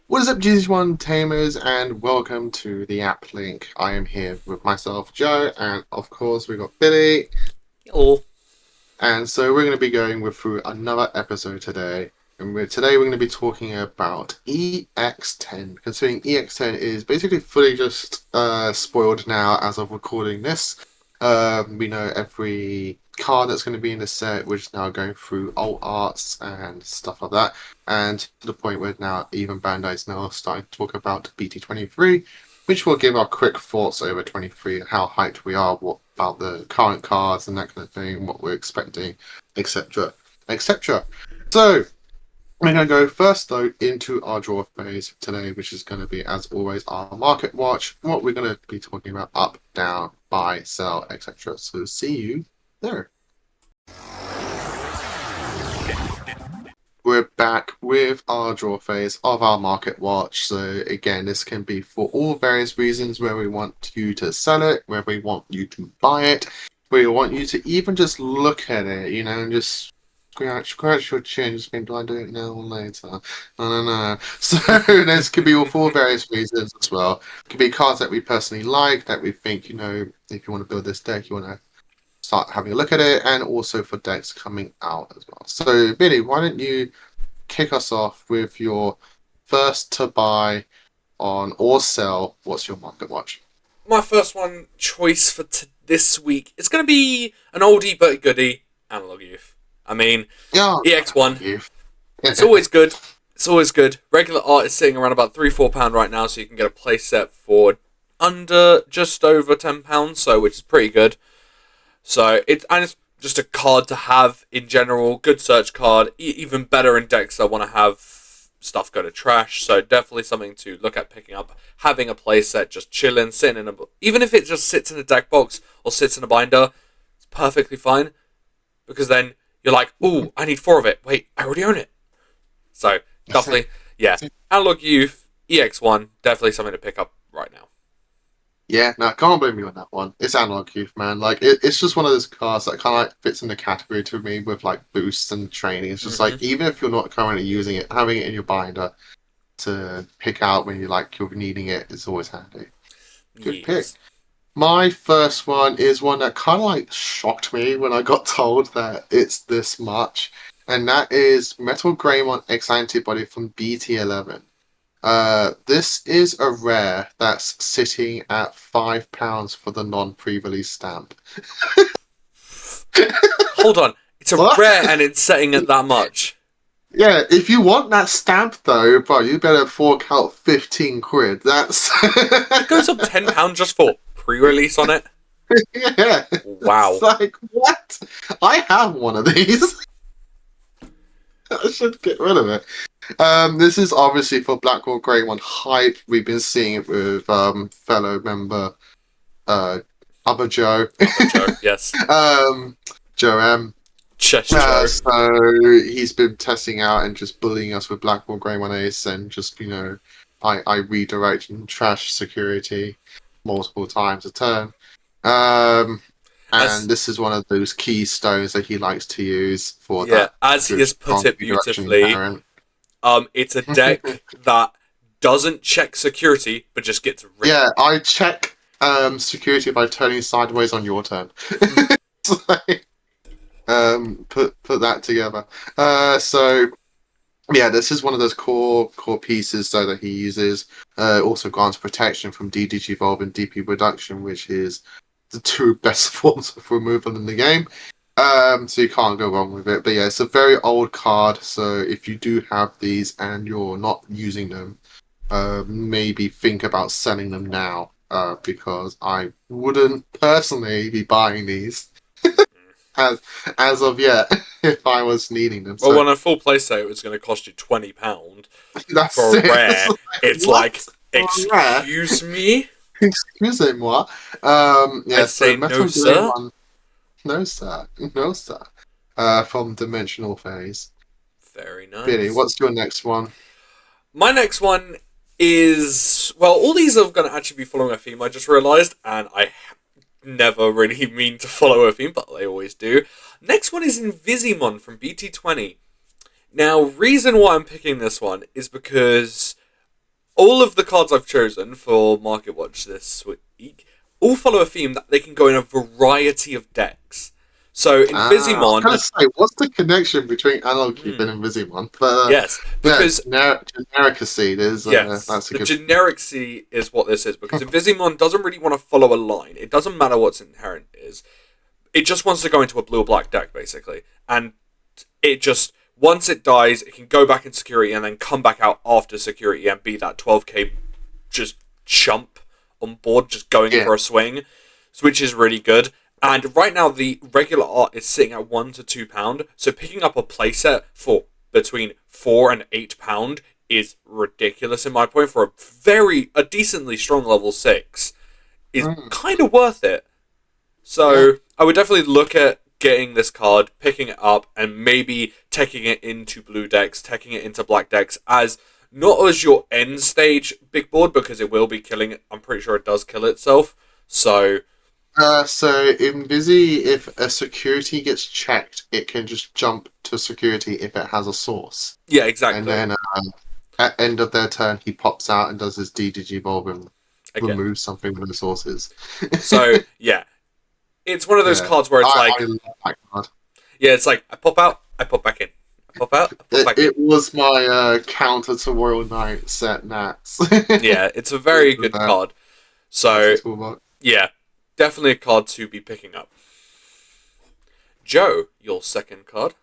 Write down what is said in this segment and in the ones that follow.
What is up, Digimon tamers, and welcome to the Applink. I am here with myself, Joe, and of course we got Billy. Hello. And so we're going to be going through another episode today. And today we're going to be talking about EX10. Considering EX10 is basically fully just spoiled now as of recording this. We know every card that's going to be in the set, which is now going through alt arts and stuff like that. And to the point where now even Bandai's now starting to talk about BT23, which will give our quick thoughts over 23 and how hyped we are, what about the current cards and that kind of thing, what we're expecting, etc. etc. So, we're going to go first, though, into our draw phase today, which is going to be, as always, our market watch, what we're going to be talking about up, down, buy, sell, etc. So, see you there. We're back with our draw phase of our market watch. So again, this can be for all various reasons, where we want you to sell it, where we want you to buy it, where we want you to even just look at it, you know, and just scratch your chin, just think, do I do it now or later? I don't know. So this could be all for various reasons as well. It could be cards that we personally like, that we think, you know, if you want to build this deck, you want to start having a look at it, and also for decks coming out as well. So, Billy, why don't you kick us off with your first to buy on or sell? What's your market watch? My first one choice for this week is going to be an oldie but a goodie, Analog Youth. I mean, EX1. It's always good. It's always good. Regular art is sitting around about £3-4 right now, so you can get a playset for under just over £10, so which is pretty good. So it's just a card to have in general. Good search card. Even better in decks that want to have stuff go to trash. So definitely something to look at picking up. Having a playset, just chilling, sitting in even if it just sits in a deck box or sits in a binder, it's perfectly fine. Because then you're like, ooh, I need 4 of it. Wait, I already own it. So definitely, yeah. Analog Youth, EX1, definitely something to pick up right now. Yeah, no, I can't blame you on that one. It's Analog Youth, man. Like, it's just one of those cards that kind of like fits in the category to me with like boosts and training. It's just like, even if you're not currently using it, having it in your binder to pick out when you're needing it is always handy. Good pick. My first one is one that kind of like shocked me when I got told that it's this much, and that is Metal Greymon X Antibody from BT11. This is a rare that's sitting at £5 for the non-pre-release stamp. Hold on, it's a rare and it's setting at that much. Yeah, if you want that stamp though, bro, you better fork out 15 quid. That's it goes up £10 just for pre-release on it. Yeah. Wow. It's like, what? I have one of these. I should get rid of it. This is obviously for Blackwall Greymon hype. We've been seeing it with fellow member other Joe. Yes. Joe M. Joe. So he's been testing out and just bullying us with Blackwall Greymon Ace, and just, you know, I redirect and trash security multiple times a turn. And this is one of those keystones that he likes to use for that. Yeah, as he has put it beautifully, it's a deck that doesn't check security, but just gets rid. Yeah, I check security by turning sideways on your turn. Like, put that together. So yeah, this is one of those core pieces so that he uses. Also grants protection from DDigivolve and DP reduction, which is the 2 best forms of removal in the game. So you can't go wrong with it. But yeah, it's a very old card, so if you do have these and you're not using them, maybe think about selling them now, because I wouldn't personally be buying these as of yet if I was needing them. Well, on a full playset, it was going to cost you £20. That's for a rare. It's like excuse me? Excusez-moi. Yeah, so Metal Greymon. No, sir. No, sir. From Dimensional Phase. Very nice. Billy, what's your next one? My next one is... Well, all these are going to actually be following a theme, I just realised, and I never really mean to follow a theme, but they always do. Next one is Invisimon from BT20. Now, reason why I'm picking this one is because all of the cards I've chosen for Market Watch this week all follow a theme that they can go in a variety of decks. So Invisimon... I was going to say, what's the connection between Analog Cube and Invisimon? But, yes, because... Genericacy, that's a good... genericacy is what this is, because Invisimon doesn't really want to follow a line. It doesn't matter what's inherent is. It just wants to go into a blue or black deck, basically. And it just... Once it dies, it can go back in security and then come back out after security and be that 12k just chump on board, just going for a swing, which is really good. And right now, the regular art is sitting at £1 to £2, so picking up a playset for between £4 and £8 is ridiculous in my point. For a decently strong level 6 is kind of worth it. So I would definitely look at getting this card, picking it up, and maybe taking it into blue decks, taking it into black decks, as not as your end stage big board, because it will be killing it. I'm pretty sure it does kill itself. So in Visi, if a security gets checked, it can just jump to security if it has a source. Yeah, exactly. And then at end of their turn, he pops out and does his Digivolve and removes something from the sources. So, yeah. It's one of those cards where it's I love that card. Yeah, it's like, I pop out, I pop back in. I pop out, I pop back in. It was my counter to Royal Knight set Nats. Yeah, it's a very good card. So, yeah, definitely a card to be picking up. Joe, your second card.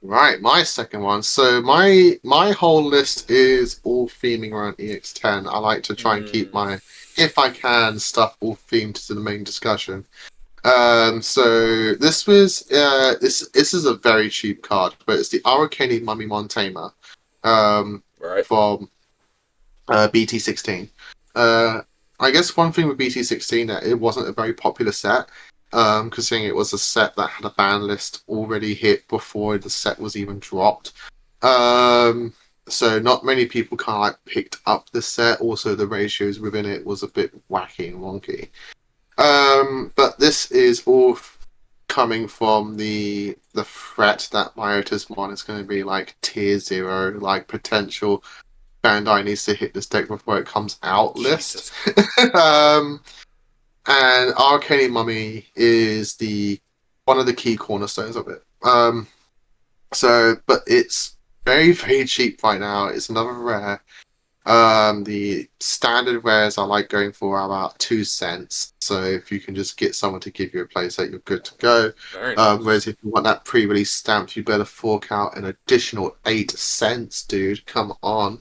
Right, my second one. So my whole list is all theming around EX10. I like to try and keep my, if I can, stuff all themed to the main discussion. So this was this is a very cheap card, but it's the Arcane Mummymon Tamer from BT16. I guess one thing with BT16 that it wasn't a very popular set, considering it was a set that had a ban list already hit before the set was even dropped. So not many people kind of like picked up the set. Also, the ratios within it was a bit wacky and wonky. But this is all coming from the threat that Myotismon is going to be like tier 0, like potential Bandai needs to hit this deck before it comes out list. And Arcane Mummy is one of the key cornerstones of it. But it's very, very cheap right now. It's another rare. The standard rares I like going for are about 2 cents. So if you can just get someone to give you a playset, you're good to go. Nice. Whereas if you want that pre-release stamp, you better fork out an additional 8 cents, dude. Come on.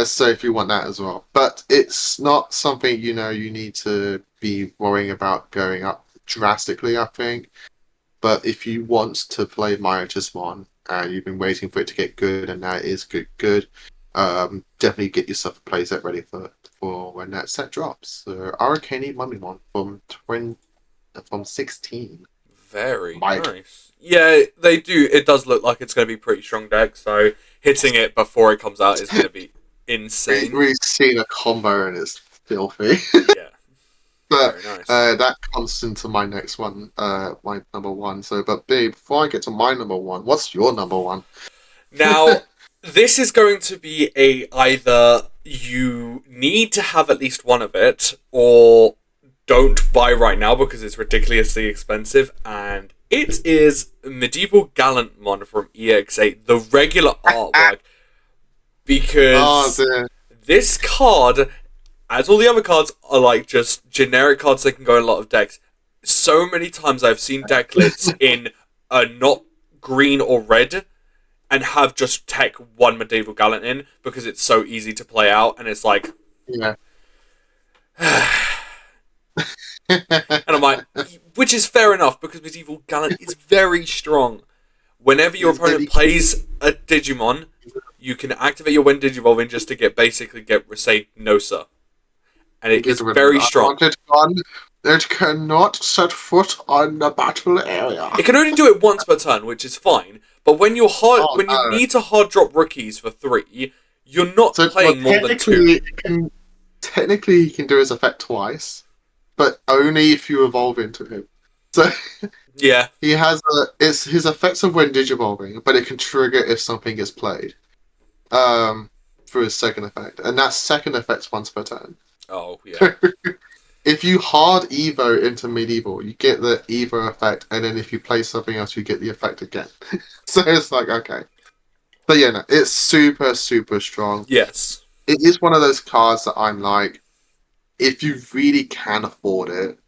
So if you want that as well. But it's not something, you need to be worrying about going up drastically, I think. But if you want to play Myotismon, and you've been waiting for it to get good, and now it is good. Definitely get yourself a playset ready for when that set drops. So Arcane Mummymon from 16. Very nice. Yeah, they do. It does look like it's going to be a pretty strong deck. So hitting it before it comes out is going to be insane. We've seen a combo and it's filthy. Yeah. But nice. That comes into my next one, my number one. So, but babe, before I get to my number one, what's your number one? Now, this is going to be either you need to have at least one of it, or don't buy right now because it's ridiculously expensive, and it is Medieval Gallantmon from EX8, the regular artwork, because this card, as all the other cards, are like just generic cards that can go in a lot of decks. So many times I've seen deck lists in a not green or red and have just tech one Medieval Gallant in because it's so easy to play out, and it's like... Yeah. And I'm like, which is fair enough because Medieval Gallant is very strong. Whenever your opponent plays a Digimon, you can activate your When Digivolving just to say no sir. And it is very strong. It cannot set foot on the battle area. It can only do it once per turn, which is fine. But when you need to hard drop rookies for 3, you're not playing more than 2. technically he can do his effect twice, but only if you evolve into him. So Yeah. he has it's his effects of when digivolving, but it can trigger if something gets played. For his second effect, and that second effect's once per turn. Oh, yeah. If you hard Evo into medieval, you get the Evo effect, and then if you play something else, you get the effect again. So it's like, okay. But yeah, no, it's super, super strong. Yes. It is one of those cards that I'm like, if you really can afford it,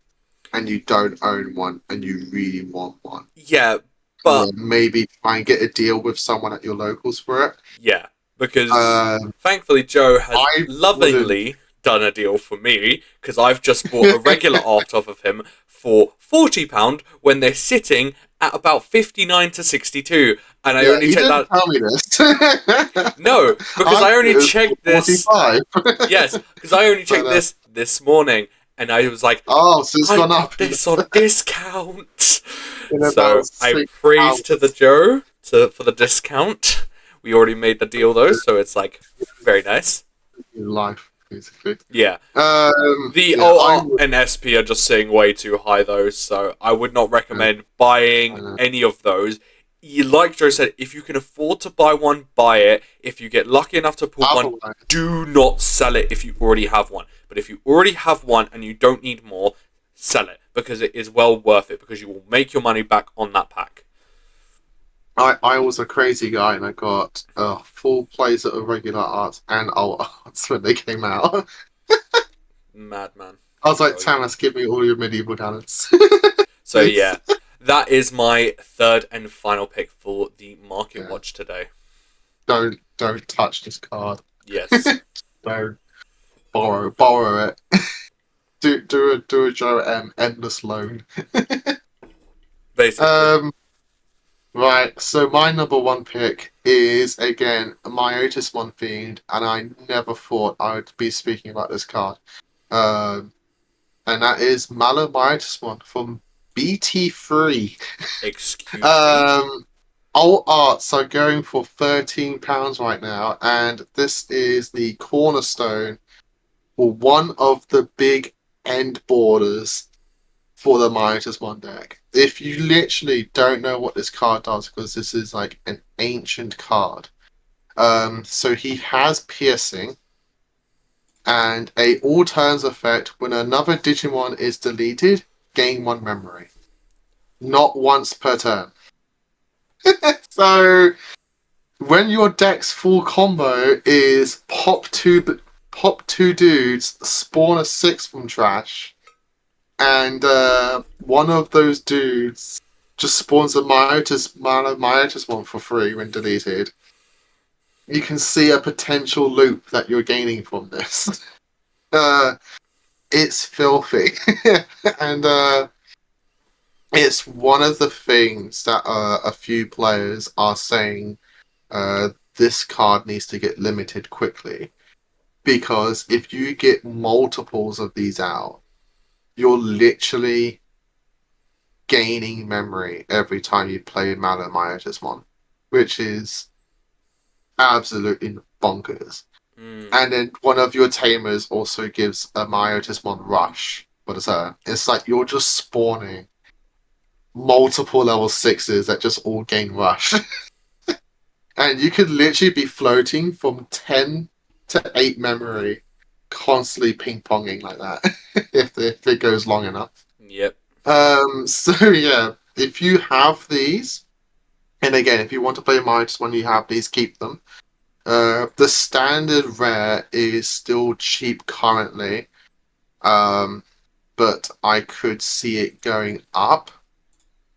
and you don't own one, and you really want one, Yeah, but maybe try and get a deal with someone at your locals for it. yeah, because Um, thankfully Joe has I wouldn't. lovingly done a deal for me because I've just bought a regular art off of him for £40 when they're sitting at about 59 to 62, and I Yeah, only he checked didn't that. tell me this. No, because I I thought only it was checked this. 45. Yes, because I only But checked this morning, and I was like, oh, so it's I gone up got this on discount. in about So I 6 hours praise to the Joe for the discount. We already made the deal though, so it's like very nice. in life, basically. Yeah. The Yeah, I OR would. and SP are just saying way too high though, so I would not Yeah, recommend buying I know. any of those. You, like Joe said, if you can afford to buy one, buy it. If you get lucky enough to pull one, Otherwise, do not sell it if you already have one. But if you already have one and you don't need more, sell it because it is well worth it because you will make your money back on that pack. I was a crazy guy and I got full plays of regular arts and alt arts when they came out. Madman. I was like, So yeah. Tamas, give me all your medieval talents. So Please. yeah, that is my third and final pick for the Market Yeah. Watch today. Don't touch this card. Yes. Don't borrow it. Do a Joe M endless loan. Basically. Um right, so my number one pick is again Myotismon themed, and I never thought I would be speaking about this card. Um and that is Myotismon from BT3. Excuse me? Um Alt arts are going for £13 right now, and this is the cornerstone for one of the big end borders for the Midas deck. If you literally don't know what this card does, because this is like an ancient card. So he has piercing and a all turns effect when another Digimon is deleted, gain one memory. Not once per turn. So when your deck's full combo is pop two dudes, spawn a six from trash, and one of those dudes just spawns a Myotis one for free when deleted, you can see a potential loop that you're gaining from this. uh, it's filthy, and it's one of the things that a few players are saying. This card needs to get limited quickly because if you get multiples of these out, you're literally gaining memory every time you play Malomyotismon, which is absolutely bonkers. Mm. And then one of your tamers also gives a Myotismon rush. What is that? It's like you're just spawning multiple level sixes that just all gain rush. And you could literally be floating from 10 to 8 memory, constantly ping ponging like that if it goes long enough. Yep. So yeah, if you have these, and again, if you want to play Midas when you have these, keep them. The standard rare is still cheap currently, but I could see it going up.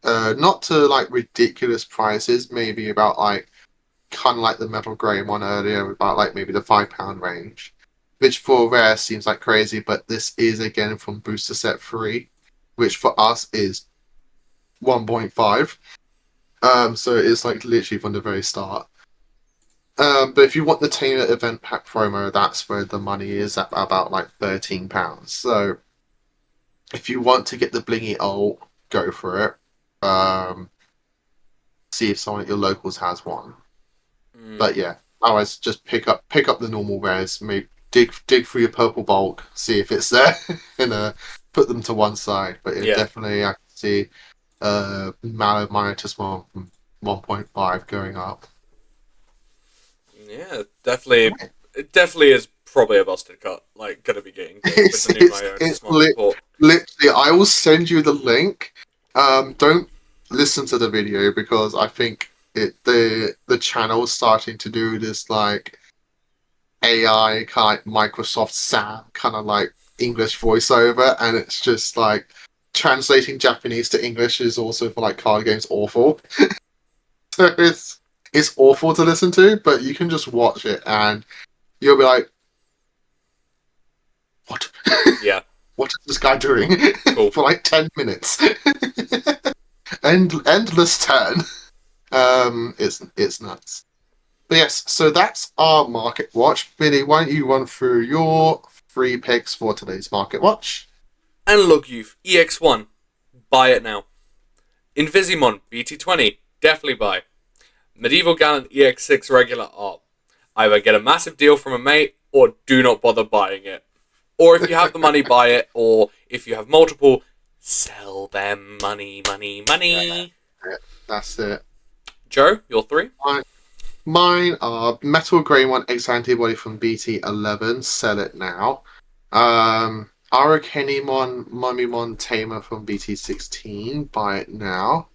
Not to like ridiculous prices, maybe about like kind of like the Metal Grey one earlier, about like maybe the £5 range, which for rare seems like crazy, but this is again from Booster Set 3, which for us is 1.5. So it's like literally from the very start. But if you want the Taylor Event Pack promo, that's where the money is at about like £13. So if you want to get the blingy ult, go for it. See if someone at your locals has one. Mm. But yeah, otherwise just pick up the normal rares. Maybe dig through your purple bulk, see if it's there, and put them to one side. But Yeah. definitely I can see Malomyotis one from 1.5 going up. Yeah, definitely. It definitely is probably a busted cut. Like, gonna be getting good with the new It's Myotismon support. literally. I will send you the link. Don't listen to the video because I think the channel is starting to do this like AI kind of Microsoft Sam kind of like English voiceover, and it's just like translating Japanese to English is also for like card games awful. So it's awful to listen to, but you can just watch it and you'll be like, what? Yeah. What is this guy doing Cool. for like 10 minutes? Endless turn. It's nuts. But yes, so that's our market watch. Billy, why don't you run through your 3 picks for today's market watch? Analog Youth EX1, buy it now. Invisimon BT20, definitely buy. Medieval Gallant EX6 regular art. Either get a massive deal from a mate or do not bother buying it. Or if you have the money, buy it. Or if you have multiple, sell them. Money, money, money. Yeah, that's it. Joe, your 3? Mine are Metal Grey One X Antibody from BT11, sell it now. Arakenimon Mummymon Tamer from BT16, buy it now.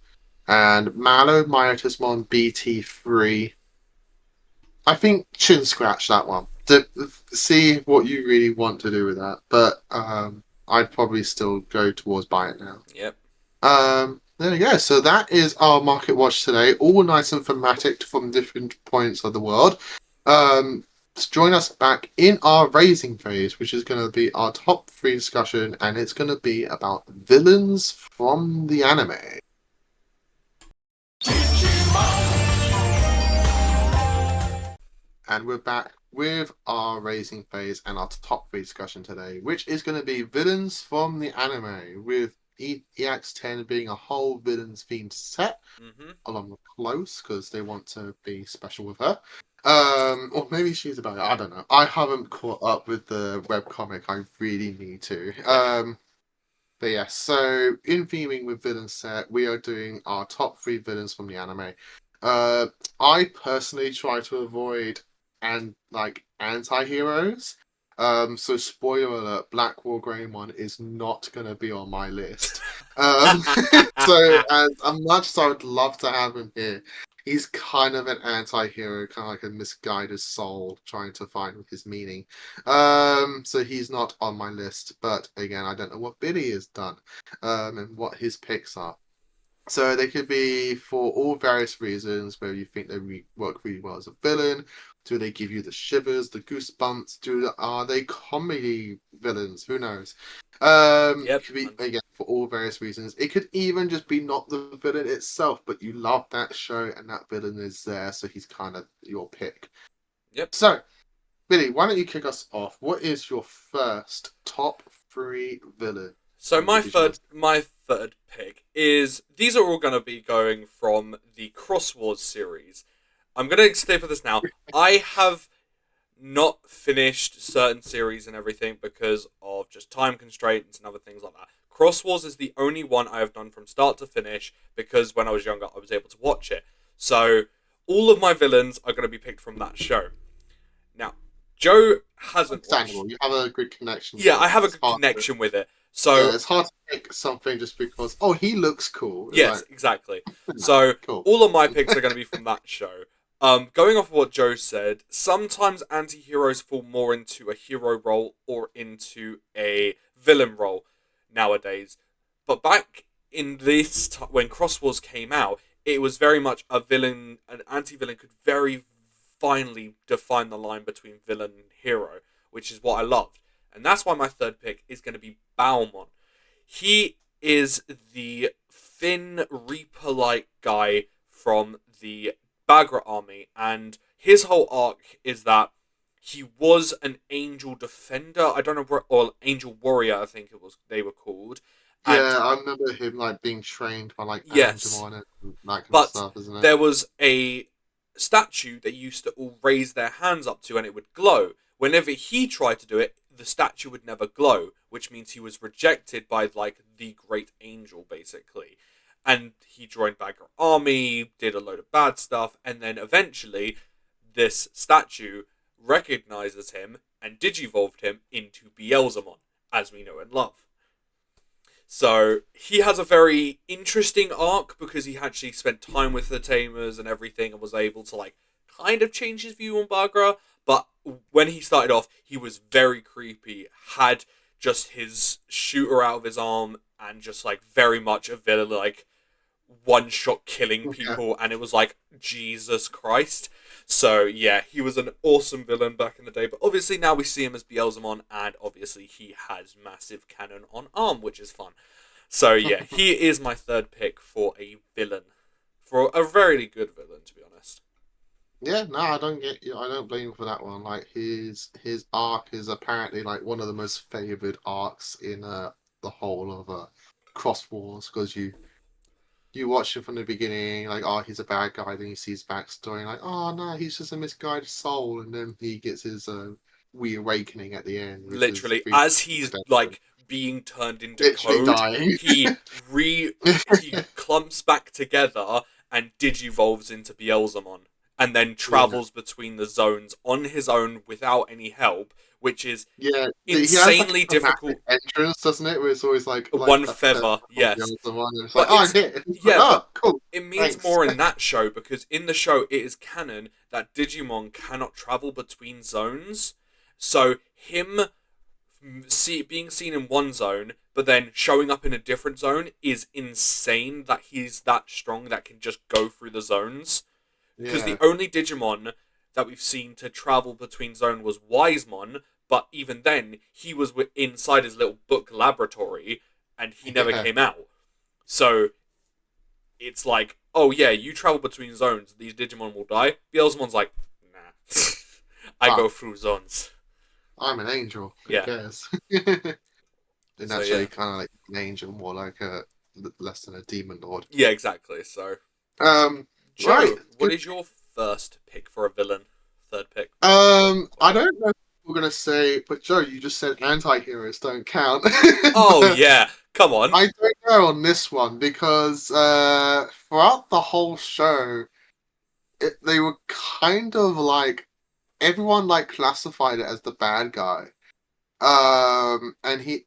And Mallow Myotismon BT3. I think chin scratch that one. See what you really want to do with that. But I'd probably still go towards buy it now. Yep. There we go. So that is our market watch today. All nice and thematic from different points of the world. Join us back in our raising phase, which is going to be our top 3 discussion, and it's going to be about villains from the anime. And we're back with our raising phase and our top 3 discussion today, which is going to be villains from the anime, with EX10 being a whole villains themed set, along with Close, because they want to be special with her. Or maybe she's about it, I don't know. I haven't caught up with the webcomic, I really need to. But yeah, so in theming with villain set, we are doing our top 3 villains from the anime. I personally try to avoid anti-heroes. So spoiler alert, Black War Greymon is not gonna be on my list. So as much as I would love to have him here, he's kind of an anti-hero, kind of like a misguided soul trying to find his meaning. So he's not on my list, but again, I don't know what Billy has done, and what his picks are. So they could be for all various reasons, whether you think they work really well as a villain, do they give you the shivers, the goosebumps, are they comedy villains? Who knows? Yep. It could be again for all various reasons. It could even just be not the villain itself, but you love that show and that villain is there, so he's kind of your pick. Yep. So, Billy, why don't you kick us off? What is your first top 3 villain? So my third pick is, these are all going to be going from the Cross Wars series. I'm going to stay for this now. I have not finished certain series and everything because of just time constraints and other things like that. Cross Wars is the only one I have done from start to finish because when I was younger I was able to watch it. So all of my villains are going to be picked from that show. Now, Joe hasn't watched. You have a good connection. Yeah, I have a good connection with it. So yeah, it's hard to pick something just because he looks cool. Yes, exactly. So cool. All of my picks are going to be from that show. Going off of what Joe said, sometimes anti-heroes fall more into a hero role or into a villain role nowadays. But back in this when Cross Wars came out, it was very much a villain. An anti-villain could very finely define the line between villain and hero, which is what I loved. And that's why my third pick is going to be Balmon. He is the Finn Reaper-like guy from the Bagra army, and his whole arc is that he was an angel defender. I don't know, or angel warrior, I think they were called. And yeah, I remember him being trained by Digimon and that kind of stuff, isn't it? There was a statue they used to all raise their hands up to, and it would glow. whenever he tried to do it, the statue would never glow, which means he was rejected by like the great angel, basically. And he joined Bagger Army, did a load of bad stuff, and then eventually this statue recognizes him and digivolved him into Beelzemon, as we know and love. So he has a very interesting arc because he actually spent time with the Tamers and everything and was able to like kind of change his view on Bagra. But when he started off, he was very creepy, had just his shooter out of his arm and just like very much a villain, like one shot killing Yeah. people, and it was like Jesus Christ. So yeah, he was an awesome villain back in the day, but obviously now we see him as Beelzemon, and obviously he has massive cannon on arm, which is fun. So yeah, he is my third pick for a villain, for a very good villain, to be honest. Yeah, no, I don't get you. I don't blame him for that one. Like his arc is apparently like one of the most favored arcs in the whole of Cross Wars because you watch him from the beginning, like, oh, he's a bad guy. Then you see his backstory, like, oh no, he's just a misguided soul, and then he gets his reawakening at the end, which is Literally, really as he's redemption. like being turned into Literally code, dying. re he clumps back together and digivolves into Beelzemon, and then Yeah, travels between the zones on his own without any help, which is yeah. He has like insanely a dramatic difficult. entrance, doesn't it? Where it's always like One a feather feather, from the yes, other one, and it's like, but oh, I'm it's here. It's like, yeah, but oh, cool, it means thanks. more in that show because in the show it is canon that Digimon cannot travel between zones. So him being seen in one zone but then showing up in a different zone is insane that he's that strong that can just go through the zones. Because the Yeah, only Digimon that we've seen to travel between zone was Wisemon, but even then he was inside his little book laboratory and he never yeah. came out. So it's like, oh yeah, you travel between zones, these Digimon will die. Beelzemon's like, nah, I Ah, go through zones. I'm an angel. Who Yeah. cares? And So actually, yeah, kind of like an angel, more like a less than a demon lord. yeah, exactly. So Right, Joe, what good. is your first pick for a villain? Third pick. I Sorry. don't know if we're gonna say, but Joe, you just said anti-heroes don't count. Oh But yeah, come on. I don't know on this one because throughout the whole show, they were kind of like everyone like classified it as the bad guy. And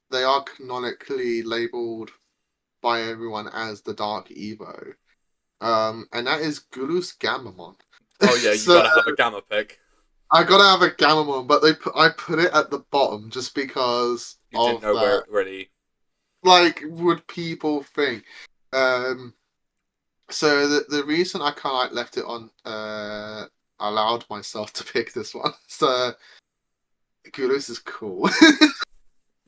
they are canonically labeled by everyone as the Dark Evo. And that is Gulus Gamamon. Oh yeah, you So gotta have a gamma pick. I gotta have a Gamamon, but I put it at the bottom just because You didn't of know where that. it really. Like, would people think? Um, so the reason I kind of like left it on, allowed myself to pick this one. So Gulus is cool,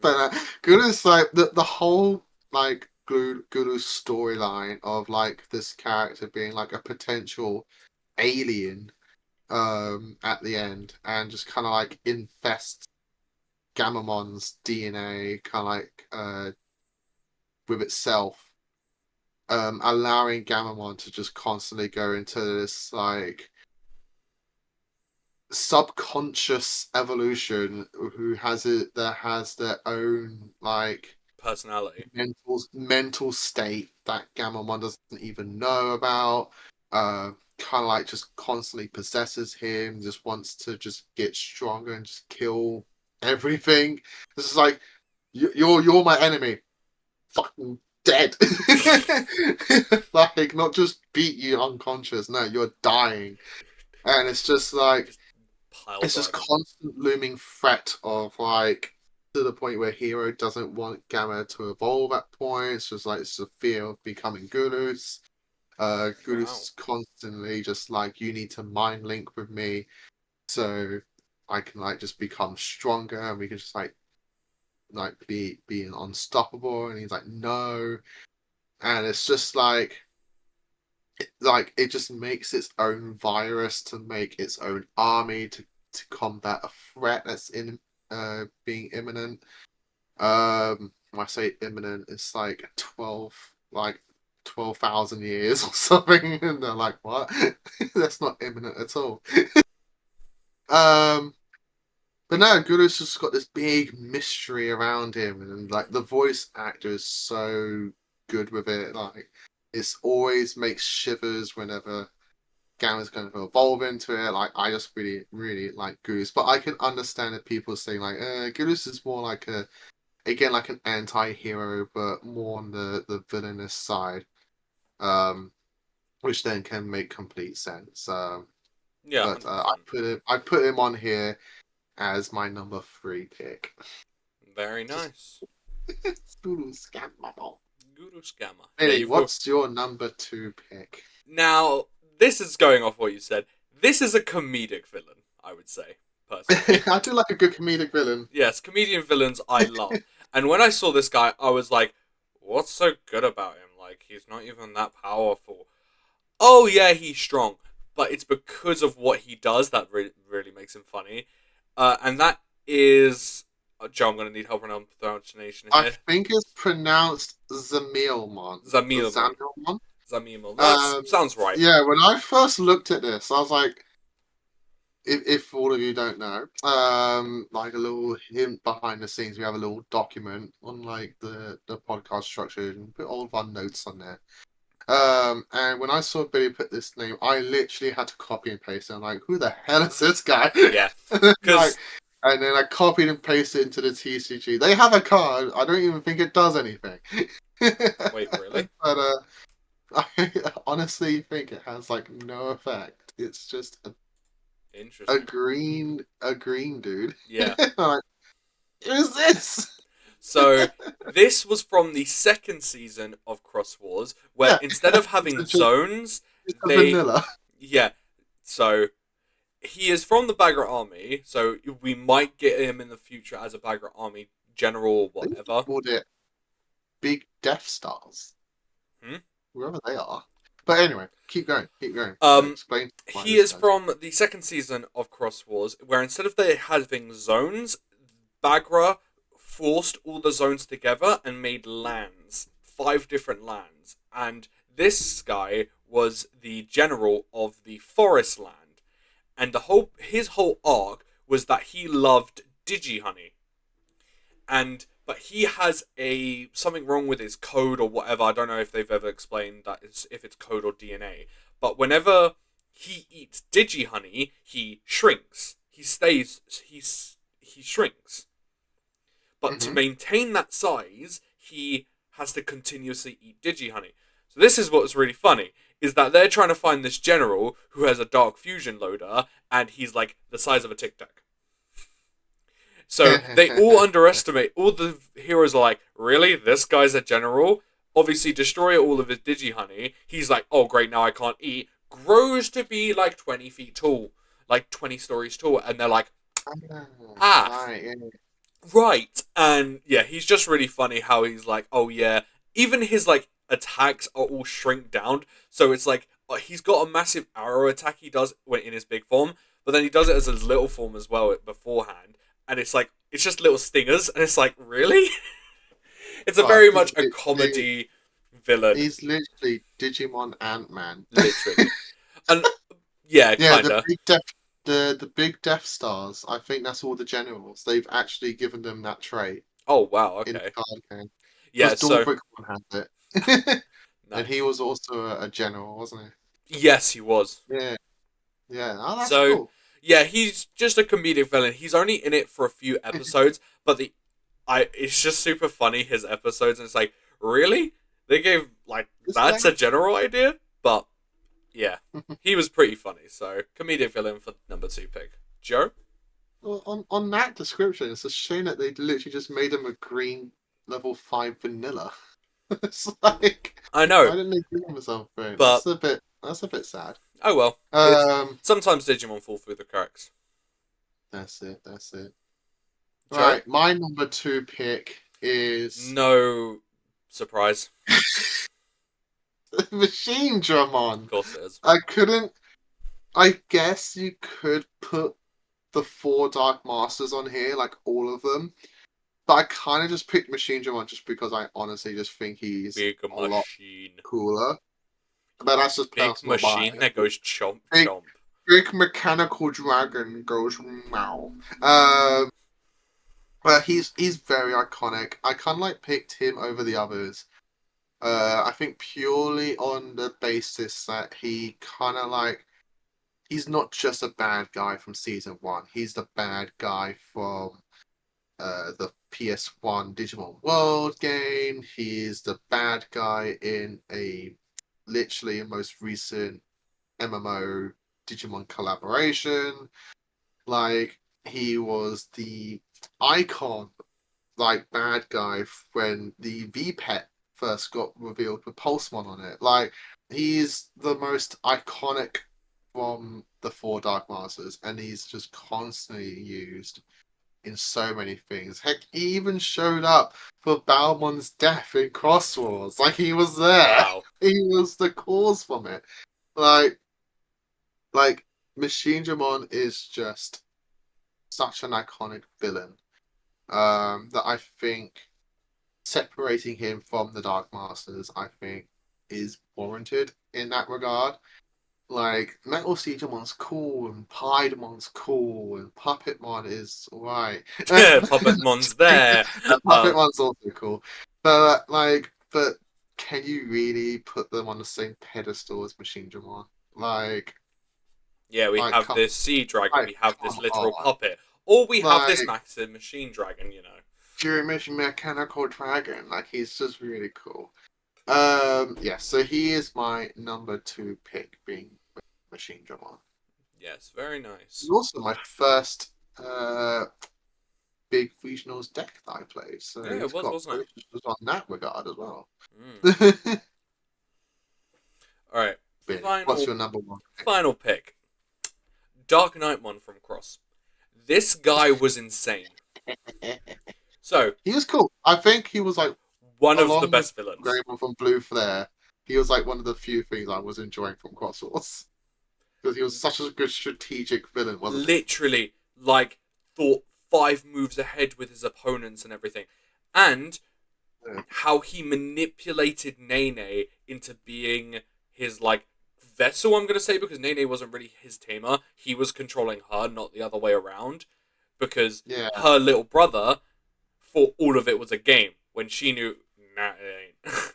but Gulus like the whole like Gulus storyline of like this character being like a potential alien at the end and just kind of like infest Gamamon's DNA kind of like with itself, allowing Gamamon to just constantly go into this like subconscious evolution who has it that has their own like Personality. mental state that Gamamon doesn't even know about. Kind of like just constantly possesses him, just wants to just get stronger and just kill everything. This is like you're my enemy. Fucking dead. Like not just beat you unconscious. No, you're dying, and it's just like Just pile it's just driving. constant looming threat of like to the point where Hero doesn't want Gamma to evolve at points. Just like it's a fear of becoming Gulus. Gulus Wow. is constantly just like you need to mind link with me so I can like just become stronger and we can just like being unstoppable. And he's like no, and it's just like it just makes its own virus to make its own army to combat a threat that's in being imminent. When I say imminent, it's like 12,000 years or something, and they're like, "What? That's not imminent at all." Um, But no, Guru's just got this big mystery around him, and like the voice actor is so good with it. Like, it's always makes shivers whenever Gamma's going to evolve into it. Like, I just really, really like Goose, but I can understand if people saying like, Goose is more like like an anti-hero, but more on the villainous side, um, which then can make complete sense. Yeah, But $100. I put him on here as my number 3 pick. Very Just nice. Guru Scammer. Guru Scammer. Yeah, Hey, you've got. what's your number 2 pick? Now, this is going off what you said. This is a comedic villain, I would say, personally. I do like a good comedic villain. Yes, comedian villains I love. And when I saw this guy, I was like, what's so good about him? Like, he's not even that powerful. Oh, yeah, he's strong. But it's because of what he does that really makes him funny. And that is. Joe, I'm going to need help on pronunciation I here. think it's pronounced Zamilmon. Zamilmon. Zamilmon? Zamilmon. That sounds right. Yeah, when I first looked at this, I was like, if all of you don't know, like a little hint behind the scenes, we have a little document on like the podcast structure and put all of our notes on there. And when I saw Billy put this name, I literally had to copy and paste it. I'm like, who the hell is this guy? Yeah. Like, Because. and then I copied and pasted into the TCG. They have a card. I don't even think it does anything. Wait, really? But I honestly think it has like no effect. It's just Interesting. a green dude. Yeah. Like, who's this? So this was from the second season of Cross Wars, where Yeah, instead of having zones, it's a they vanilla. yeah. So he is from the Bagra Army, so we might get him in the future as a Bagra Army general or They whatever. called it Big Death Stars. Hmm? Whoever they are. But anyway, keep going, keep going. Explain why He this is guy. from the second season of Cross Wars, where instead of they having zones, Bagra forced all the zones together and made lands, 5 different lands, and this guy was the general of the Forest Land, and his whole arc was that he loved Digihoney, and but he has something wrong with his code or whatever. I don't know if they've ever explained that if it's code or DNA. But whenever he eats Digihoney, he shrinks. He shrinks. But to Mm-hmm. maintain that size, he has to continuously eat Digihoney. So this is what's really funny, is that they're trying to find this general who has a dark fusion loader, and he's like the size of a Tic Tac. So they all underestimate. All the heroes are like, really? This guy's a general? Obviously, destroy all of his Digihoney. He's like, oh, great, now I can't eat. Grows to be like 20 feet tall, like 20 stories tall. And they're like, Right, yeah. right. And yeah, he's just really funny how he's like, oh, yeah. Even his like attacks are all shrink down. So it's like, he's got a massive arrow attack he does when in his big form. But then he does it as his little form as well beforehand. And it's like, it's just little stingers, and it's like, really? It's a Well, very much a comedy villain. he's literally Digimon Ant-Man. Literally. And yeah, Yeah, kinda. the big Death Stars. I think that's all the generals. They've actually given them that trait Oh wow, in okay. the card game. Yeah, Because so Dorbrickman had it, and he nice. was also a general, wasn't Yes, he was. he? Yeah, yeah. Oh, that's So cool. yeah, he's just a comedic villain. He's only in it for a few episodes, but it's just super funny his episodes, and it's like, really? They gave like This that's guy. a general idea? But yeah. He was pretty funny, so comedic villain for number 2 pick. Joe? Well, on that description, it's a shame that they literally just made him a green level 5 vanilla. It's like, I know, why didn't they give him something? but That's a bit sad. oh well. It's Um, sometimes Digimon fall through the cracks. that's it. That's it. Joe? Right, my number 2 pick is No surprise. Machine Of Dramon. course it is. I couldn't. I guess you could put the 4 Dark Masters on here, like all of them. But I kind of just picked Machine Dramon just because I honestly just think he's Big a lot machine. cooler. But that's just Big personal machine bias. that goes chomp Big, chomp. big mechanical dragon goes meow. But he's very iconic. I kind of like picked him over the others. I think purely on the basis that he kind of like he's not just a bad guy from season one. He's the bad guy from the PS1 Digimon World game. He's the bad guy in a literally most recent MMO Digimon collaboration. Like he was the icon, like bad guy when the V Pet first got revealed with Pulsemon on it. Like he's the most iconic from the four Dark Masters, and he's just constantly used in so many things. Heck, he even showed up for Balmon's death in Crosswords. Like he was there. Wow. He was the cause from it. Like like Machine Dramon is just such an iconic villain. That I think separating him from the Dark Masters, I think, is warranted in that regard. Like Metal Siegemon's cool and Piedemon's cool and Puppetmon is alright. Puppetmon's there. Puppetmon's also cool. But can you really put them on the same pedestal as Machine Dramon? Like Yeah, we like have come this sea dragon, like we have this come literal on. puppet, or we have this Like massive machine dragon, you know. Jewish mechanical dragon. Like he's just really cool. Yeah, so he is my number two pick, being Machine Dramon. Yes, very He's nice. also my first big regionals deck that I played, so Yeah, it he's was, got wasn't it? bonuses on that regard as well. Mm. All right, Billy, what's final your number one final pick. Dark Knightmon from Cross. This guy was insane. pick? So, He was cool. I think he was like, one of the along with best villains. Greymon from Blue Flare, he was like one of the few things I was enjoying from Crosswords. Because he was such a good strategic villain, wasn't he? Literally, like, thought 5 moves ahead with his opponents and everything. And Yeah. how he manipulated Nene into being his, like, vessel, I'm going to say, because Nene wasn't really his tamer. He was controlling her, not the other way around. Because Yeah. her little brother thought all of it was a game when she knew, nah, it ain't.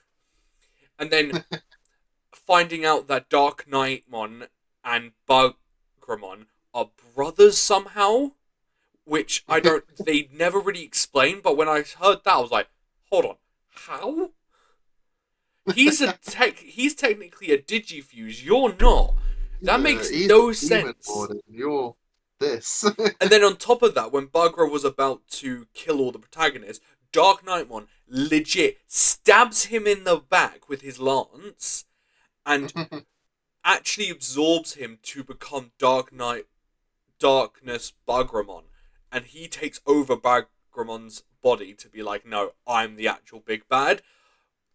And then finding out that Dark Knightmon and Bugramon are brothers somehow, which I don't, they never really explain, but when I heard that, I was like, hold on, how? He's technically a Digifuse, you're not. That Yeah, makes he's the no demon sense. lord and you're this. And then on top of that, when Bagra was about to kill all the protagonists, Dark Knightmon legit stabs him in the back with his lance and actually absorbs him to become Darkness Bagramon. And he takes over Bagramon's body to be like, no, I'm the actual big bad.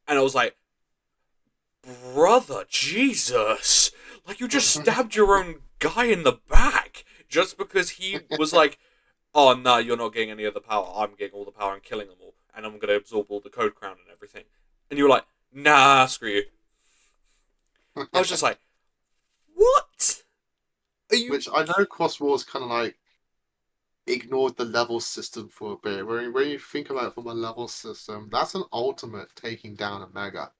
And I was like, brother, Jesus. Like, you just stabbed your own guy in the back just because he was like, oh, no, you're not getting any of the power. I'm getting all the power and killing them all. And I'm going to absorb all the code crown and everything. And you were like, nah, screw you. I was just like, what? Are you? Which I know Cross Wars kind of like ignored the level system for a bit. When you think about it from a level system, that's an ultimate taking down a Mega.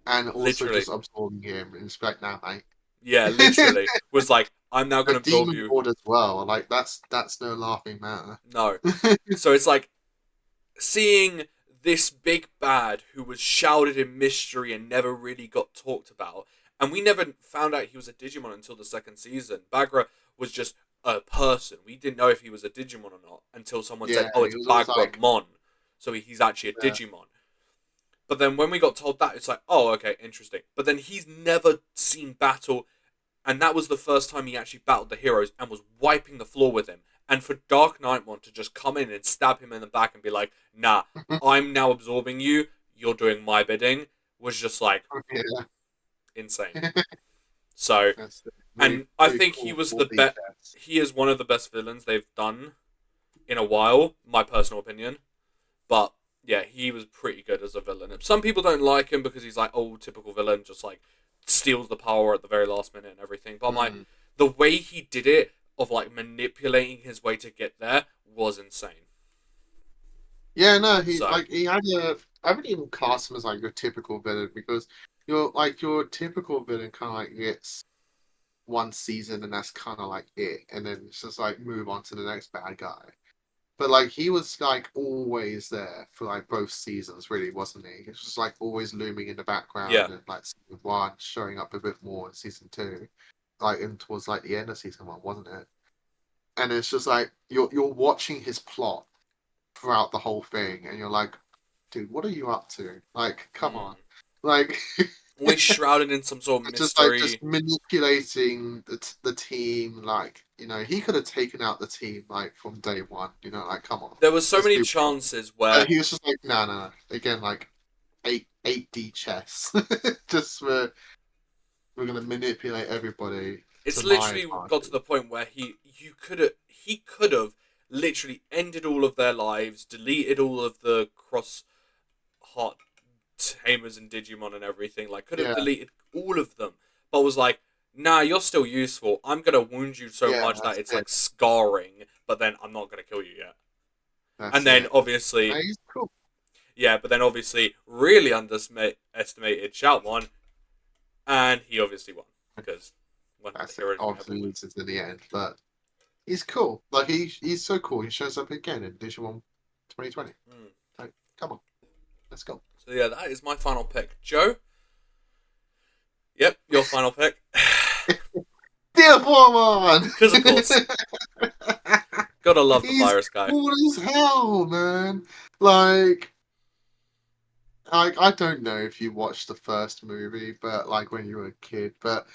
And also Literally. just absorbing him and just like, nah, mate. Yeah, literally. Was like, I'm now A going to absorb demon you. lord as well. Like that's no laughing matter. No. So it's like, seeing this big bad who was shrouded in mystery and never really got talked about, and we never found out he was a Digimon until the second season. Bagra was just a person. We didn't know if he was a Digimon or not until someone said, Yeah, "Oh, he it's was always like, Bagramon," so he's actually a yeah. Digimon. But then when we got told that, it's like, oh, okay, interesting. But then he's never seen battle, and that was the first time he actually battled the heroes and was wiping the floor with him. And for Dark Knightmon to just come in and stab him in the back and be like, nah, I'm now absorbing you, you're doing my bidding, was just like Yeah. insane. So, That's really, and I really think he cool was for the the best, he is one of the best villains they've done in a while, my personal opinion. But yeah, he was pretty good as a villain. Some people don't like him because he's like, oh, typical villain, just like steals the power at the very last minute and everything. But I'm like, the way he did it, of like manipulating his way to get there, was insane. Yeah, no, So he had a. I wouldn't even class him as like your typical villain because your typical villain kind of like gets one season and that's kind of like it, and then it's just like move on to the next bad guy. But like he was like always there for like both seasons, really, wasn't he? He was just like always looming in the yeah, background and like season one showing up a bit more in season two, like and towards like the end of season one, wasn't it? And it's just like you're watching his plot throughout the whole thing, and you're like, dude, what are you up to? Like, come on, like. always shrouded in some sort of Just mystery. manipulating the team, like he could have taken out the team like from day one. Like come on, There were so let's many be real. chances But where he was just like, no, no, no. Again, like 8D chess. Just we're gonna manipulate everybody it's to my literally got to advantage. the point where he could have literally ended all of their lives, deleted all of the cross heart tamers and Digimon and everything. Like, could have Yeah, deleted all of them, but was like, nah, you're still useful. I'm gonna wound you so yeah, much that that's it's it. like scarring, but then I'm not gonna kill you yet. And That's then it. obviously, And he's cool. yeah, but then obviously really underestimated Shoutmon, and he obviously won because one of the That's it. heroes we never Obviously win. loses in the end, but he's cool. Like he's so cool. He shows up again in Digimon 2020. Mm. Like, come on, let's go. So yeah, that is my final pick. Joe, yep, your final pick. Dear Foreman! Because of course, gotta love the He's virus guy. cool as hell, man. Like, I don't know if you watched the first movie, but like when you were a kid, but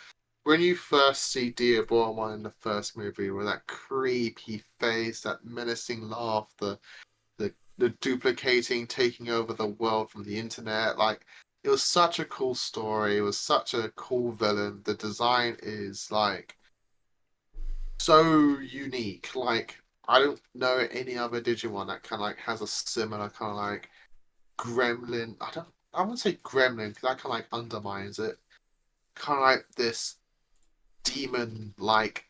when you first see Dear Foreman in the first movie with that creepy face, that menacing laugh, the duplicating, taking over the world from the internet, like it was such a cool story. It was such a cool villain. The design is like so unique. Like I don't know any other Digimon that kind of like has a similar kind of like gremlin. I wouldn't say gremlin because that kind of like undermines it. Kind of like this demon like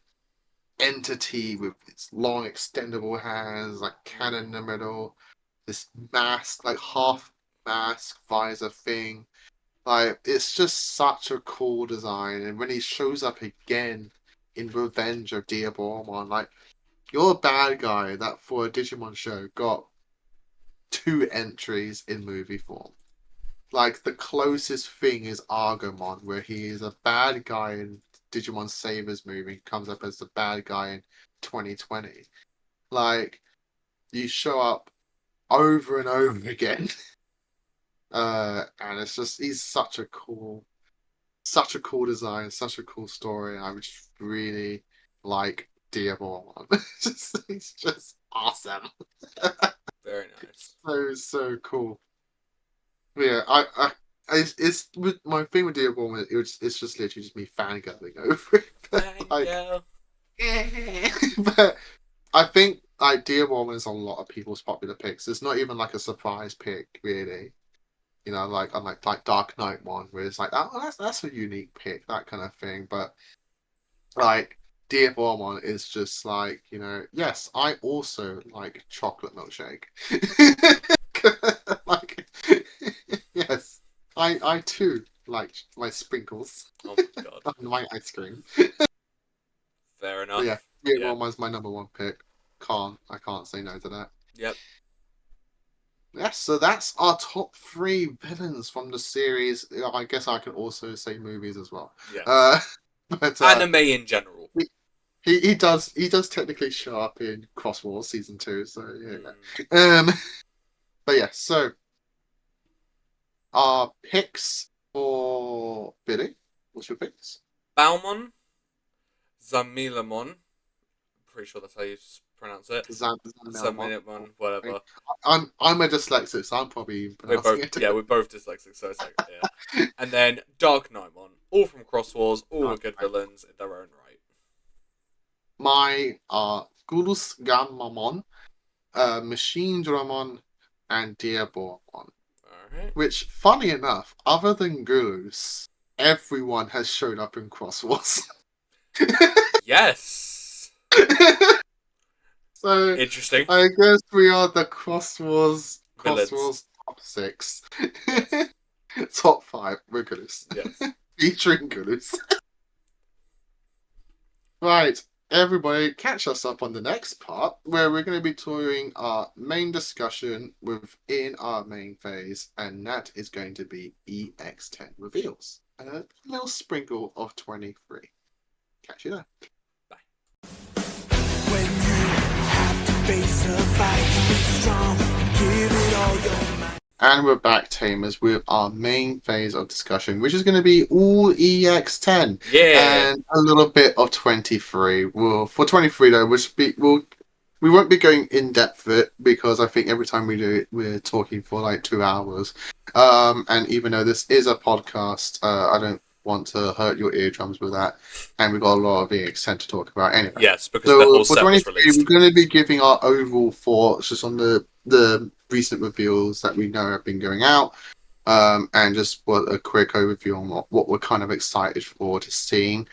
entity with its long extendable hands, like cannon in the middle. This mask, like half mask visor thing. Like it's just such a cool design. And when he shows up again in Revenge of Diaboromon, like you're a bad guy that for a Digimon show got two entries in movie form. Like the closest thing is Argomon, where he is a bad guy in Digimon Savers movie, comes up as the bad guy in 2020. Like you show up over and over again, and it's just he's such a cool design, such a cool story. I just really like Diablo. It's just awesome. Very nice. So cool. Yeah, it's with my thing with Diablo. It's just literally just me fangirling over it. But like, Fangirl. but I think like Diablo is a lot of people's popular picks. It's not even like a surprise pick, really. Like unlike like Dark Knight one, where it's like, oh, that's a unique pick, that kind of thing. But like Dear Bormon is just like, yes, I also like chocolate milkshake. Like, yes, I too like my sprinkles Oh my god. on my ice cream. Fair But yeah, enough. Dear Yeah. Bormon's my number one pick. I can't say no to that. Yep. Yes, so that's our top three villains from the series. I guess I can also say movies as well. Yes. Uh, but Anime in general. he does technically show up in Cross Wars season two. So Mm. yeah. But yeah. So our picks for Billy. What's your picks? Balmon, Zamilamon. Pretty sure that's how you pronounce it. Melmont. Zamilamon, whatever. I'm a dyslexic, so I'm probably We're pronouncing both it. yeah, we're both dyslexic, so it's like yeah. And then Dark Knightmon, all from Cross Wars, all are good villains in their own right. My Gurus Gammamon, Machine Dramon, and Diabormon. Alright. Which, funny enough, other than Gurus, everyone has showed up in Cross Wars. Yes. So Interesting. I guess we are the Villains. Crosswars top 6. Yes. Top 5, we're Goodus. Yes. Featuring Goodus. Right, everybody, catch us up on the next part where we're going to be doing our main discussion within our main phase, and that is going to be EX10 reveals. And a little sprinkle of 23. Catch you there. Bye. When you have to face a fight, be strong, give it all your might. And we're back, Tamers, with our main phase of discussion, which is going to be all EX10 Yeah. and a little bit of 23. Well, for 23 though, we won't be going in depth with it because I think every time we do it, we're talking for like 2 hours. And even though this is a podcast, I don't want to hurt your eardrums with that. And we've got a lot of EX10 to talk about anyway. Yes, because the So whole for set was 23, released. we're going to be giving our overall thoughts just on the recent reveals that we know have been going out, and just a quick overview on what we're kind of excited for to seeing.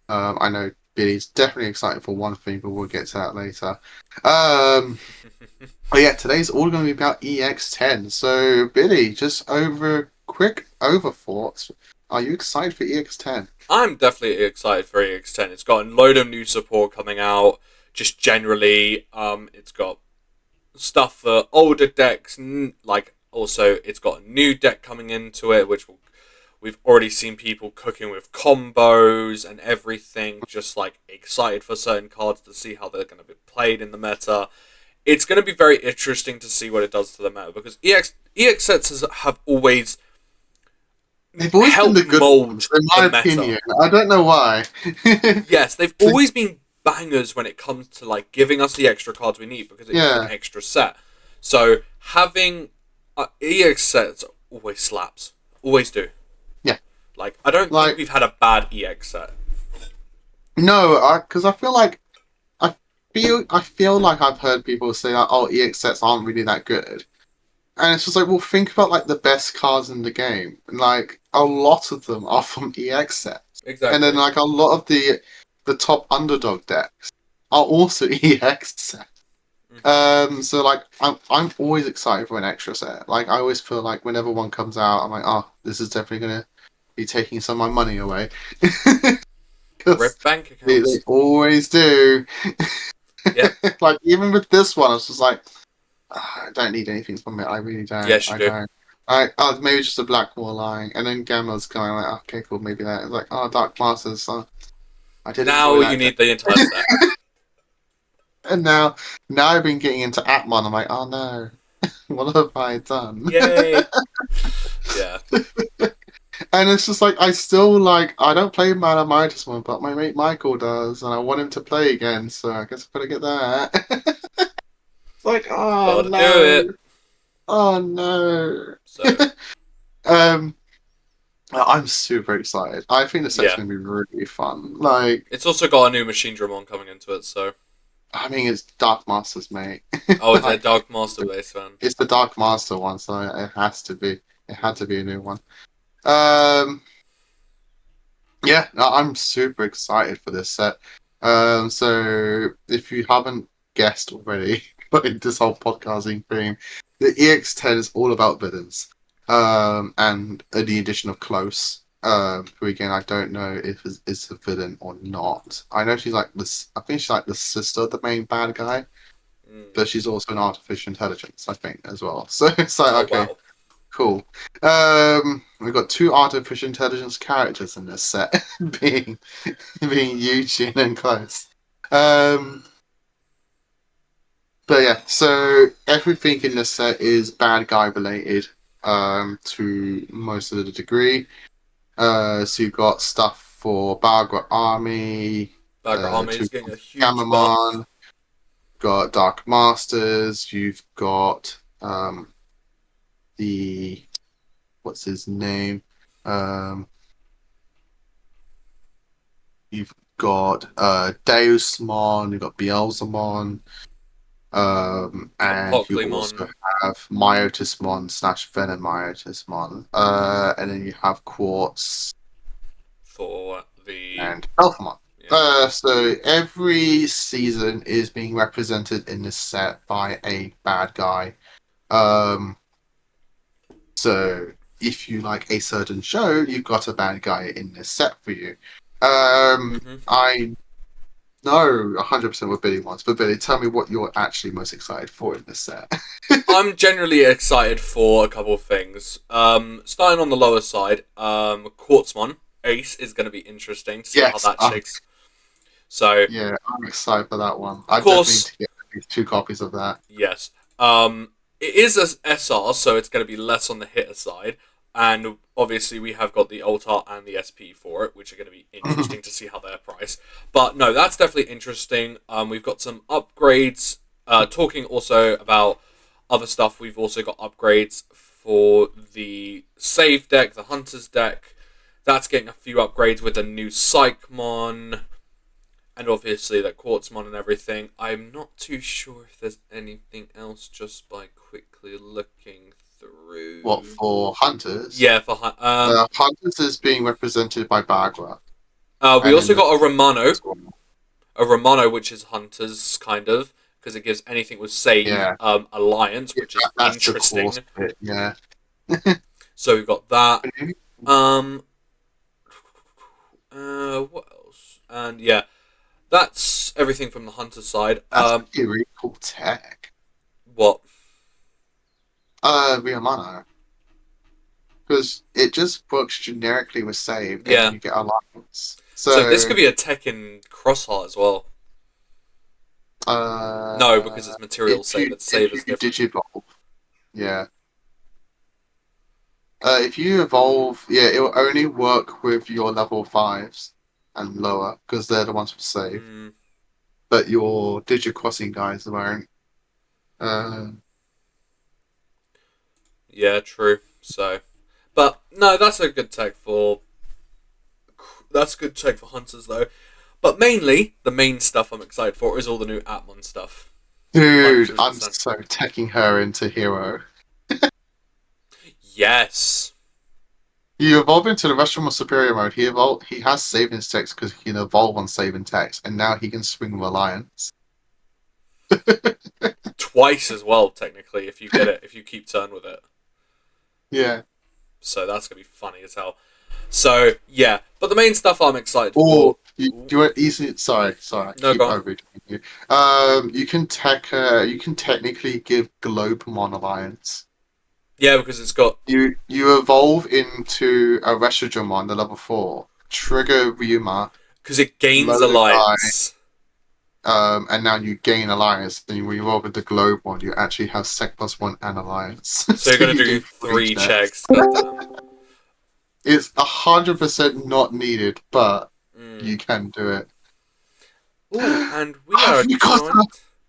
I know Billy's definitely excited for one thing, but we'll get to that later. But yeah, today's all going to be about EX10. So Billy, just quick over thoughts. Are you excited for EX10? I'm definitely excited for EX10. It's got a load of new support coming out. Just generally, it's got stuff for older decks. Like also, it's got a new deck coming into it, which we've already seen people cooking with combos and everything. Just like excited for certain cards to see how they're going to be played in the meta. It's going to be very interesting to see what it does to the meta because EX sets have always They've always been the good ones, in my opinion. I don't know why. Yes, they've always been bangers when it comes to like giving us the extra cards we need because it's an extra set. So having EX sets always slaps, always do. Yeah, like I don't think we've had a bad EX set. No, because I feel like I've heard people say that EX sets aren't really that good. And it's just like, well, think about like the best cards in the game. Like a lot of them are from EX sets, Exactly. and then like a lot of the top underdog decks are also EX sets. So like I'm always excited for an extra set. Like I always feel like whenever one comes out, I'm like, oh, this is definitely gonna be taking some of my money away. Rip bank accounts. They always do. Yeah. Like even with this one, it's just like, I don't need anything from it. I really don't. Yes, you do. Don't. Maybe just a black wall line, and then Gamma's kind of like, okay, cool, maybe that. It's like, Dark Masters. I did now you need the entire set. And now I've been getting into Atmon. I'm like, oh no, what have I done? Yay! Yeah. And it's just like I don't play Mana Midas one, but my mate Michael does, and I want him to play again, so I guess I better get that. It's like, oh Gotta no, do it. Oh no. So I'm super excited. I think the set's gonna be really fun. Like it's also got a new Machine Dramon coming into it, so I mean it's Dark Masters, mate. Oh, it's a Dark Master base fan. It's the Dark Master one, so it has to be. It had to be a new one. Yeah, I'm super excited for this set. So if you haven't guessed already, but in this whole podcasting theme, the EX10 is all about villains. And the addition of Close, who again I don't know if is a villain or not. I know she's like this. I think she's like the sister of the main bad guy, but she's also an artificial intelligence, I think, as well. So it's like okay. Wow. Cool. We've got 2 artificial intelligence characters in this set, being Eugene and Close. But yeah, so everything in this set is bad guy related, to most of the degree. So you've got stuff for Bagra Army. Bagra Army is getting a huge Gamamon, buff. Got Dark Masters. You've got what's his name? You've got Deusmon, you've got Beelzemon, and you also have Myotismon / Venom Myotismon, and then you have Quartz for the and Elfamon. So every season is being represented in this set by a bad guy. So if you like a certain show, you've got a bad guy in this set for you. I know 100% what Billy wants, but Billy, tell me what you're actually most excited for in this set. I'm generally excited for a couple of things. Starting on the lower side, Quartzmon Ace is going to be interesting to see how that shakes. So yeah, I'm excited for that one. I definitely need to get at least 2 copies of that. Yes. It is a SR, so it's going to be less on the hitter side. And obviously, we have got the Alt Art and the SP for it, which are going to be interesting to see how they're priced. But no, that's definitely interesting. We've got some upgrades. Talking also about other stuff, we've also got upgrades for the Save deck, the Hunters deck. That's getting a few upgrades with a new Psychmon. And obviously that Quartzmon and everything. I'm not too sure if there's anything else just by quickly looking through. What, for Hunters? Yeah, for Hunters is being represented by Bagra. We also got a Romano. A Romano, which is Hunters, kind of, because it gives anything with Save Alliance, which is interesting. Bit, yeah. So we've got that. What else? And yeah. That's everything from the Hunter side. That's a really cool tech. What? Riamano. Because it just works generically with Save, and you get Alliance. So this could be a tech in Crossheart as well. No, because it's material save. It's save is different. Digivolve. Yeah. If you evolve, it will only work with your level 5s. And lower, because they're the ones with save. But your Digicrossing guys won't. Yeah, true. So, but no, that's a good tech for. That's good tech for Hunters though. But mainly, the main stuff I'm excited for is all the new Atmon stuff. Dude, 100%. I'm so teching her into Hero. Yes. You evolve into the Restaurant Superior mode. He has saving text because he can evolve on saving text, and now he can swing with Alliance. Twice as well, technically, if you get it, if you keep turn with it. Yeah. So that's gonna be funny as hell. So yeah, but the main stuff I'm excited for. You want easy? Sorry. No, go on. You can technically give Globemon Alliance. Yeah, because it's got... You evolve into a Reshiramon, the level 4. Trigger Ryuma. Because it gains Alliance. And now you gain Alliance. And when you evolve with the Globe one, you actually have Sec +1 and Alliance. So you're going to do 3 checks. It's 100% not needed, but you can do it. Ooh, and we are you got a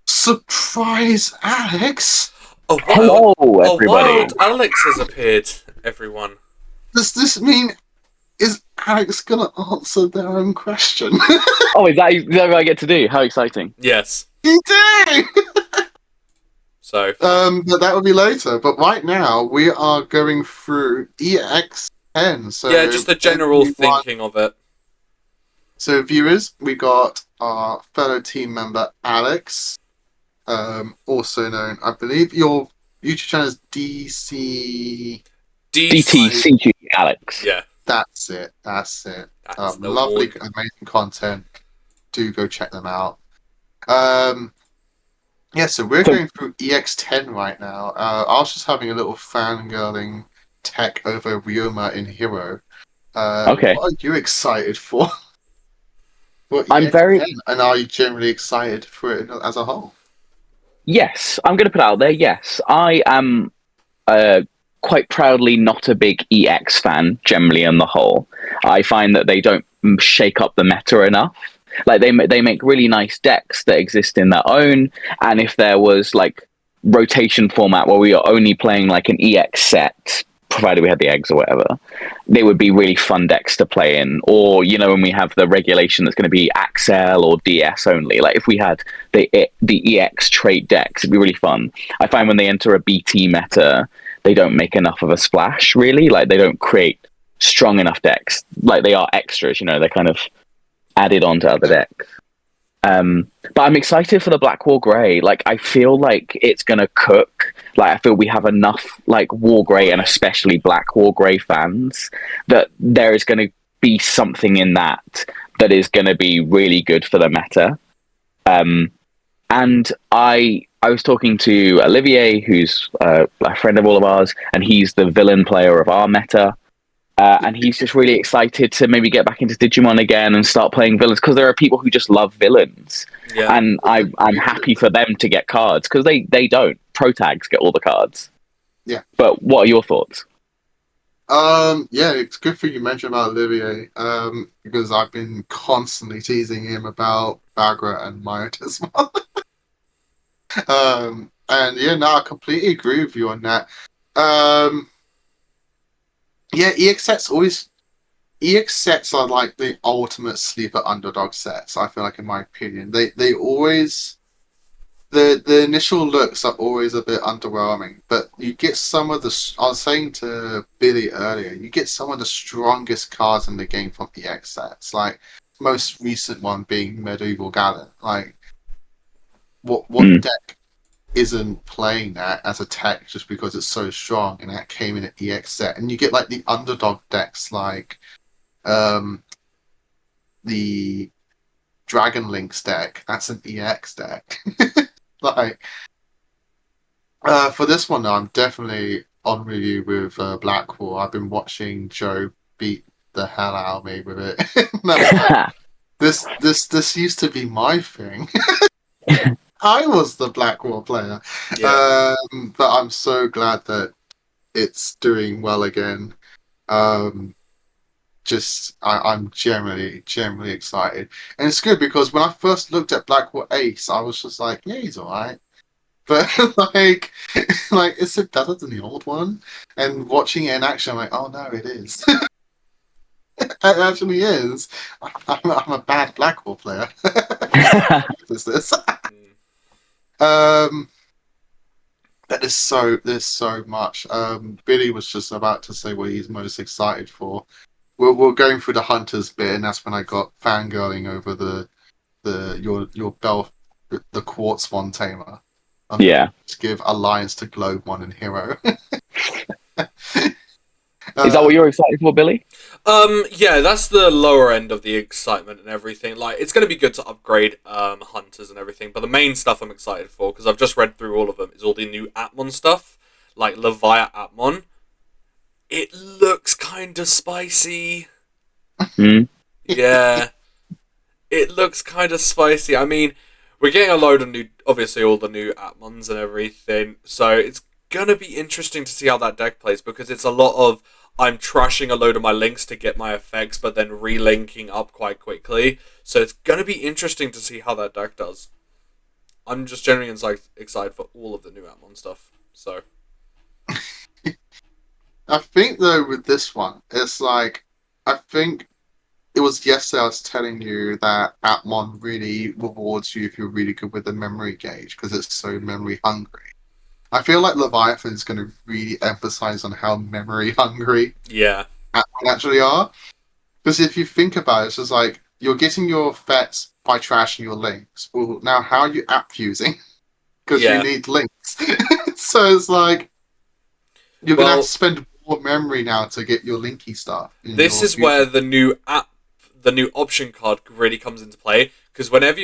surprise, Alex! Hello, everybody. Wild Alex has appeared, everyone. Does this mean is Alex gonna answer their own question? Oh, is that what I get to do? How exciting! Yes, you do. So, but that will be later. But right now we are going through EX10. So yeah, just the general thinking of it. So viewers, we got our fellow team member Alex. Also known, I believe, your YouTube channel is DTCG Alex. Yeah, that's it. That's lovely, amazing content. Do go check them out. So we're going through EX10 right now. I was just having a little fangirling tech over Ryuma in Hero. Okay. What are you excited for? I'm very... And are you generally excited for it as a whole? Yes, I'm going to put it out there. Yes, I am quite proudly not a big EX fan, generally on the whole. I find that they don't shake up the meta enough. Like, they make really nice decks that exist in their own, and if there was, like, rotation format where we are only playing, like, an EX set, provided we had the eggs or whatever, they would be really fun decks to play in. Or, you know, when we have the regulation that's going to be Axel or DS only, like if we had the EX trait decks, it'd be really fun. I find when they enter a BT meta, they don't make enough of a splash, really. Like, they don't create strong enough decks. Like, they are extras, you know, they're kind of added onto other decks. But I'm excited for the Black War Grey. Like, I feel like it's gonna cook. Like, I feel we have enough like War Grey and especially Black War Grey fans that there is going to be something in that is going to be really good for the meta. And I was talking to Olivier, who's a friend of all of ours, and he's the villain player of our meta. And he's just really excited to maybe get back into Digimon again and start playing villains, because there are people who just love villains. Yeah. And I'm happy for them to get cards, because they don't. Pro tags get all the cards. Yeah. But what are your thoughts? Yeah, it's good for you mentioned about Olivier, because I've been constantly teasing him about Bagra and Myote as well. And yeah, no, I completely agree with you on that. Yeah, EX sets are like the ultimate sleeper underdog sets. I feel like, in my opinion, they always the initial looks are always a bit underwhelming, but you get some of the. I was saying to Billy earlier, you get some of the strongest cards in the game from EX sets. Like, most recent one being Medieval Gallant. Like, what deck isn't playing that as a tech just because it's so strong, and that came in an EX set? And you get like the underdog decks like the Dragon Links deck. That's an EX deck. Like, for this one, I'm definitely on with you with Black War. I've been watching Joe beat the hell out of me with it. Like, this used to be my thing. I was the Black War player. Yeah. But I'm so glad that it's doing well again. I'm generally excited, and it's good because when I first looked at Black War Ace, I was just like, yeah, he's alright, but like is it better than the old one? And watching it in action, I'm like, oh no, it is. It actually is. I'm a bad Black War player. What is this? But there's so much. Billy was just about to say what he's most excited for. We're going through the hunters bit, and that's when I got fangirling over your bell, the quartz one tamer. Yeah. To give Alliance to Globemon and Hero. Is that what you're excited for, Billy? Yeah, that's the lower end of the excitement and everything. Like, it's going to be good to upgrade hunters and everything, but the main stuff I'm excited for, because I've just read through all of them, is all the new Atmon stuff, like Leviat Atmon. It looks kind of spicy. Yeah, it looks kind of spicy. I mean, we're getting a load of new, obviously all the new Atmons and everything, so it's going to be interesting to see how that deck plays, because it's a lot of I'm trashing a load of my links to get my effects, but then relinking up quite quickly. So it's going to be interesting to see how that deck does. I'm just genuinely excited for all of the new Atmon stuff. So I think, though, with this one, it's like, I think it was yesterday I was telling you that Atmon really rewards you if you're really good with the memory gauge, because it's so memory hungry. I feel like Leviathan is going to really emphasize on how memory hungry Atmon actually are. Because if you think about it, it's just like, you're getting your effects by trashing your links. Well, now how are you app fusing? Because you need links. So it's like, you're going to have to spend more memory now to get your linky stuff. This is where the new option card really comes into play, because whenever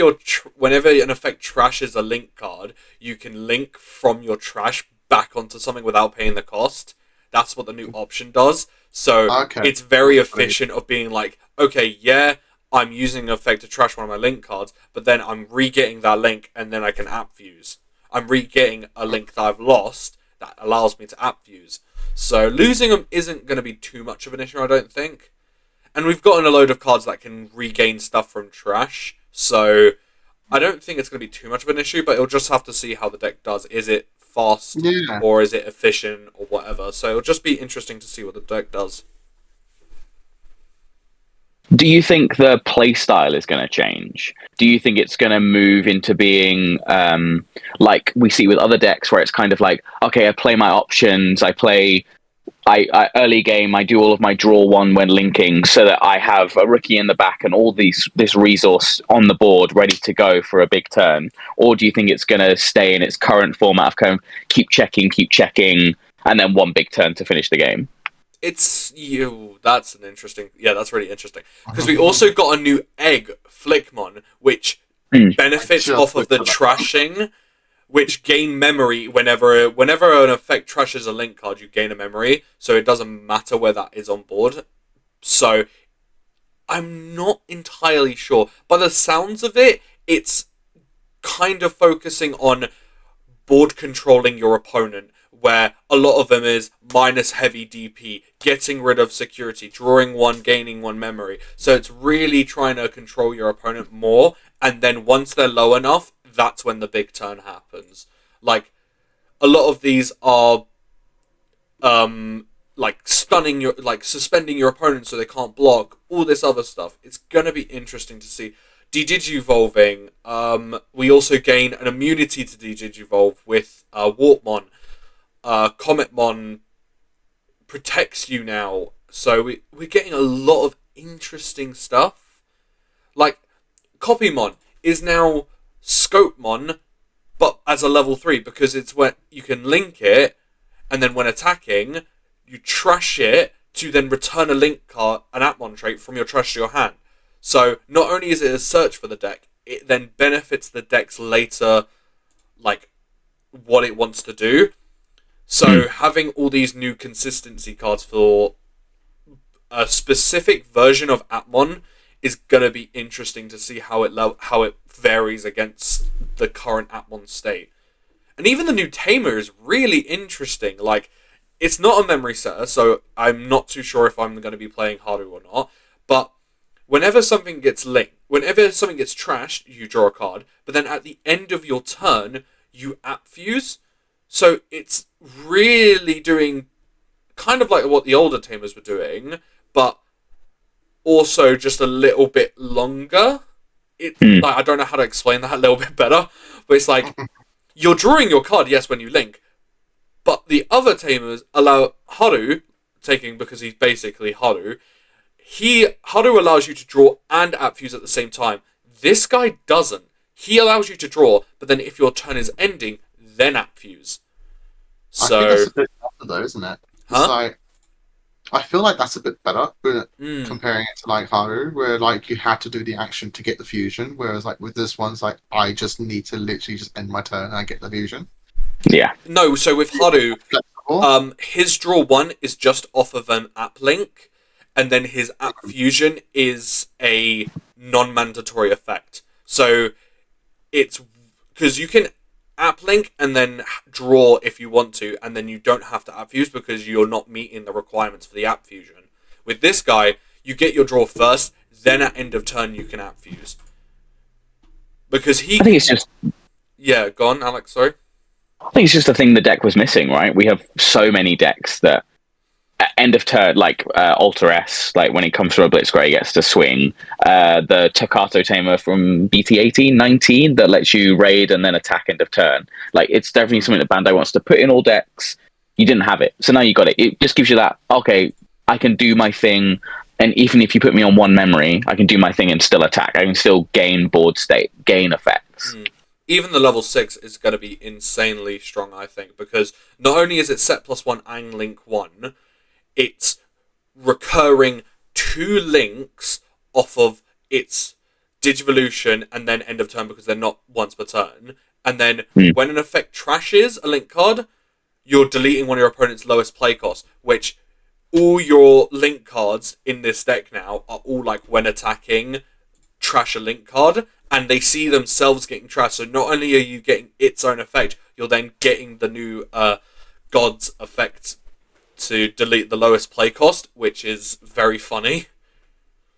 an effect trashes a link card, you can link from your trash back onto something without paying the cost. That's what the new option does. So it's very efficient of being like, okay, yeah, I'm using an effect to trash one of my link cards, but then I'm re-getting that link, and then I can app fuse. I'm re-getting a link that I've lost that allows me to app fuse. So losing them isn't going to be too much of an issue, I don't think. And we've gotten a load of cards that can regain stuff from trash, so I don't think it's going to be too much of an issue, but you'll just have to see how the deck does. Is it fast, or is it efficient, or whatever? So it'll just be interesting to see what the deck does. Do you think the playstyle is going to change? Do you think it's going to move into being like we see with other decks, where it's kind of like, okay, I play my options, I play I early game, I do all of my draw one when linking, so that I have a rookie in the back and all this resource on the board ready to go for a big turn? Or do you think it's going to stay in its current format of kind of keep checking, and then one big turn to finish the game? It's you. That's an interesting. Yeah, that's really interesting. Because we also got a new egg, Flickmon, which benefits off of the trashing, which gain memory whenever an effect trashes a link card, you gain a memory, so it doesn't matter where that is on board. So I'm not entirely sure. By the sounds of it, it's kind of focusing on board controlling your opponent, where a lot of them is minus heavy DP, getting rid of security, drawing one, gaining one memory. So it's really trying to control your opponent more, and then once they're low enough, that's when the big turn happens. Like, a lot of these are like suspending your opponent so they can't block, all this other stuff. It's gonna be interesting to see. Digivolving, we also gain an immunity to Digivolve with Warpmon. Cometmon protects you now, so we're getting a lot of interesting stuff. Like, Copymon is now Scopemon, but as a level 3, because it's when you can link it, and then when attacking, you trash it to then return a link card, an Appmon trait from your trash to your hand. So not only is it a search for the deck, it then benefits the deck's later, like, what it wants to do. So having all these new consistency cards for a specific version of Appmon is gonna be interesting to see how it varies against the current Appmon state. And even the new Tamer is really interesting. Like, it's not a memory setter, so I'm not too sure if I'm going to be playing Haru or not. But whenever something gets linked, whenever something gets trashed, you draw a card. But then at the end of your turn, you app fuse. So it's really doing kind of like what the older Tamers were doing, but also just a little bit longer. Like, I don't know how to explain that a little bit better, but it's like, you're drawing your card, yes, when you link, but the other Tamers allow Haru, taking because he's basically Haru, Haru allows you to draw and app fuse at the same time. This guy doesn't. He allows you to draw, but then if your turn is ending, then app fuse. So, I think that's a bit better though, isn't it? It's like, I feel like that's a bit better comparing it to like Haru, where like you had to do the action to get the fusion, whereas like with this one's like I just need to literally just end my turn and I get the fusion. Yeah. No, so with Haru, his draw 1 is just off of an Applink, and then his app fusion is a non-mandatory effect. So it's because you can Applink and then draw if you want to, and then you don't have to app fuse because you're not meeting the requirements for the app fusion. With this guy, you get your draw first, then at end of turn you can app fuse. Because I think it's just... Yeah, go on, Alex, sorry. I think it's just a thing the deck was missing, right? We have so many decks that at end of turn, like Alter S, like when it comes from a Blitzcrank, gets to swing. The Takato Tamer from BT18, 19, that lets you raid and then attack end of turn. Like, it's definitely something that Bandai wants to put in all decks. You didn't have it, so now you got it. It just gives you that, okay, I can do my thing, and even if you put me on one memory, I can do my thing and still attack. I can still gain board state, gain effects. Even the level 6 is going to be insanely strong, I think, because not only is it set +1 and link 1, it's recurring 2 links off of its Digivolution and then end of turn because they're not once per turn. And then when an effect trashes a link card, you're deleting one of your opponent's lowest play cost, which all your link cards in this deck now are all like when attacking, trash a link card, and they see themselves getting trashed. So not only are you getting its own effect, you're then getting the new God's effect to delete the lowest play cost, which is very funny.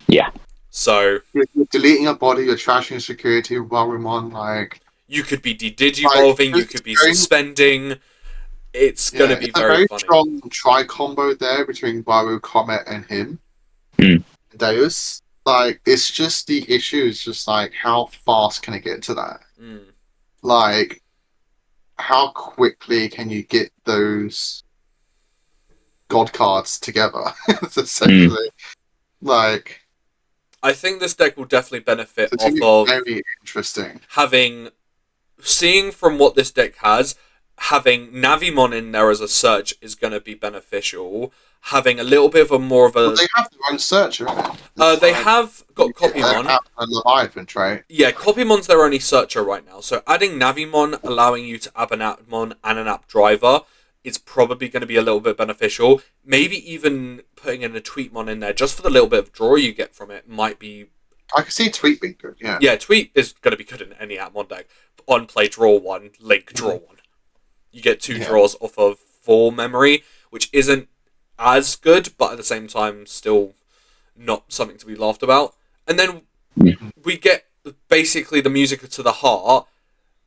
Yeah. So you're deleting a body, you're trashing security while we're on, like... You could be digivolving, like, you could be suspending. It's going to be very funny. It's a very strong tri-combo there between Baru, Comet, and him. Deus. Like, it's just the issue is just, like, how fast can it get to that? Like, how quickly can you get those god cards together. It's essentially like. I think this deck will definitely benefit It's off of very interesting. Seeing from what this deck has, having Navimon in there as a search is going to be beneficial. Having a little bit of a more of a... Well, they have their own searcher, right? They have got Copymon. And Leviathan, right? Yeah, Copymon's their only searcher right now. So adding Navimon, allowing you to add an Appmon and an App Driver, is probably going to be a little bit beneficial. Maybe even putting in a Tweetmon in there, just for the little bit of draw you get from it, might be... I can see Tweet being good, yeah. Yeah, Tweet is going to be good in any Appmon deck. On play, draw one, link, draw one. You get 2 draws off of 4 memory, which isn't as good, but at the same time, still not something to be laughed about. And then we get basically the music to the heart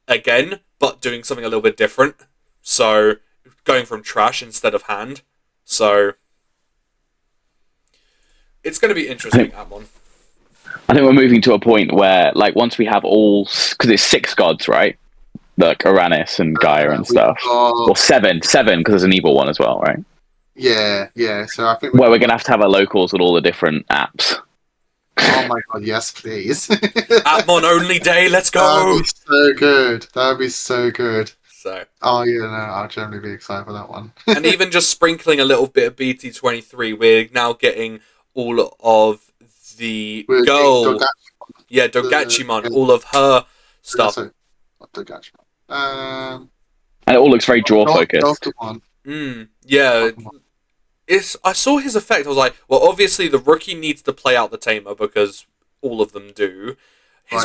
again, but doing something a little bit different. So going from trash instead of hand. So it's going to be interesting, Appmon. I think we're moving to a point where, like, once we have all, because it's 6 gods, right? Like Uranus and Gaia and stuff. Or 7, because there's an evil one as well, right? Yeah. So I think where we're gonna have to have our locals with all the different apps. Oh my god, yes, please. Appmon only day, let's go. That'd be so good. That'd be so good. So. Oh yeah, no, I'll generally be excited for that one. And even just sprinkling a little bit of BT23, we're now getting all of the girl. Dogachimon, all of her stuff. Dogachimon. And it all looks very draw focused. Yeah. I saw his effect. I was like, well, obviously the rookie needs to play out the tamer because all of them do.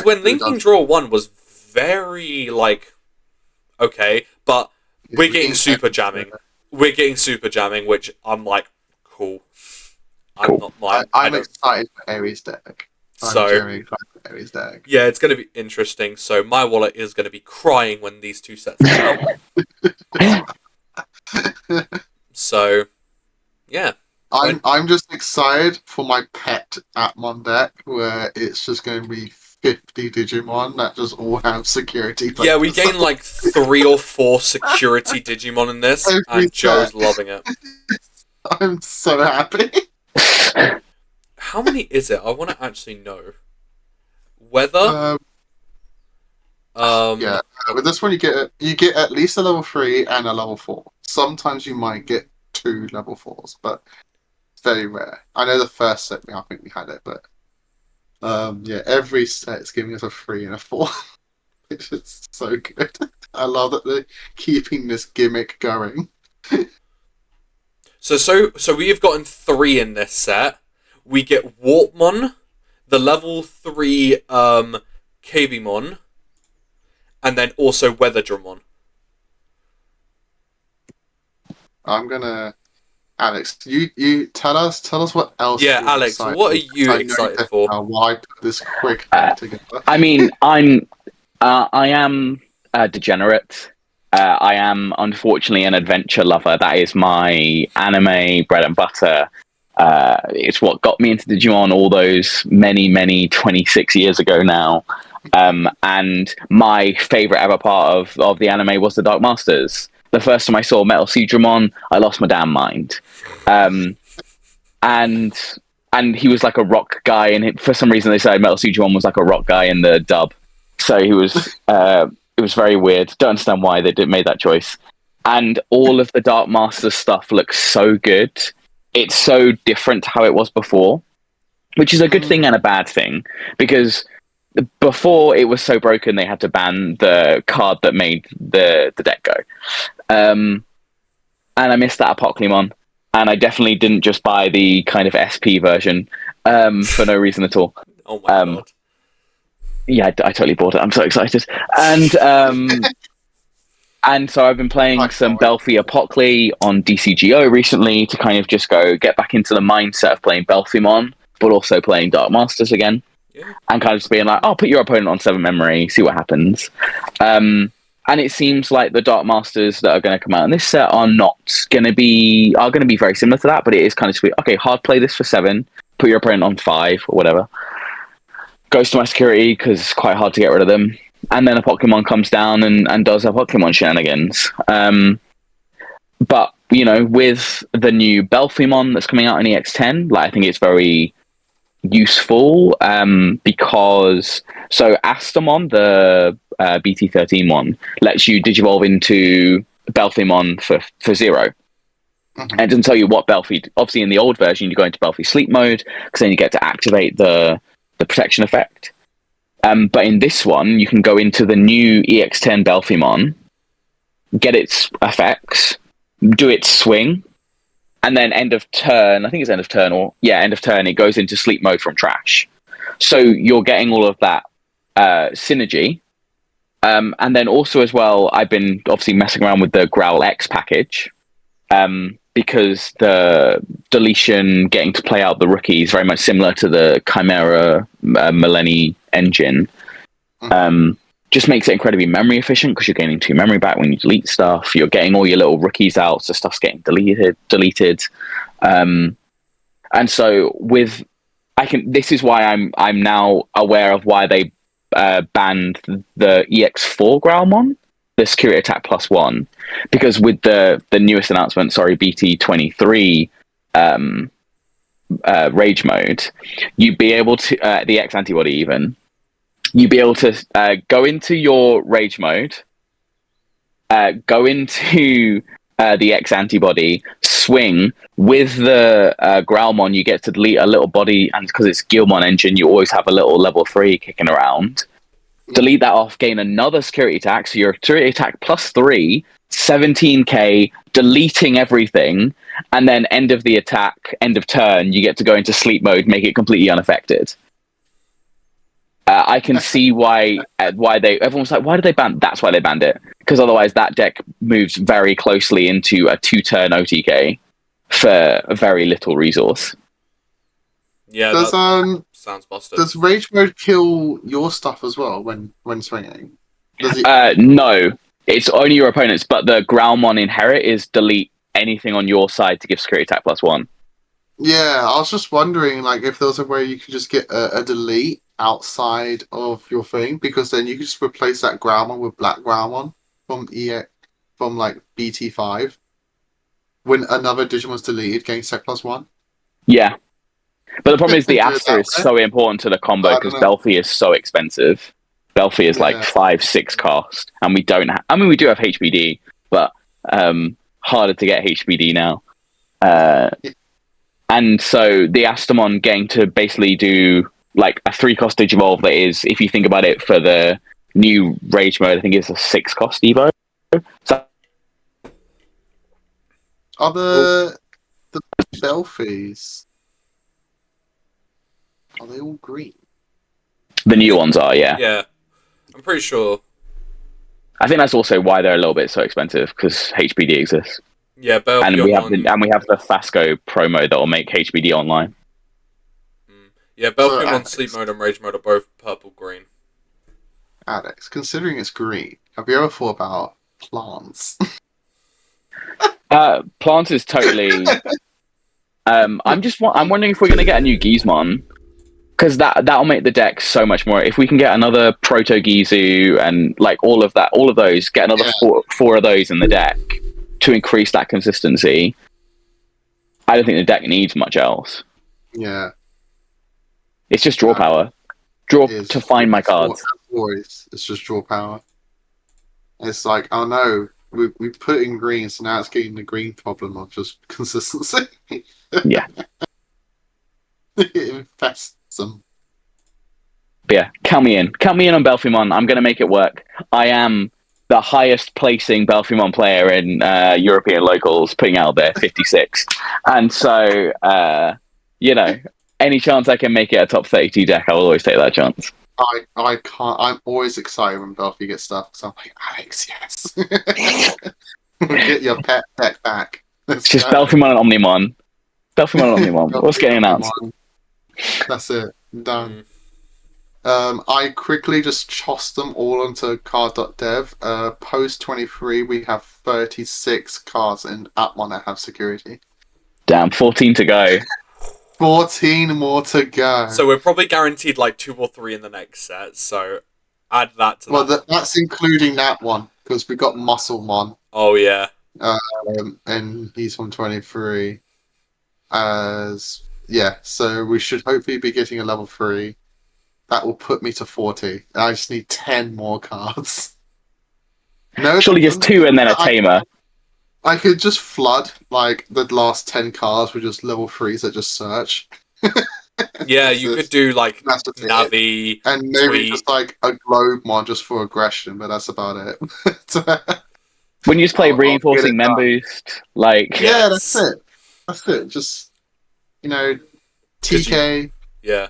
When linking draw 1 was very okay, but we're getting super jamming. We're getting super jamming, which I'm like, cool. I'm excited for Ares deck. Yeah, it's going to be interesting. So my wallet is going to be crying when these 2 sets come out. So, yeah. I'm just excited for my pet Appmon deck, where it's just going to be 50 Digimon that just all have security purpose. Yeah, we gain 3 or 4 security Digimon in this, and Joe's loving it. I'm so happy. How many is it? I want to actually know. Whether... yeah, with this one you get at least a level 3 and a level 4. Sometimes you might get 2 level 4s, but it's very rare. I know the first set I think we had it, but every set is giving us a 3 and a 4. Which is so good. I love that they're keeping this gimmick going. So we have gotten 3 in this set. We get Warpmon, the level 3 Kabymon, and then also Weatherdramon. I'm gonna, Alex. You tell us what else. Yeah, Alex, what are you excited for? Why put this quick together? I mean, I am a degenerate. I am unfortunately an adventure lover. That is my anime bread and butter. It's what got me into Digimon all those many 26 years ago now. And my favorite ever part of the anime was the Dark Masters. The first time I saw Metal Seedramon, I lost my damn mind. And he was like a rock guy, and for some reason they said Metal Seedramon was like a rock guy in the dub. So he was it was very weird. Don't understand why they made that choice. And all of the Dark Masters stuff looks so good. It's so different to how it was before, which is a good thing and a bad thing, because before it was so broken they had to ban the card that made the deck go. And I missed that Apoclymon, and I definitely didn't just buy the kind of SP version for no reason at all. Oh my god. Yeah, I totally bought it. I'm so excited. And and so I've been playing some Belfi Apocly on DCGO recently to kind of just get back into the mindset of playing Belfimon, but also playing Dark Masters again. Yeah. And kind of just being like, oh, put your opponent on 7 memory, see what happens. And it seems like the Dark Masters that are going to come out in this set are going to be very similar to that, but it is kind of sweet. Okay, hard play this for 7, put your opponent on 5 or whatever. Goes to my security because it's quite hard to get rid of them. And then a Pokemon comes down and does a Pokemon shenanigans. But with the new Belphimon that's coming out in EX10, like I think it's very useful because Astamon, the BT13 one, lets you digivolve into Belphimon for 0. And it doesn't tell you what Belphy. Obviously, in the old version, you go into Belphy sleep mode because then you get to activate the protection effect. But in this one, you can go into the new EX10 Belphimon, get its effects, do its swing, and then end of turn, I think it's end of turn, it goes into sleep mode from trash. So you're getting all of that synergy. And then also as well, I've been obviously messing around with the Growl X package because the deletion, getting to play out the rookies, very much similar to the Chimera Millenni engine. Just makes it incredibly memory efficient because you're gaining 2 memory back when you delete stuff. You're getting all your little rookies out, so stuff's getting deleted. And so this is why I'm now aware of why they banned the EX4 Growlmon, the security attack +1, because with the newest announcement, BT23 rage mode, you'd be able to the X antibody even. You'd be able to go into your rage mode, go into the X antibody, swing with the Growlmon. You get to delete a little body, and because it's Guilmon engine, you always have a little level 3 kicking around. Delete that off, gain another security attack. So your security attack +3, 17k, deleting everything, and then end of the attack, end of turn, you get to go into sleep mode, make it completely unaffected. I can see why everyone's like, why did they ban? That's why they banned it, because otherwise that deck moves very closely into a 2-turn OTK for very little resource. Yeah, that sounds busted. Does rage mode kill your stuff as well when swinging? Does it? No, it's only your opponents. But the Growlmon inherit is delete anything on your side to give security attack +1. Yeah, I was just wondering, like, if there was a way you could just get a delete outside of your thing, because then you could just replace that Growlmon with Black Growlmon from like BT5 when another Digimon's deleted, getting sec +1. Yeah, but the problem is the Asta is so important to the combo because Belphy is so expensive. Belphy is like 5-6 cost, and we don't. We do have HBD, but harder to get HBD now. And so the Astamon getting to basically do like a 3-cost Digivolve that is, if you think about it, for the new Rage mode, I think it's a 6-cost Evo. So, are the Belphys, are they all green? The new ones are, yeah. Yeah, I'm pretty sure. I think that's also why they're a little bit so expensive, because HBD exists. Yeah, and we have the Fasco promo that will make HBD online. Yeah, Belphimon sleep mode and rage mode are both purple-green. Alex, considering it's green, have you ever thought about plants? Plants is totally. I'm wondering if we're going to get a new Gizmon, because that'll make the deck so much more. If we can get another Proto Gizu and like all of those, get another four of those in the deck to increase that consistency. I don't think the deck needs much else. Yeah. It's just draw power. Draw to find my cards. It's just draw power. It's like, oh no, we put it in green, so now it's getting the green problem of just consistency. Yeah. It infests them. But yeah, count me in. Count me in on Belphimon. I'm going to make it work. I am the highest placing Belphimon player in European locals, putting out there 56. And so, any chance I can make it a top 32 deck, I will always take that chance. I can't. I'm always excited when Belphy gets stuff, because I'm like, Alex, yes. Get your pet deck back. It's just Belphimon and Omnimon. Belphimon and Omnimon. What's getting announced? That's it. Done. I quickly just tossed them all onto card.dev. Post 23, we have 36 cards in App1 that have security. Damn, 14 to go. 14 more to go. So we're probably guaranteed like 2 or 3 in the next set, so add that to that. Well, that's including that one, because we got Musclemon. Oh, yeah. And he's from 23. So we should hopefully be getting a level 3. That will put me to 40. I just need 10 more cards. No, Surely just 2 and then a tamer. I could just flood like the last 10 cards with just level 3s that just search. Yeah, you could do like Navi and maybe Tweet. just like a Globemon just for aggression, but that's about it. When you just play reinforcing men boost, like yeah, that's it. That's it. Just TK. Yeah.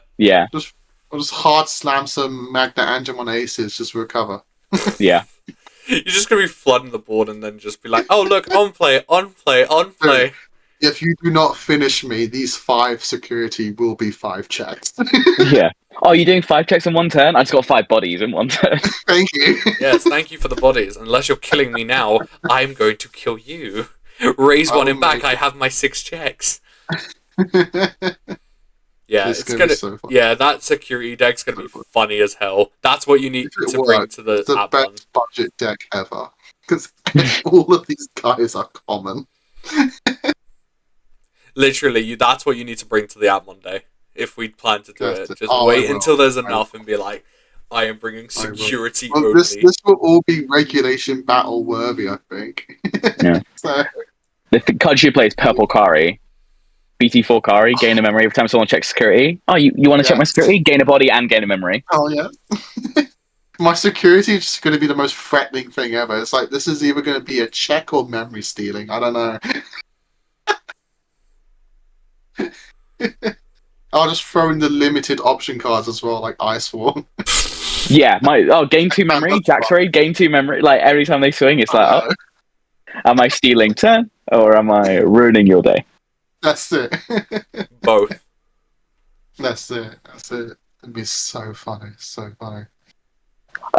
I'll just hard slam some Magna Angemon aces just to recover. Yeah. You're just gonna be flooding the board and then just be like, oh look, on play. Dude, if you do not finish me, these 5 security will be 5 checks. Yeah. Oh, you're doing 5 checks in one turn? I just got 5 bodies in one turn. Thank you. Yes, thank you for the bodies. Unless you're killing me now, I'm going to kill you. Raise one in back, I have my 6 checks. Yeah, it's gonna be so funny. Yeah, that security deck's gonna be funny as hell. That's what you need to bring to the the best budget deck ever. Because all of these guys are common. Literally, that's what you need to bring to the app one day. If we plan to do it. Just wait until there's enough and be like, I am bringing security only. This will all be regulation battle worthy, I think. Yeah. The card you play is Purple Kari. BT4 Kari, gain a memory every time someone checks security. Oh, you want to check my security? Gain a body and gain a memory. Oh, yeah. My security is just going to be the most threatening thing ever. It's like, this is either going to be a check or memory stealing. I don't know. I'll just throw in the limited option cards as well, like Ice Swarm. Yeah, gain 2 memory, Jack's Raid, gain 2 memory. Like, every time they swing, it's like, am I stealing turn or am I ruining your day? That's it. Both. That's it. It'd be so funny. So funny.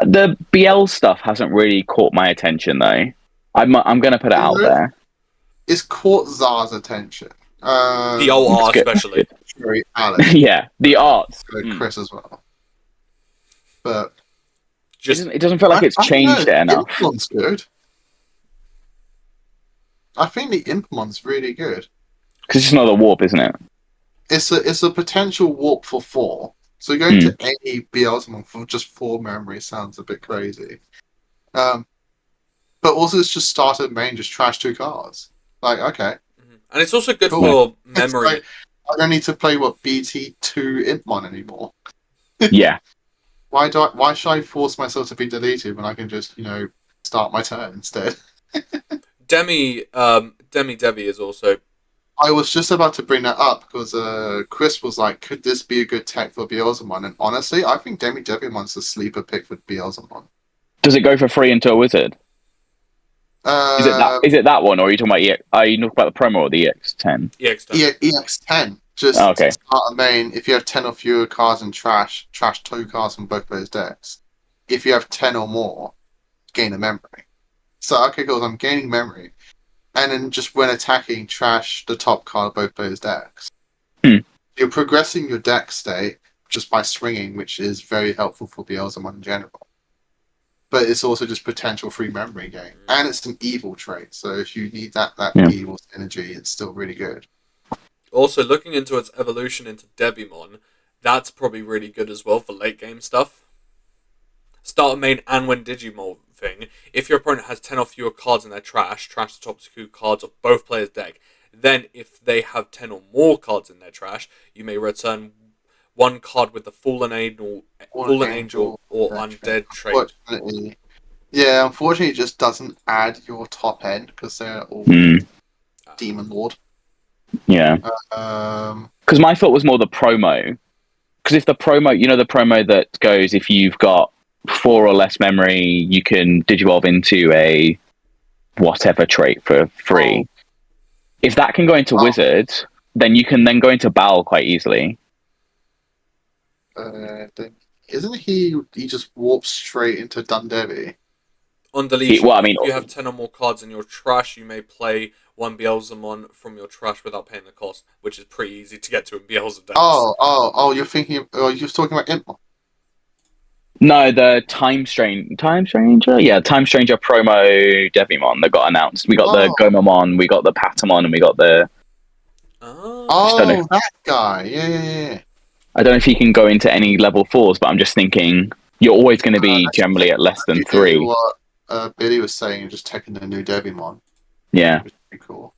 The BL stuff hasn't really caught my attention, though. I'm going to put it out there. It's caught Zar's attention. The old art, especially. Yeah, the art. Chris as well. But it doesn't feel like it's changed it enough. Impomon's good. I think the Impomon's really good. Because it's just another warp, isn't it? It's a potential warp for 4. So going to any BLsmon for just 4 memory sounds a bit crazy. But also it's just started main, just trash 2 cards. Like, okay. And it's also good for memory. Like, I don't need to play BT2 Impmon anymore. Yeah. Why should I force myself to be deleted when I can just, start my turn instead? Demi Devi is also. I was just about to bring that up because Chris was like, could this be a good tech for Beelzemon? And honestly, I think Demi Devimon's a sleeper pick for Beelzemon. Does it go for free into a wizard? Is it that one, or are you talking about are you talking about the promo or the EX10? EX10. EX10. Just start a main. If you have 10 or fewer cards in trash 2 cards from both those decks. If you have 10 or more, gain a memory. So, okay, cool, I'm gaining memory. And then just when attacking, trash the top card of both those decks. You're progressing your deck state just by swinging, which is very helpful for Beelzemon in general. But it's also just potential free memory gain. And it's an evil trait, so if you need that evil energy, it's still really good. Also, looking into its evolution into Debimon, that's probably really good as well for late game stuff. Start a main and when Digimon thing. If your opponent has 10 or fewer cards in their trash the top 2 cards of both players' deck. Then, if they have 10 or more cards in their trash, you may return 1 card with the Fallen Angel or Undead trait. Yeah, unfortunately, it just doesn't add your top end because they're all Demon Lord. Yeah. Because my thought was more the promo. Because if the promo, the promo that goes, if you've got 4 or less memory, you can digivolve into a whatever trait for free. If that can go into Wizard, then you can then go into Baal quite easily. Isn't he just warps straight into Dundevi? On deletion, if you have 10 or more cards in your trash, you may play 1 Beelzemon from your trash without paying the cost, which is pretty easy to get to in Beelzemon decks. You're talking about Impmon. No, the Time Stranger? Yeah, Time Stranger promo Devimon that got announced. We got the Gomamon, we got the Patamon, and we got the... Oh, that guy. Yeah. I don't know if he can go into any level 4s, but I'm just thinking you're always going to be generally at less than 3. What Billy was saying, just taking the new Devimon. Yeah. Which is pretty cool.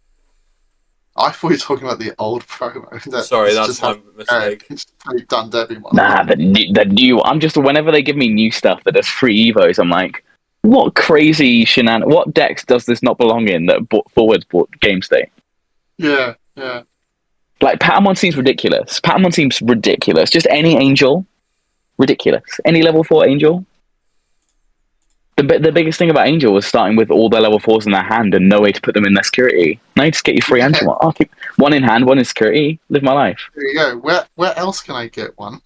I thought you were talking about the old promo. Sorry, that's my mistake. It's pretty done Devimon. Nah, the new... I'm just... Whenever they give me new stuff that does free Evos, I'm like, what crazy what decks does this not belong in that forwards game state? Yeah. Like, Patamon seems ridiculous. Just any angel, ridiculous. Any level 4 angel. The biggest thing about Angel was starting with all their level 4s in their hand and no way to put them in their security. Now you just get your free Angel. I'll keep one in hand, one in security. Live my life. There you go. Where else can I get one?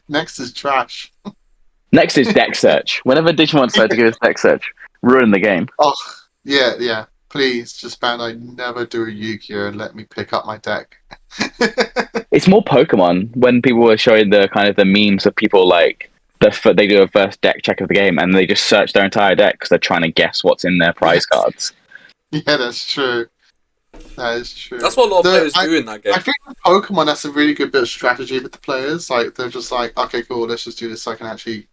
Next is trash. Next is deck search. Whenever Digimon decide to give us deck search, ruin the game. Oh, yeah. Please, just ban I never do a Yu-Gi-Oh! And let me pick up my deck. It's more Pokemon when people were showing the kind of the memes of people like they do a first deck check of the game and they just search their entire deck because they're trying to guess what's in their prize cards. Yeah, that's true. That is true. That's what a lot of players do in that game. I think with Pokemon, that's a really good bit of strategy with the players. Like they're just like, okay, cool, let's just do this so I can actually.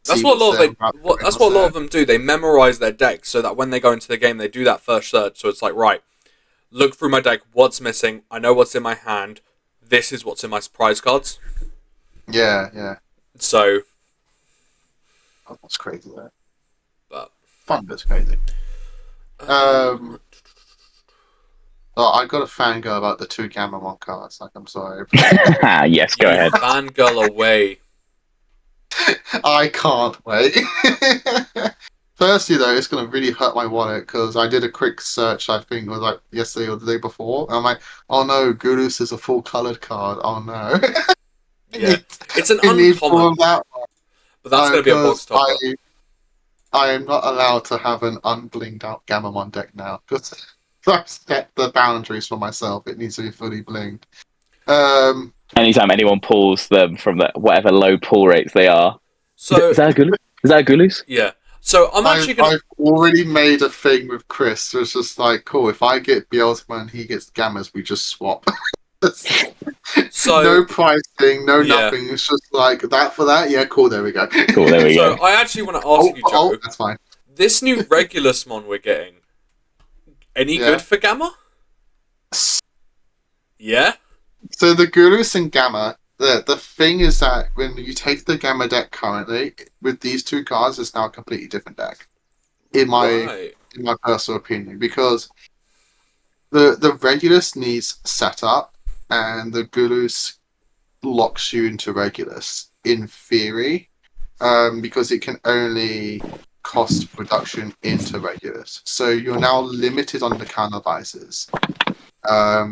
That's what a lot of them do. They memorize their deck so that when they go into the game, they do that first search. So it's like, right, look through my deck. What's missing? I know what's in my hand. This is what's in my prize cards. Yeah. So. That's crazy, though. But fun, but it's crazy. Oh, I got a fangirl about the 2 Gamamon cards. Like, I'm sorry. Yes, go ahead. Fangirl away. I can't wait. Firstly, though, it's going to really hurt my wallet because I did a quick search, I think it was like yesterday or the day before. And I'm like, oh no, Gulus is a full coloured card. Oh no. Yeah. It's an uncommon. But that's going to be a box topper. I am not allowed to have an unblinged out Gamamon deck now because I've set the boundaries for myself. It needs to be fully blinged. Anytime anyone pulls them from whatever low pull rates they are. So is that a Gulus? Yeah. So I've already made a thing with Chris. So it's just like, cool, if I get Beelzebub and he gets Gammas, we just swap. So no pricing, nothing. It's just like that for that. Yeah, cool. There we go. Cool. There we go. So I actually want to ask you, Joe. That's fine. This new Regulusmon we're getting, any good for Gamma? Yeah. So the Gurus and Gamma, the thing is that when you take the Gamma deck currently with these 2 cards, it's now a completely different deck. In my personal opinion, because the Regulus needs setup. And the Gulus locks you into Regulus, in theory, because it can only cost reduction into Regulus. So you're now limited on the counter vices,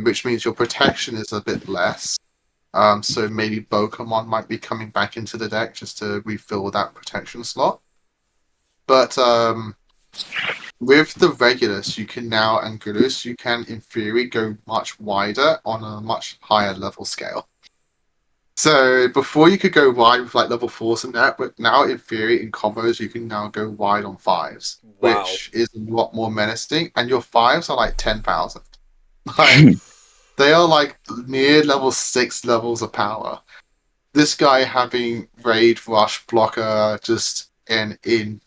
which means your protection is a bit less. So maybe Pokemon might be coming back into the deck just to refill that protection slot. But with the Regulus, you can now, and Gulus, you can, in theory, go much wider on a much higher level scale. So before you could go wide with like level 4s and that, but now in theory, in combos, you can now go wide on 5s, which is a lot more menacing. And your 5s are like 10,000. Like, they are like near level 6 levels of power. This guy having Raid, Rush, Blocker, just in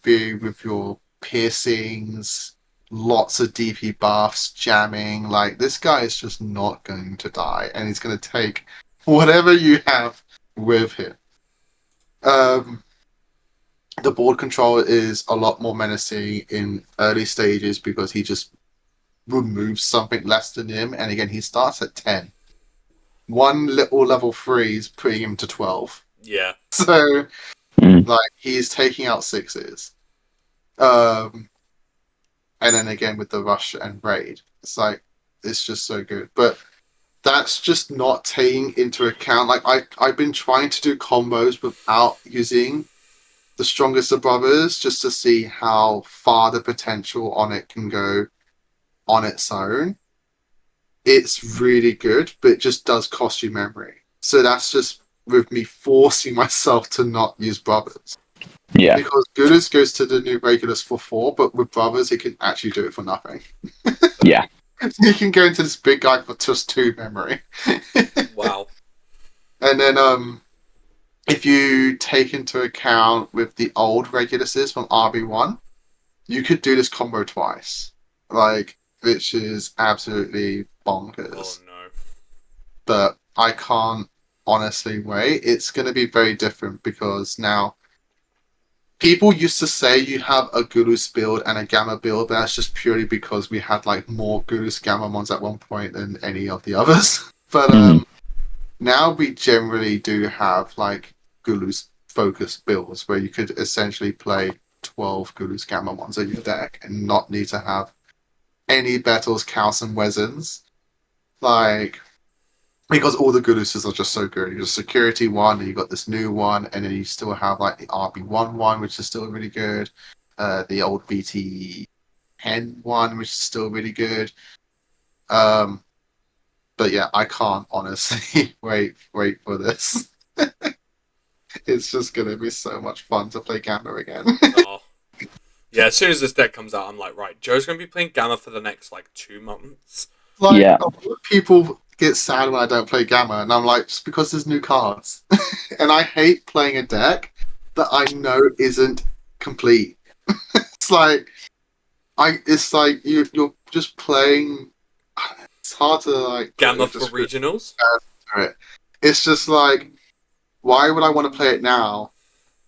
theory with your piercings, lots of DP buffs, jamming. Like, this guy is just not going to die, and he's going to take whatever you have with him. The board control is a lot more menacing in early stages because he just removes something less than him, and again, he starts at 10. One little level 3 is putting him to 12. Yeah. So, like, he's taking out 6s. And then again with the Rush and Raid, it's just so good. But that's just not taking into account. Like, I've been trying to do combos without using the strongest of brothers just to see how far the potential on it can go on its own. It's really good, but it just does cost you memory. So that's just with me forcing myself to not use brothers. Yeah. Because Gulus goes to the new Regulus for 4, but with brothers, he can actually do it for nothing. Yeah. You can go into this big guy for just 2 memory. Wow. And then, if you take into account with the old Reguluses from RB1, you could do this combo twice. Like, which is absolutely bonkers. Oh no. But I can't honestly wait. It's going to be very different because now people used to say you have a Gulus build and a Gamma build, but that's just purely because we had like more Gulus Gammamons at one point than any of the others. But now we generally do have like Gulus focused builds where you could essentially play 12 Gulus Gammamons in your deck and not need to have any battles, Chaos, and Wezens. Like, because all the Guluses are just so good. You got Security one, and you got this new one, and then you still have like the RB1 one, which is still really good. The old BT10 one, which is still really good. But yeah, I can't honestly wait for this. It's just gonna be so much fun to play Gamma again. Oh. Yeah, as soon as this deck comes out, I'm like, right, Joe's gonna be playing Gamma for the next like 2 months. Like, people get sad when I don't play Gamma, and I'm like, just because there's new cards. And I hate playing a deck that I know isn't complete. It's like you're just playing. It's hard to like Gamma for regionals. It's just like, why would I want to play it now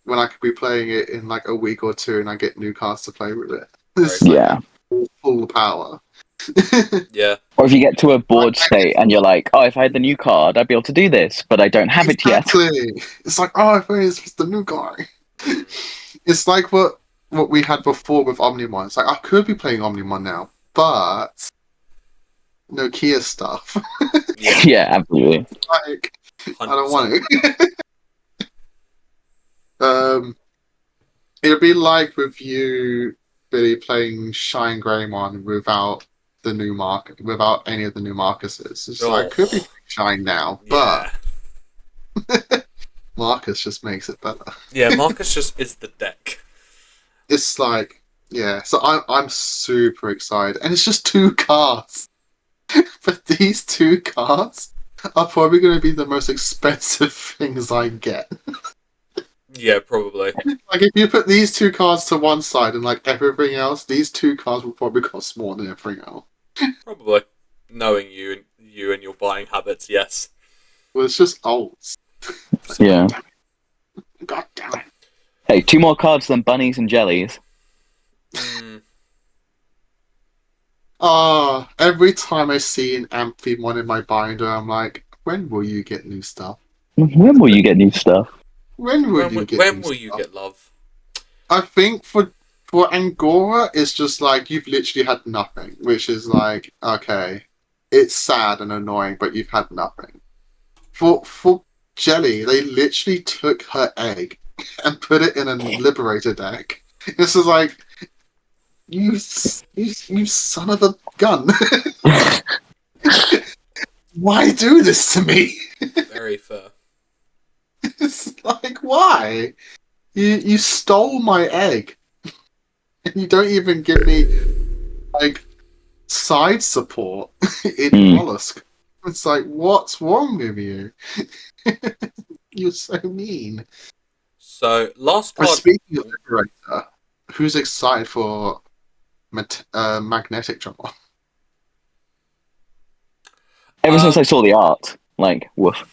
when I could be playing it in like a week or 2 and I get new cards to play with it? It's full power. Yeah. Or if you get to a board state and you're like, oh, if I had the new card, I'd be able to do this, but I don't have it yet. It's like, oh, if it's the new guy. It's like what we had before with Omnimon. It's like, I could be playing Omnimon now, but no Kia stuff. Yeah, absolutely. Like, 100%. I don't want it. It'd be like with you, Billy, playing Shine Greymon without the new without any of the new Marcuses. It's like, I could be playing Shine now, but Marcus just makes it better. Yeah, Marcus just is the deck. It's like, yeah, so I'm super excited, and it's just 2 cards. But these 2 cards are probably going to be the most expensive things I get. Yeah, probably. Like, if you put these 2 cards to one side and like everything else, these 2 cards will probably cost more than everything else. Probably. Knowing you and your buying habits, yes. Well, it's just old. Yeah. God damn it. Hey, 2 more cards than bunnies and jellies. Every time I see an Amphimon in my binder, I'm like, when will you get new stuff? When will you get new stuff? When will you get love? I think for Angora, it's just like you've literally had nothing, which is like, okay, it's sad and annoying, but you've had nothing. For Jelly, they literally took her egg and put it in a Liberator deck. This is like, you son of a gun. Why do this to me? Very fair. It's like, why? You stole my egg. And you don't even give me, like, side support in Mollusk. It's like, what's wrong with you? You're so mean. So, last card... Speaking of Liberator, who's excited for Magnetic Drama? Ever since I saw the art, like, woof.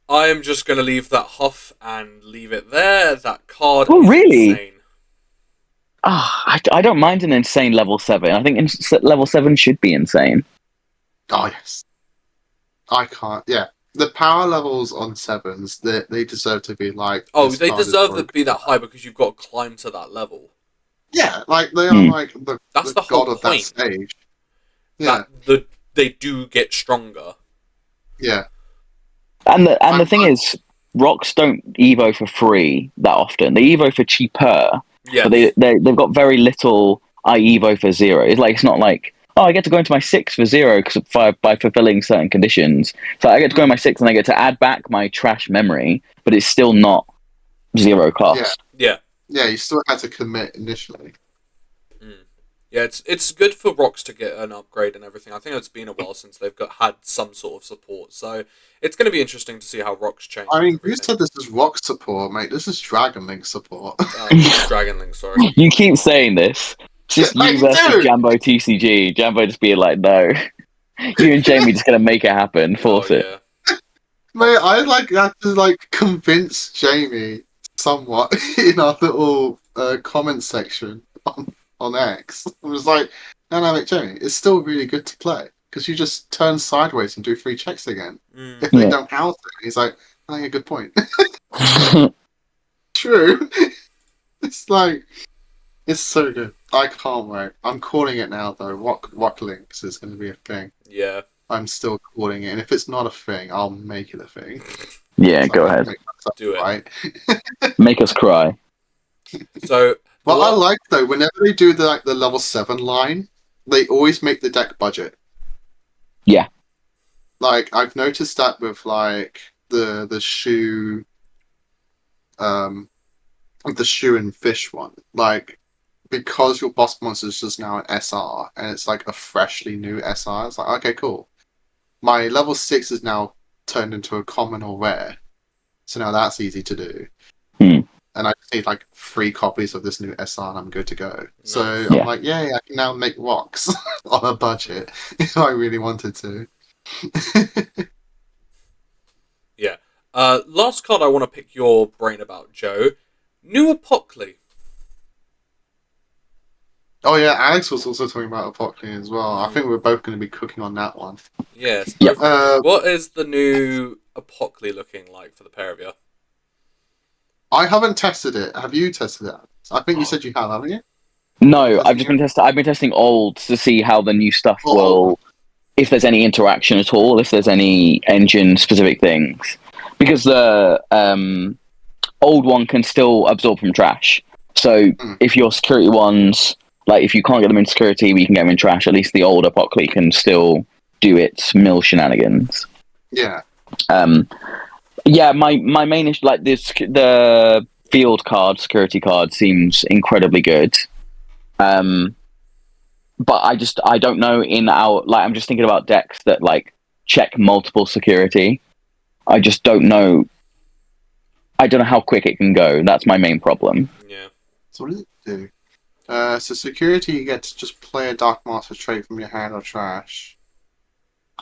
I am just going to leave that huff and leave it there. That card is really insane. I don't mind an insane level 7. I think level 7 should be insane. Oh, yes. I can't, yeah. The power levels on 7s, they deserve to be like... Oh, they deserve to be that high because you've got to climb to that level. Yeah, like, they are like That's the whole god of point. that stage. Yeah. They do get stronger. Yeah. And the thing is, rocks don't evo for free that often. They evo for cheaper. Yeah. But they've got very little I evo for 0. It's like, it's not like, oh, I get to go into my 6 for 0 by fulfilling certain conditions. So I get to go in my 6 and I get to add back my trash memory, but it's still not 0 cost. Yeah. Yeah, you still had to commit initially. Yeah, it's good for Rocks to get an upgrade and everything. I think it's been a while since they've had some sort of support, so it's going to be interesting to see how Rocks change. I mean, you said this is Rock support, mate. This is Dragon Link support. Dragon Link, sorry. You keep saying this. It's just you versus Jambo TCG. Jambo just being like, no. You and Jamie just going to make it happen. Force it. Mate, I had to convince Jamie somewhat in our little comment section on X. I was like, no, Jamie, it's still really good to play because you just turn sideways and do 3 checks again. If they don't house it, he's like, I think a good point. True. It's so good. I can't wait. I'm calling it now though. Rock Links is going to be a thing. Yeah. I'm still calling it, and if it's not a thing, I'll make it a thing. Yeah, go ahead. Do it. Right. Make us cry. So, what I like though, whenever they do the level 7 line, they always make the deck budget. Yeah. I've noticed that with the shoe, the shoe and fish one. Because your boss monster is just now an SR, and it's a freshly new SR. It's okay, cool. My level 6 is now turned into a common or rare, so now that's easy to do. And I just need 3 copies of this new SR and I'm good to go. Nice. So I'm I can now make rocks on a budget if I really wanted to. Yeah. Last card I want to pick your brain about, Joe. New Apocalypse. Oh yeah, Alex was also talking about Applink as well. I think we're both going to be cooking on that one. Yes. What is the new Applink looking like for the pair of you? I haven't tested it. Have you tested it? I think you said you have, haven't you? No, I've been testing old to see how the new stuff will, if there's any interaction at all, if there's any engine specific things, because the old one can still absorb from trash. So if your security ones, if you can't get them in security, we can get them in trash. At least the old Apocalypse can still do its mill shenanigans. Yeah. Yeah, my main issue, the field card, security card, seems incredibly good. But I don't know I'm just thinking about decks that check multiple security. I just don't know. I don't know how quick it can go. That's my main problem. Yeah. So what does it do? So security, you get to just play a Dark Master trait from your hand or trash.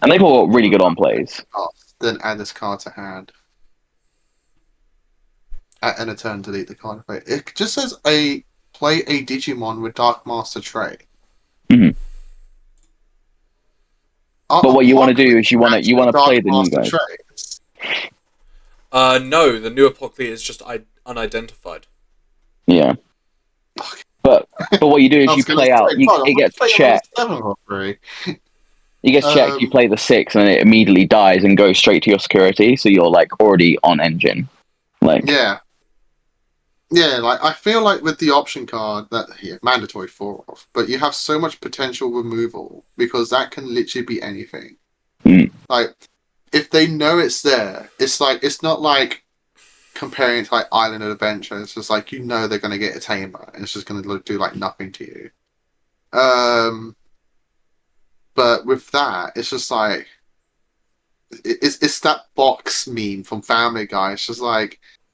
And they've all got really good on plays. Then add this card to hand. At end of turn, delete the card. It just says play a Digimon with Dark Master trait. Mm-hmm. But what you want to do is you want to play the new guys. Traits. No, the new Apocalypse is just unidentified. Yeah. But what you do is you play out. It gets checked. It gets checked. You play the 6, and it immediately dies and goes straight to your security. So you're already on engine. Yeah, I feel with the option card mandatory 4 off, but you have so much potential removal because that can literally be anything. If they know it's there, it's not comparing to Island of Adventure. It's just they're going to get a tamer, and it's just going to do nothing to you. But with that, it's just it's that box meme from Family Guy. It's just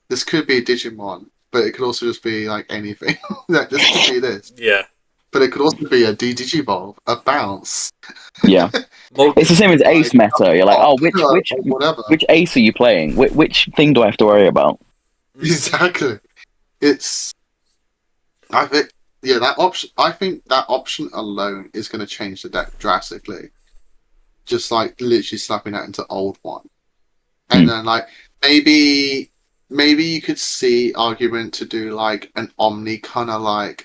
this could be a Digimon, but it could also just be anything. This could be this. Yeah. But it could also be a Digivolve, a bounce. Yeah. It's the same as Ace meta. You're which Ace are you playing? Which thing do I have to worry about? Exactly. I think that option alone is going to change the deck drastically. Just literally slapping that into old one, and then maybe you could see argument to do an Omni kind of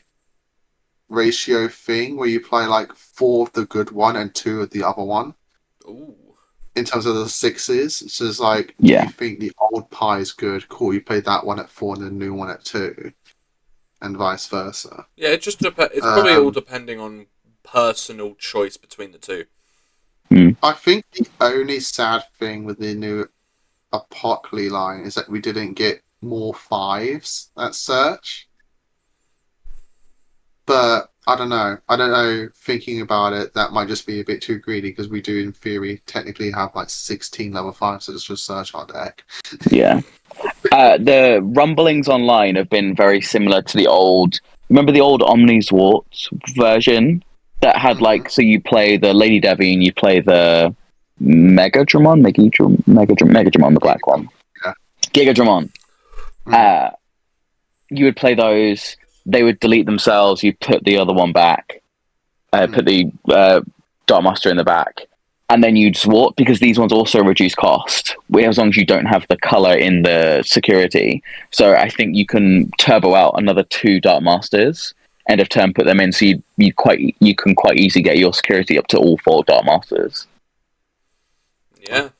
ratio thing where you play 4 of the good one and 2 of the other one. Ooh. In terms of the 6s, so it's you think the old pie is good, cool, you play that one at 4 and the new one at 2, and vice versa. Yeah, it just depends. It's probably all depending on personal choice between the two. I think the only sad thing with the new Apocalypse line is that we didn't get more 5s at search. But I don't know. Thinking about it, that might just be a bit too greedy because we do, in theory, technically have like 16 level 5s to just search our deck. Yeah. The rumblings online have been very similar to the old. Remember the old Omnizwort version that had so you play the Lady Devi and you play the Megadramon, the black one, Yeah. Gigadramon. You would play those. They would delete themselves. You put the other one back. Put the Darkmaster in the back. And then you'd swap, because these ones also reduce cost, as long as you don't have the color in the security. So I think you can turbo out another 2 Darkmasters, end of turn, put them in, so you can quite easily get your security up to all 4 Darkmasters. Yeah.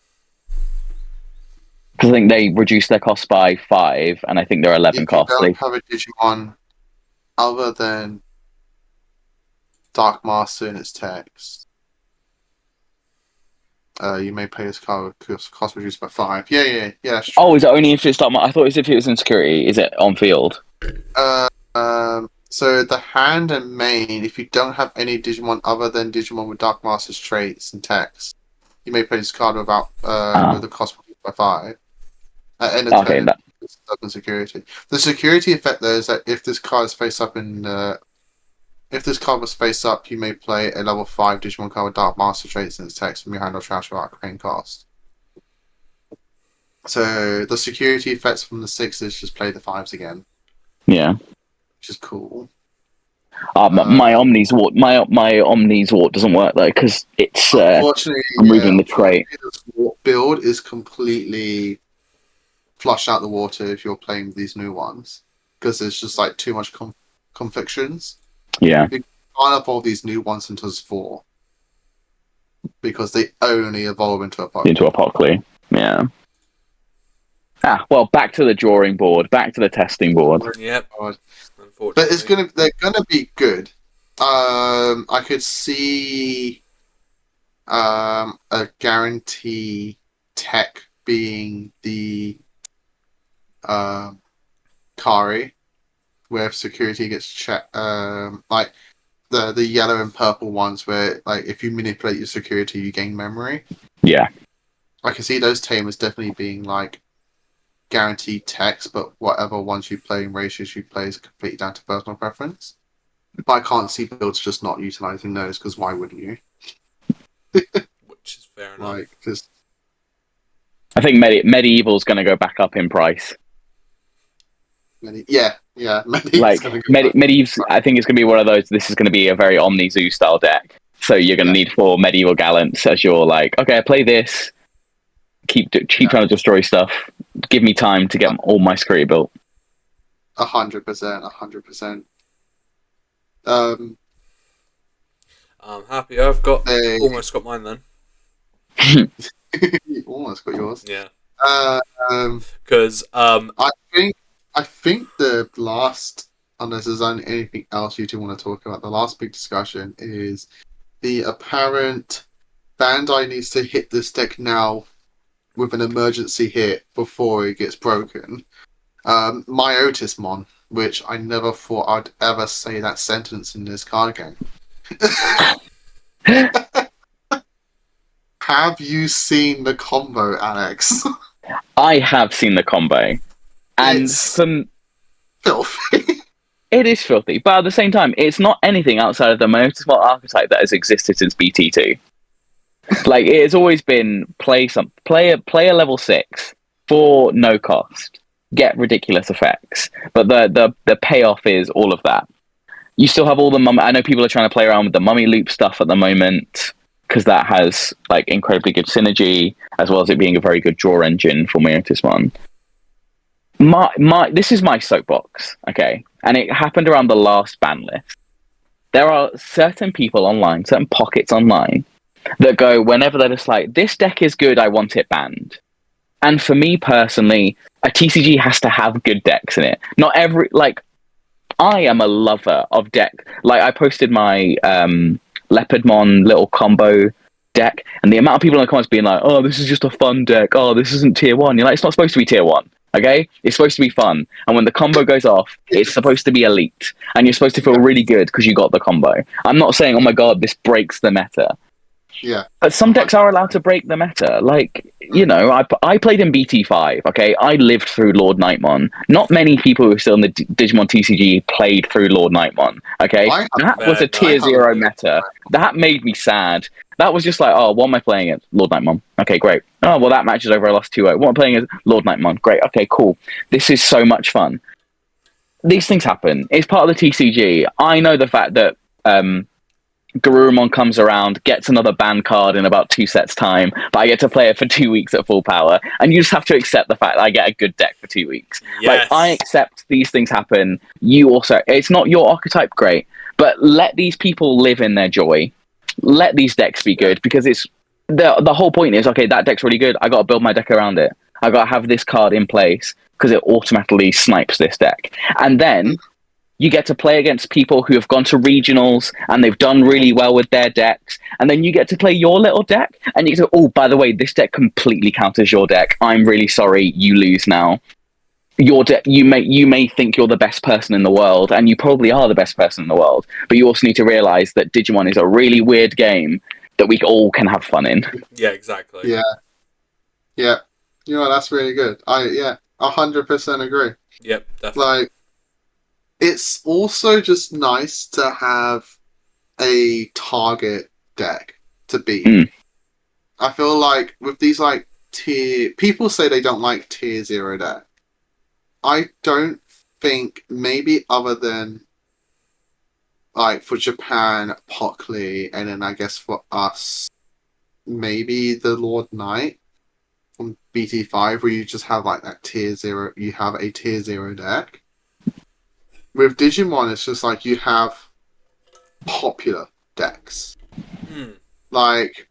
Because I think they reduce their cost by 5, and I think they're 11 cost. If you don't have a Digimon other than Darkmaster in its text, you may play this card with cost reduced by 5. Yeah, that's true. Oh, is it only if it's Darkmaster? I thought it was if it was in security. Is it on field? So the hand and main, if you don't have any Digimon other than Digimon with Darkmaster's traits and text, you may play this card without with the cost reduced by 5. At end of turn, it's up in security. The security effect though is that if this card is face up if this card was face up, you may play a level 5 Digimon card with Darkmaster traits in its text from your hand or trash without paying cost. So the security effects from the 6s just play the 5s again. Yeah. Which is cool. My Omnizwort doesn't work though, because it's unfortunately removing the trait. The build is completely flushed out the water if you're playing these new ones, because there's just like too much conflictions. Yeah. You can't evolve these new ones into 4 because they only evolve into Apocalypse. Yeah. Well, back to the drawing board, back to the testing board. Yep. But they're gonna be good. I could see a guarantee tech being the Kari, where if security gets checked, like the yellow and purple ones, where like if you manipulate your security, you gain memory. Yeah, I can see those tamers definitely being like guaranteed text, but whatever ones you play and ratios you play is completely down to personal preference. But I can't see builds just not utilizing those, because why wouldn't you? Which is fair enough. Like, just I think Medieval's going to go back up in price. Medieval's Medieval's, I think it's going to be one of those. This is going to be a very Omni-Zoo style deck. So you're going to need 4 Medieval Gallants as you're like, okay, I play this. Keep trying to destroy stuff. Give me time to get all my security built. 100%. I'm happy. I've almost got mine then. You almost got yours. Yeah. Because I think the last, unless there's anything else you two want to talk about, the last big discussion is the apparent Bandai needs to hit this deck now with an emergency hit before it gets broken. Myotismon, which I never thought I'd ever say that sentence in this card game. Have you seen the combo, Alex? I have seen the combo. And it's filthy. It is filthy, but at the same time, it's not anything outside of the Myotismon archetype that has existed since BT2. Like, it has always been play a level 6 for no cost, get ridiculous effects, but the payoff is all of that. You still have all the mummy. I know people are trying to play around with the mummy loop stuff at the moment, because that has like incredibly good synergy, as well as it being a very good draw engine for Myotismon. This is my soapbox, okay, and it happened around the last ban list. There are certain people online, certain pockets online, that go whenever they're just like, this deck is good, I want it banned. And for me personally, a TCG has to have good decks in it. Not every, like, I am a lover of deck. Like, I posted my Leopardmon little combo deck, and the amount of people in the comments being like, "Oh, this is just a fun deck. Oh, this isn't tier 1." You're like, it's not supposed to be tier 1. Okay, it's supposed to be fun, and when the combo goes off, it's supposed to be elite, and you're supposed to feel really good because you got the combo. I'm not saying, "Oh my god, this breaks the meta." Yeah. But some decks are allowed to break the meta. Like, you know, I played in BT5, okay? I lived through Lord Nightmon. Not many people who are still in the Digimon TCG played through Lord Nightmon, okay? That was a tier 0 meta. That made me sad. That was just like, oh, what am I playing at? Lord Nightmon. Okay, great. Oh, well, that match is over. I lost 2-0. What am I playing at? Lord Nightmon. Great. Okay, cool. This is so much fun. These things happen. It's part of the TCG. I know the fact that Garurumon comes around, gets another ban card in about 2 sets time, but I get to play it for 2 weeks at full power, and you just have to accept the fact that I get a good deck for 2 weeks. Yes. Like, I accept these things happen. You also, it's not your archetype, great, but let these people live in their joy. Let these decks be good, because it's the whole point is, okay, that deck's really good. I got to build my deck around it. I got to have this card in place because it automatically snipes this deck, and then you get to play against people who have gone to regionals and they've done really well with their decks. And then you get to play your little deck and you go, oh, by the way, this deck completely counters your deck. I'm really sorry, you lose now. Your deck, you may think you're the best person in the world, and you probably are the best person in the world. But you also need to realize that Digimon is a really weird game that we all can have fun in. Yeah, exactly. Yeah. Yeah. You know, that's really good. 100% agree. Yep, definitely. Like, it's also just nice to have a target deck to beat. I feel like with these like people say they don't like tier 0 deck. I don't think, maybe other than like for Japan, Pockley, and then I guess for us, maybe the Lord Knight from BT5, where you just have like that tier 0, you have a tier 0 deck. With Digimon, it's just like you have popular decks. Like,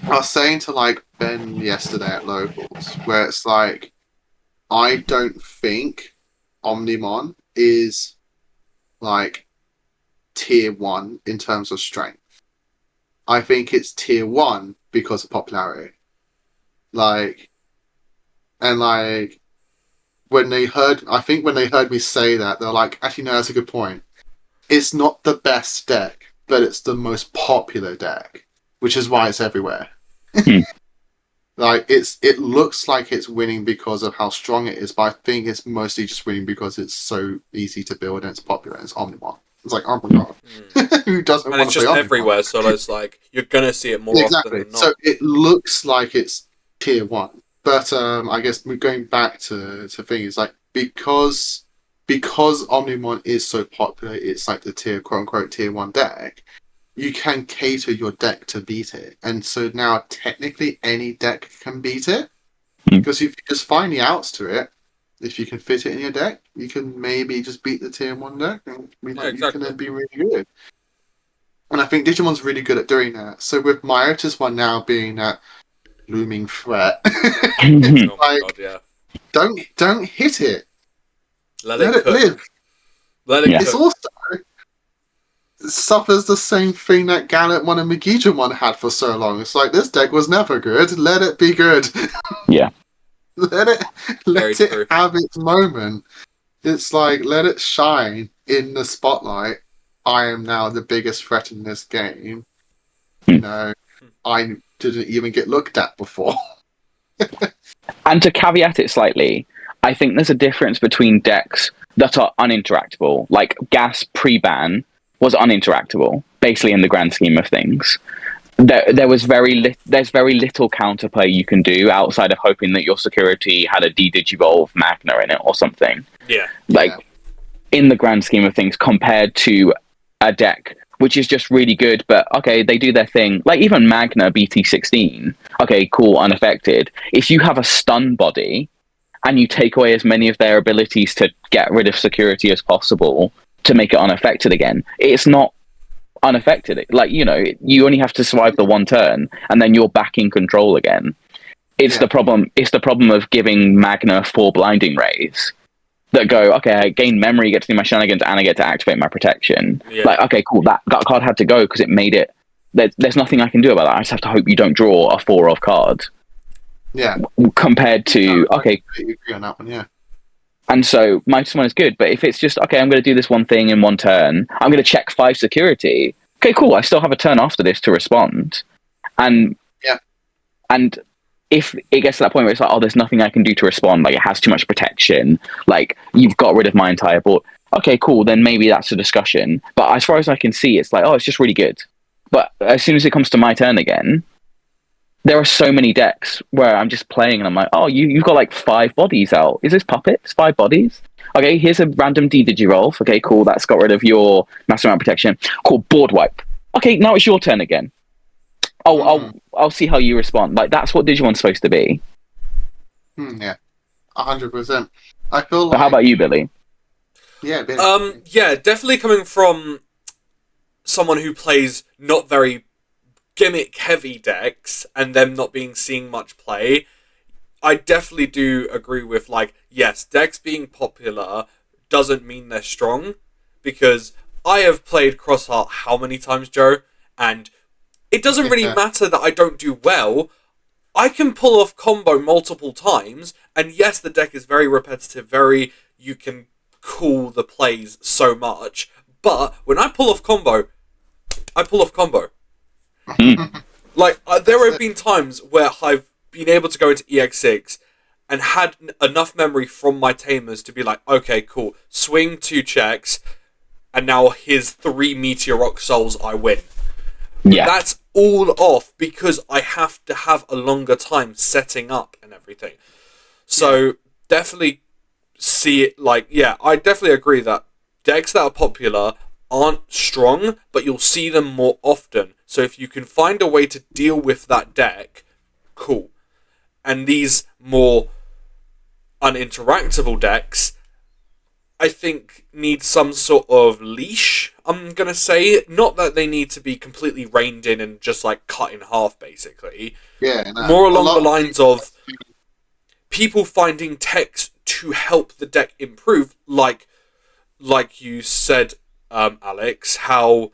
I was saying to like Ben yesterday at Locals, where it's like, I don't think Omnimon is like tier 1 in terms of strength. I think it's tier 1 because of popularity. Like, and like, when they heard me say that, they're like, actually, no, that's a good point. It's not the best deck, but it's the most popular deck, which is why it's everywhere. Like, it looks like it's winning because of how strong it is, but I think it's mostly just winning because it's so easy to build and it's popular and it's Omnimon. It's like, oh my god. Who doesn't want to play Omnimon? And it's just everywhere, so it's like, you're going to see it more often than not. So it looks like it's tier 1. But I guess we're going back to things like, because Omnimon is so popular, it's like the quote unquote tier 1 deck. You can cater your deck to beat it, and so now technically any deck can beat it. Because if you just find the outs to it, if you can fit it in your deck, you can maybe just beat the tier 1 deck, and you can then be really good. And I think Digimon's really good at doing that. So with Myotismon now being that looming threat, don't hit it. Let it live. Let it It's also suffers the same thing that Gallantmon and Megidramon had for so long. It's like, this deck was never good. Let it be good. Yeah. let it have its moment. It's like, let it shine in the spotlight. I am now the biggest threat in this game. You know, I didn't even get looked at before. And to caveat it slightly, I think there's a difference between decks that are uninteractable. Like Gas pre-ban was uninteractable, basically, in the grand scheme of things. There's very little counterplay you can do outside of hoping that your security had a D-Digivolve Magna in it or something. In the grand scheme of things, compared to a deck which is just really good, but okay, they do their thing. Like even Magna BT16, okay, cool, unaffected. If you have a stun body and you take away as many of their abilities to get rid of security as possible to make it unaffected again, it's not unaffected. Like, you know, you only have to survive the one turn and then you're back in control again. It's the problem. It's the problem of giving Magna 4 blinding rays that go, okay, I gain memory, get to do my shenanigans, and I get to activate my protection. Like, okay, cool, that card had to go because it made it there's nothing I can do about that. I just have to hope you don't draw a 4-off card. Yeah. Compared to okay, I agree on that one. Yeah. and so minus one is good. But if it's just okay, I'm going to do this one thing in one turn. I'm going to check 5 security. Okay, cool. I still have a turn after this to respond, and yeah, and if it gets to that point where it's like, oh, there's nothing I can do to respond, like it has too much protection, like you've got rid of my entire board. Okay, cool. Then maybe that's a discussion. But as far as I can see, it's like, oh, it's just really good. But as soon as it comes to my turn again, there are so many decks where I'm just playing and I'm like, oh, you've got like 5 bodies out. Is this puppets? 5 bodies? Okay, here's a random D-Digivolve. Okay, cool. That's got rid of your massive amount of protection. Cool, board wipe. Okay, now it's your turn again. I'll see how you respond. Like that's what Digimon's supposed to be. Yeah, 100%. I feel like. But how about you, Billy? Yeah, Billy. Yeah, definitely coming from someone who plays not very gimmick-heavy decks and them not being seeing much play. I definitely do agree with like, yes, decks being popular doesn't mean they're strong, because I have played Crossheart how many times, Joe, and it doesn't really matter that I don't do well. I can pull off combo multiple times, and yes, the deck is very repetitive, you can cool the plays so much, but when I pull off combo, I pull off combo. Like, there have been times where I've been able to go into EX6 and had enough memory from my tamers to be like, okay, cool, swing 2 checks, and now here's 3 Meteor Rock Souls, I win. Yeah. That's all off because I have to have a longer time setting up and everything. So, definitely see it like, yeah, I definitely agree that decks that are popular aren't strong, but you'll see them more often. So if you can find a way to deal with that deck, cool. And these more uninteractable decks, I think, need some sort of leash, I'm going to say. Not that they need to be completely reined in and just like cut in half, basically. Yeah, no, more along the lines of people finding techs to help the deck improve, like you said, Alex, how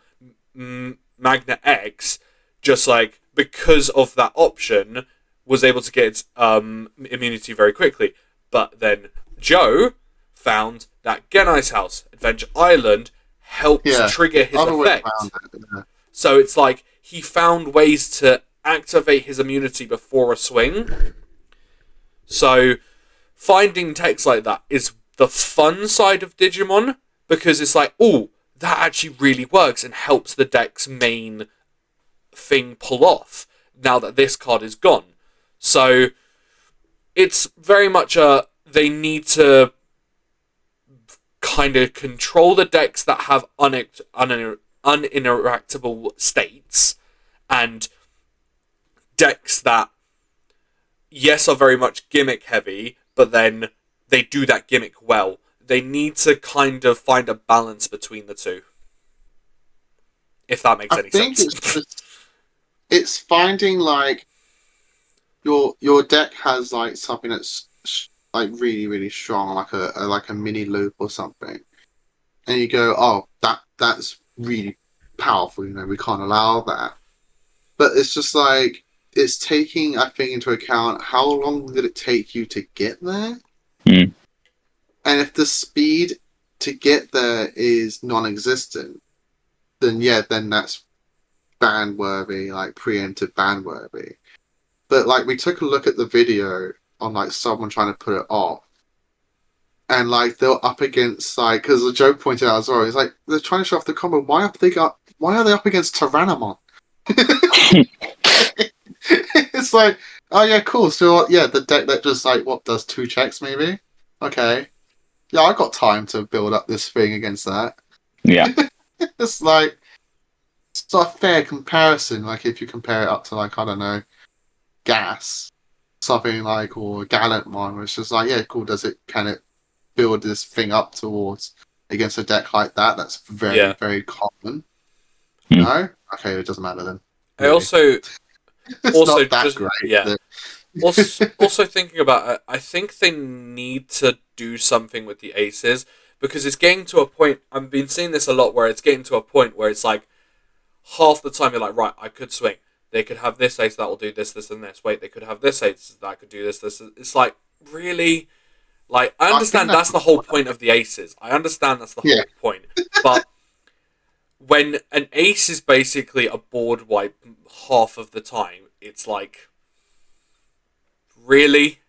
Magna X, just like because of that option, was able to get immunity very quickly. But then Joe found that Genai's House, Adventure Island, helps trigger his effect. So it's like he found ways to activate his immunity before a swing. So finding techs like that is the fun side of Digimon, because it's like, oh, that actually really works and helps the deck's main thing pull off now that this card is gone. So it's very much they need to kind of control the decks that have uninteractable states, and decks that, yes, are very much gimmick heavy, but then they do that gimmick well. They need to kind of find a balance between the two. If that makes any sense. It's finding like your deck has like something that's like really, really strong, like a mini loop or something, and you go, oh, that's really powerful. You know, we can't allow that. But it's just like it's taking, I think, into account how long did it take you to get there, and if the speed to get there is non-existent, then that's ban worthy, like preemptive ban worthy. But like we took a look at the video on like someone trying to put it off, and like they're up against like, because the joke pointed out as well, it's like they're trying to show off the combo. Why are they up against Tyrannomon? It's like, oh yeah, cool. So yeah, the deck that just like does 2 checks maybe. Okay, yeah, I got time to build up this thing against that. Yeah, it's like it's not a fair comparison. Like if you compare it up to like, I don't know, Gas, something like, or Gallantmon, where it's just like, yeah, cool. Can it build this thing up towards against a deck like that? That's very very common. No, okay, it doesn't matter then. I also not that just, great. Yeah. also thinking about it, I think they need to do something with the aces, because it's getting to a point. I've been seeing this a lot, where it's getting to a point where it's like, half the time you're like, right, I could swing. They could have this ace that will do this, this, and this. Wait, they could have this ace that could do this, this. It's like, really? Like, I understand that's the whole point of the aces. I understand that's the whole point. But when an ace is basically a board wipe half of the time, it's like, really?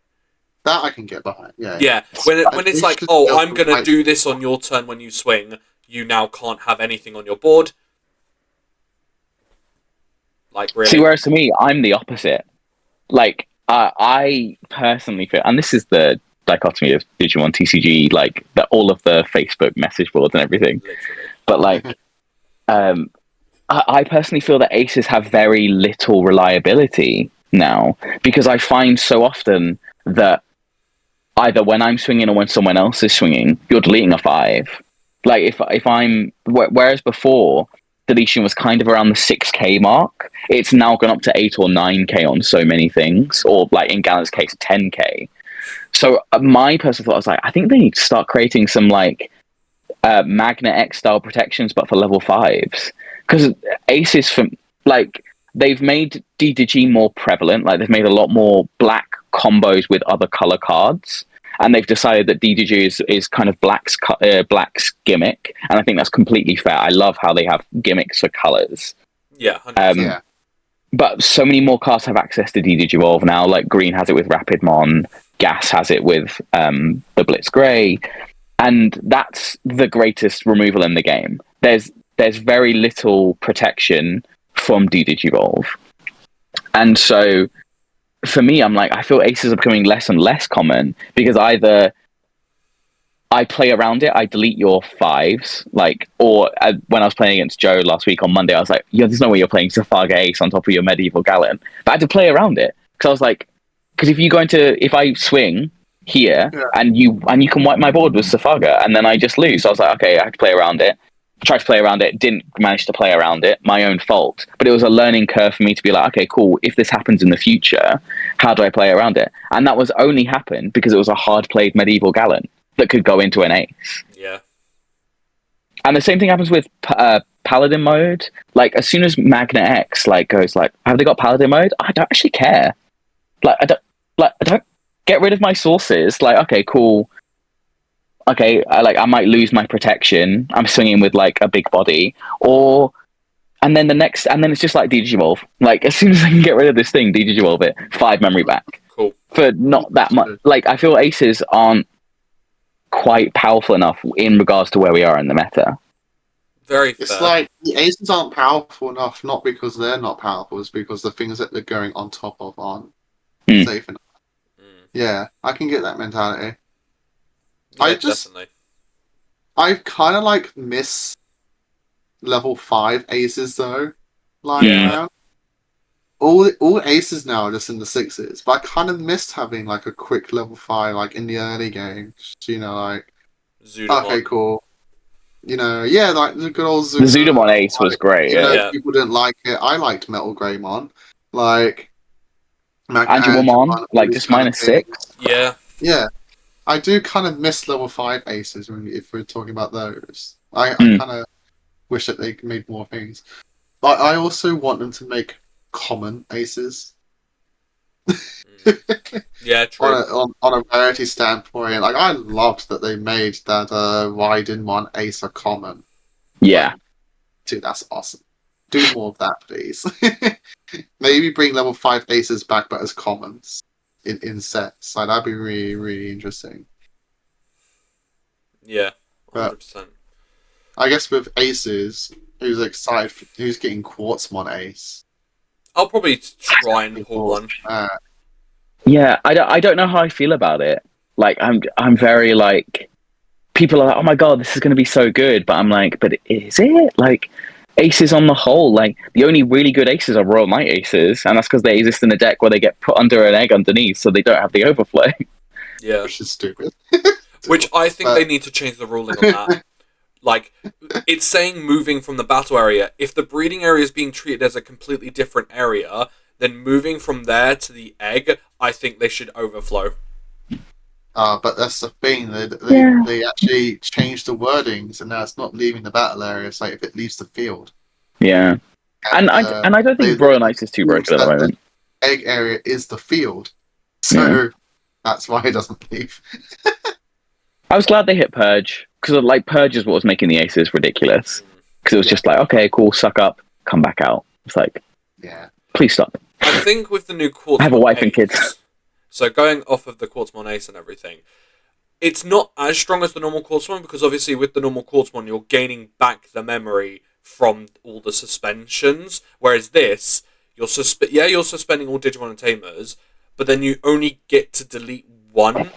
That I can get behind. Yeah. Yeah. When it's like, oh, I'm gonna do this on your turn when you swing. You now can't have anything on your board. Like, really? See, whereas to me, I'm the opposite. Like, I personally feel, and this is the dichotomy of Digimon TCG, like all of the Facebook message boards and everything. Literally. But like, I personally feel that aces have very little reliability now, because I find so often that either when I'm swinging or when someone else is swinging, you're deleting a 5. Like if I'm, whereas before deletion was kind of around the 6k mark, it's now gone up to 8 or 9k on so many things, or like in Gallant's case 10k. So my personal thought was like, I think they need to start creating some like Magnet X style protections, but for level 5s, because aces from like they've made DDG more prevalent. Like they've made a lot more black combos with other color cards, and they've decided that DDG is kind of black's gimmick, and I think that's completely fair. I love how they have gimmicks for colors. Yeah, 100%. But so many more cards have access to DDG Evolve now. Like Green has it with Rapidmon, Gas has it with the Blitz Grey, and that's the greatest removal in the game. There's very little protection from DDG Evolve, and so for me, I'm like, I feel aces are becoming less and less common, because either I play around it, I delete your 5s, like, or when I was playing against Joe last week on Monday, I was like, yeah, there's no way you're playing Zephyrwargames ace on top of your medieval Gallant. But I had to play around it, because I was like, because if I swing here and you can wipe my board with Zephyrwargames, and then I just lose. So I was like, okay, I have to play around it. Tried to play around it, didn't manage to play around it, my own fault. But it was a learning curve for me to be like, okay, cool, if this happens in the future, how do I play around it? And that was only happened because it was a hard-played medieval Gallant that could go into an ace. Yeah. And the same thing happens with Paladin mode. Like, as soon as Magnet X like goes like, have they got Paladin mode? I don't actually care. I don't get rid of my sources. Like, okay, cool. Okay, I might lose my protection. I'm swinging with like a big body, and then it's just like Digivolve. Like as soon as I can get rid of this thing, Digivolve it, 5 memory back. Cool. For not that much. Like I feel aces aren't quite powerful enough in regards to where we are in the meta. Very fair. It's like the aces aren't powerful enough, not because they're not powerful, it's because the things that they're going on top of aren't safe enough. Yeah, I can get that mentality. Yeah, definitely. I kind of like miss level 5 aces though. Lying around. All aces now are just in the 6s, but I kind of missed having like a quick level 5 like in the early game. You know, like Zudamon. Okay, cool. You know, yeah, like the good old Zudamon. The Zudamon ace was great. You know, people didn't like it. I liked Metal Greymon. Like Angelmon, like just -6. Yeah. Yeah. I do kind of miss level 5 aces if we're talking about those. I kind of wish that they made more things. But I also want them to make common aces. Yeah, true. on a rarity standpoint, like I loved that they made that Raidinmon ace a common. Yeah. Dude, that's awesome. Do more of that, please. Maybe bring level 5 aces back, but as commons. In sets. Like that'd be really, really interesting. Yeah, 100%. But I guess with aces, who's getting Quartzmon ace? I'll probably try and pull one. Yeah, I don't know how I feel about it. Like I'm very like, people are like, oh my god, this is going to be so good, but I'm like, but is it? Like aces on the whole, like the only really good aces are Royal Knight aces, and that's because they exist in a deck where they get put under an egg underneath, so they don't have the overflow. Yeah, which is stupid. Which I think they need to change the ruling on that. Like, it's saying moving from the battle area. If the breeding area is being treated as a completely different area, then moving from there to the egg, I think they should overflow. But that's the thing. They actually changed the wordings, and now it's not leaving the battle area. It's like if it leaves the field. Yeah. And I don't think Royal Knights is too broken at the moment. The egg area is the field, so that's why he doesn't leave. I was glad they hit Purge, because like Purge is what was making the aces ridiculous. Because it was just like, okay, cool, suck up, come back out. It's like, please stop. I think with the new Quartzmon I have a wife Ace, and kids. So going off of the Quartzmon Ace and everything, it's not as strong as the normal Quartzmon, because obviously with the normal Quartzmon you're gaining back the memory from all the suspensions, whereas this, you're suspending all Digimon and Tamers, but then you only get to delete one.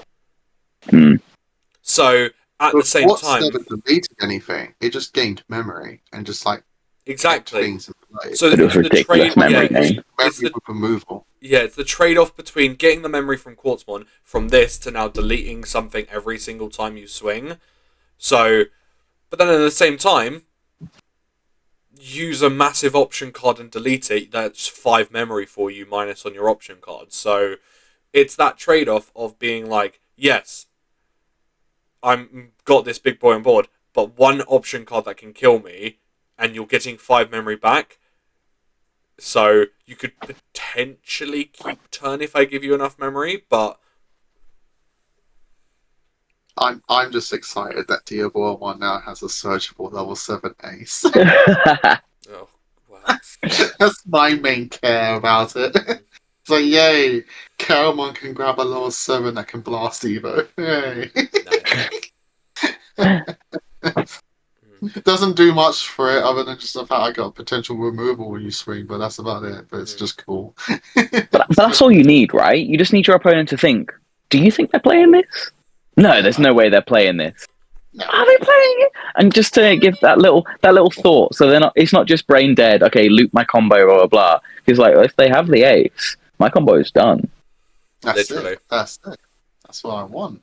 So at the same time, never deleted anything. It just gained memory and just like exactly. things in place. So it was ridiculous memory gain. It's the removal. Yeah, it's the trade-off between getting the memory from Quartzmon from this to now deleting something every single time you swing. So, but then at the same time, use a massive option card and delete it. That's 5 memory for you minus on your option card. So, it's that trade-off of being like, yes, I'm got this big boy on board, but one option card that can kill me, and you're getting 5 memory back. So you could potentially keep turn if I give you enough memory, but I'm just excited that Diablo 1 now has a searchable level 7 ace. Oh wow. That's my main care about it. It's like, yay, Caramon can grab a level 7 that can blast Evo. Yay. Doesn't do much for it other than just the fact I got potential removal when you swing, but that's about it. But it's just cool. But that's all you need, right? You just need your opponent to think, do you think they're playing this? No, there's no way they're playing this. No. Are they playing it? And just to give that little thought, so they're not. It's not just brain dead. Okay, loop my combo, blah blah blah. It's like if they have the ace, my combo is done. That's Literally. It. That's it. That's what I want.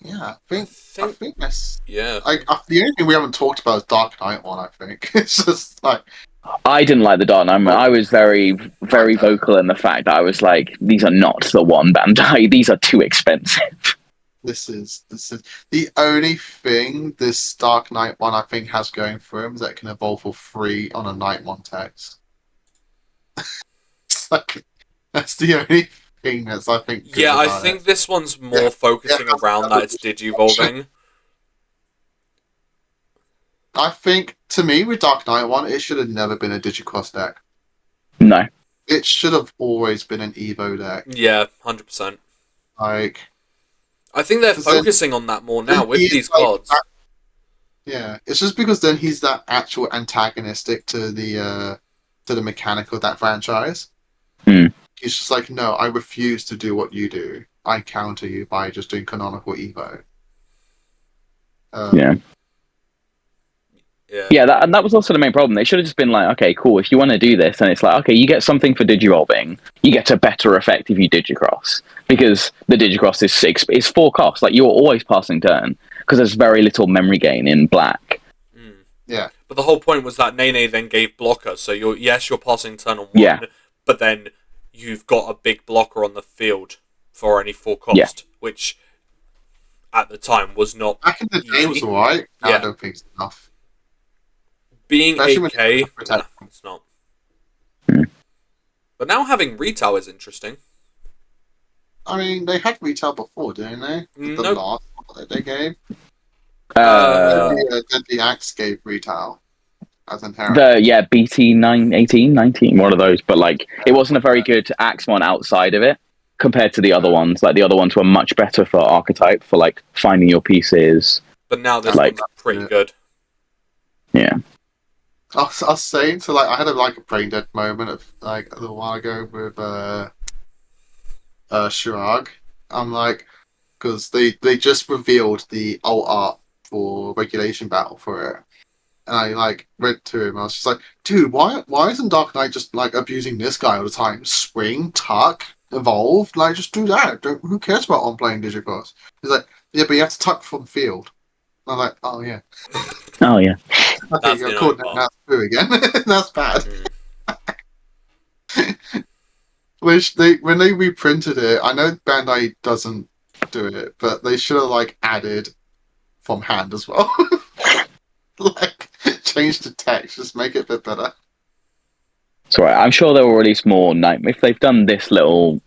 Yeah, I think that's the only thing we haven't talked about is Dark Knight one. I think it's just like I didn't like the Dark Knight. I was very vocal in the fact that I was like, these are not the one Bandai. These are too expensive. This is the only thing this Dark Knight one I think has going for him is that it can evolve for free on a Nightmon text. It's like that's the only thing that's I think. Yeah, I think this one's more focusing around that it's digivolving. I think to me with Dark Knight one, it should have never been a Digicross deck. No, it should have always been an Evo deck. Yeah, 100%. Like, I think they're focusing on that more now with these cards. Yeah, it's just because then he's that actual antagonistic to the mechanic of that franchise. He's just like, no, I refuse to do what you do. I counter you by just doing canonical Evo. Yeah, that was also the main problem. They should have just been like, okay, cool, if you want to do this, and it's like, okay, you get something for Digivolving, you get a better effect if you Digicross. Because the Digicross is 4 costs, like you're always passing turn, because there's very little memory gain in black. Yeah. But the whole point was that Nene then gave blocker, so you're passing turn on 1, but then you've got a big blocker on the field for only 4 cost, which at the time was not back in the day was alright. I don't think it's enough. Being 8K, it's not. But now having retail is interesting. I mean, they had retail before, didn't they? The last one that they gave. The Axe gave retail as inherent. BT23, 19, one of those. But like, it wasn't a very good Axe one outside of it compared to the other ones. Like the other ones were much better for archetype, for like finding your pieces. But now this one's pretty good. Yeah. I was saying, so like I had a brain dead moment of like a little while ago with Shirag. I'm like, because they just revealed the alt art for Regulation Battle for it, and I like read to him. I was just like, dude, why isn't Dark Knight just like abusing this guy all the time? Swing, tuck, evolve, like just do that. Who cares about on playing Digicross? He's like, yeah, but you have to tuck from field. And I'm like, oh yeah. Oh yeah. That's that's true again. That's bad. Which when they reprinted it, I know Bandai doesn't do it, but they should have like added from hand as well. Like change the text. Just make it a bit better. It's alright. I'm sure they'll release more Night. If they've done this little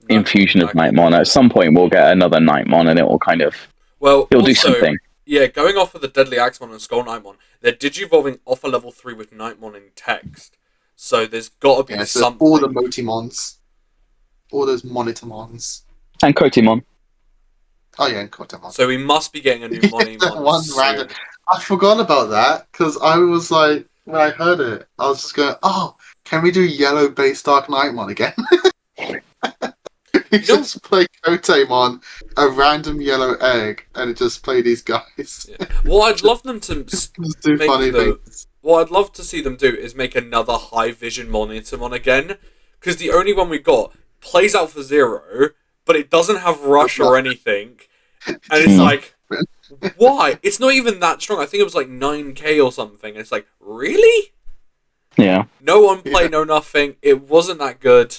infusion of Nightmon, at some point we'll get another Nightmon, and it will kind of it'll do something. Yeah, going off of the Deadly Axemon and Skull Nightmon, they're digivolving off a level 3 with Nightmon in text. So there's got to be something. All the Motimons, all those Monitormons, and Kotimon. Oh yeah, and Kotimon. So we must be getting a new Monimon soon. Random. I forgot about that because I was like, when I heard it, I was just going, "Oh, can we do yellow-based Dark Nightmon again?" You just play Kotemon, a random yellow egg, and it just play these guys. Yeah. Well, I'd love them to do funny things. What I'd love to see them do is make another high vision Monitormon again, because the only one we got plays out for 0, but it doesn't have rush or anything, and it's like, why? It's not even that strong. I think it was like 9k or something, and it's like, really? Yeah. No one play, no nothing. It wasn't that good.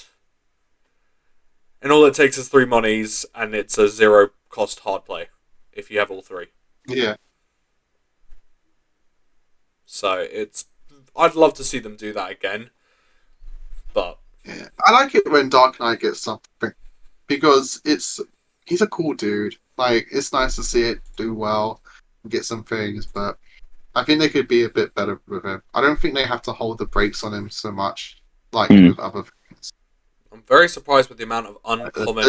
And all it takes is 3 monies, and it's a 0 cost hard play if you have all 3. Yeah. So I'd love to see them do that again, but yeah, I like it when Dark Knight gets something because he's a cool dude. Like, it's nice to see it do well and get some things, but I think they could be a bit better with him. I don't think they have to hold the brakes on him so much like with other things. I'm very surprised with the amount of uncommon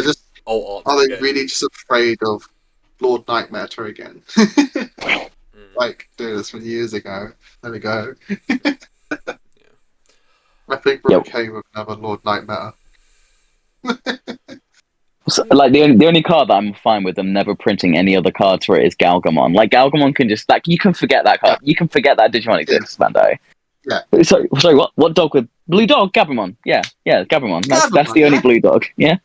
alt arts. Are they really just afraid of Lord Nightmare again? Like, dude, this from years ago. There we go. Yeah. I think we're okay with another Lord Nightmare. So, like, the only card that I'm fine with them never printing any other cards for it is Galgamon. Like, Galgamon can just, like, you can forget that card. Yeah. You can forget that Digimon exists, Bandai. Yeah. Sorry, what dog with blue dog? Gabumon. Yeah, Gabumon. That's the only blue dog. Yeah.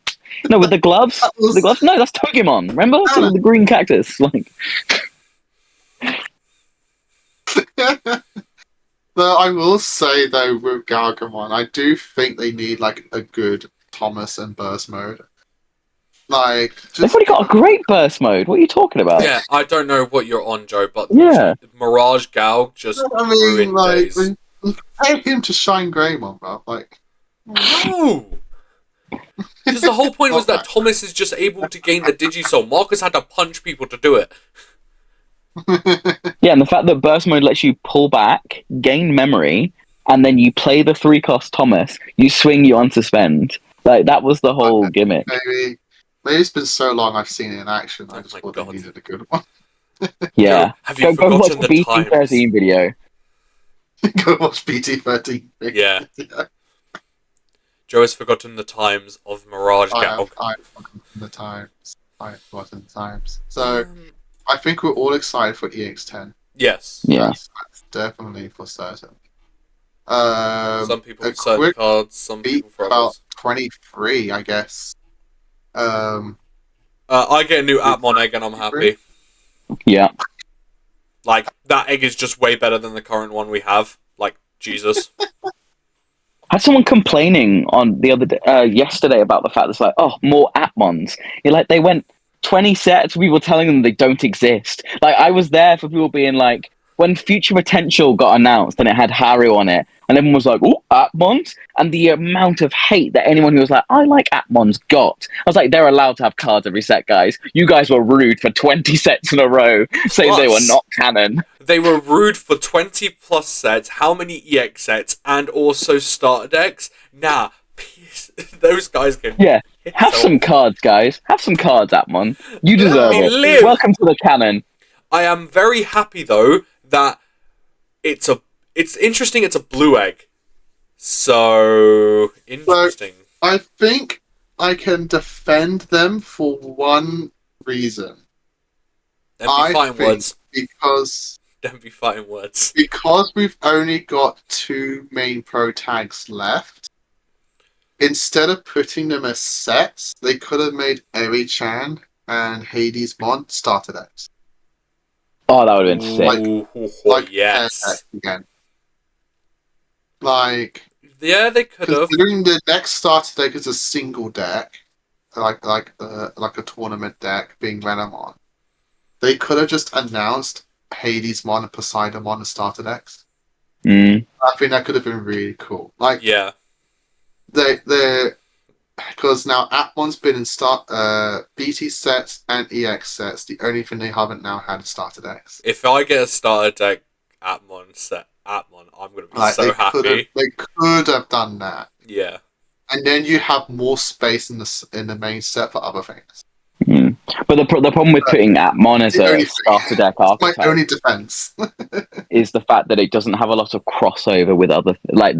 No, with the gloves. The gloves. No, that's Togimon. Remember? So the green cactus. Like. But I will say though, with Galgamon, I do think they need like a good Thomas and burst mode. Like, they've already got a great burst mode. What are you talking about? Yeah, I don't know what you're on, Joe, but Mirage Gal just ruined like, days. Pay him to shine Greymon, bro. Like, no. Because the whole point was that Thomas is just able to gain the Digisoul. Marcus had to punch people to do it. Yeah, and the fact that burst mode lets you pull back, gain memory, and then you play the 3-cost Thomas, you swing, you unsuspend. Like, that was the whole gimmick. Maybe it's been so long I've seen it in action. I just thought they needed a good one. Yeah. Have you forgotten watch the BT13 video. Go watch BT13. Yeah. Joe has forgotten the times of Mirage Gal. I've forgotten the times. I've forgotten the times. So, I think we're all excited for EX10. Yes. Yeah. That's definitely for certain. Some people for certain cards, some people for about others. 23, I guess. I get a new Atmon egg and I'm happy. Yeah. Like, that egg is just way better than the current one we have. Like, Jesus. I had someone complaining on the other day, yesterday about the fact that it's like, oh, more Atmons. You're like, they went 20 sets of people telling them they don't exist. Like, I was there for people being like, when Future Potential got announced and it had Haru on it, and everyone was like, oh, Atmons? And the amount of hate that anyone who was like, I like Atmons got. I was like, they're allowed to have cards every set, guys. You guys were rude for 20 sets in a row, saying they were not canon. They were rude for 20 plus sets, how many EX sets, and also starter decks? Nah, those guys can... Yeah, have some cards, guys. Have some cards, Atmon. You deserve it. Welcome to the canon. I am very happy, though, that it's interesting it's a blue egg. So, interesting. So, I think I can defend them for one reason. Don't be fighting words. Don't be fighting words. Because we've only got 2 main pro tags left, instead of putting them as sets, they could have made Eri-chan and Hadesmon starter decks. Oh, that would have been sick. Like yes. Again. Like, yeah, they could have. Considering the next starter deck is a single deck, like a tournament deck being Renamon, they could have just announced Hadesmon and Poseidonmon as starter decks. Mm. I think that could have been really cool. Like, Yeah. they're because now Atmon's been in BT sets and EX sets. The only thing they haven't now had is starter decks. If I get a starter deck Atmon, I'm gonna be Like so happy. they could have done that, Yeah. and then you have more space in the main set for other things. Mm. But the problem with putting Atmon as a starter deck That's my archetype only defense. is the fact that it doesn't have a lot of crossover with other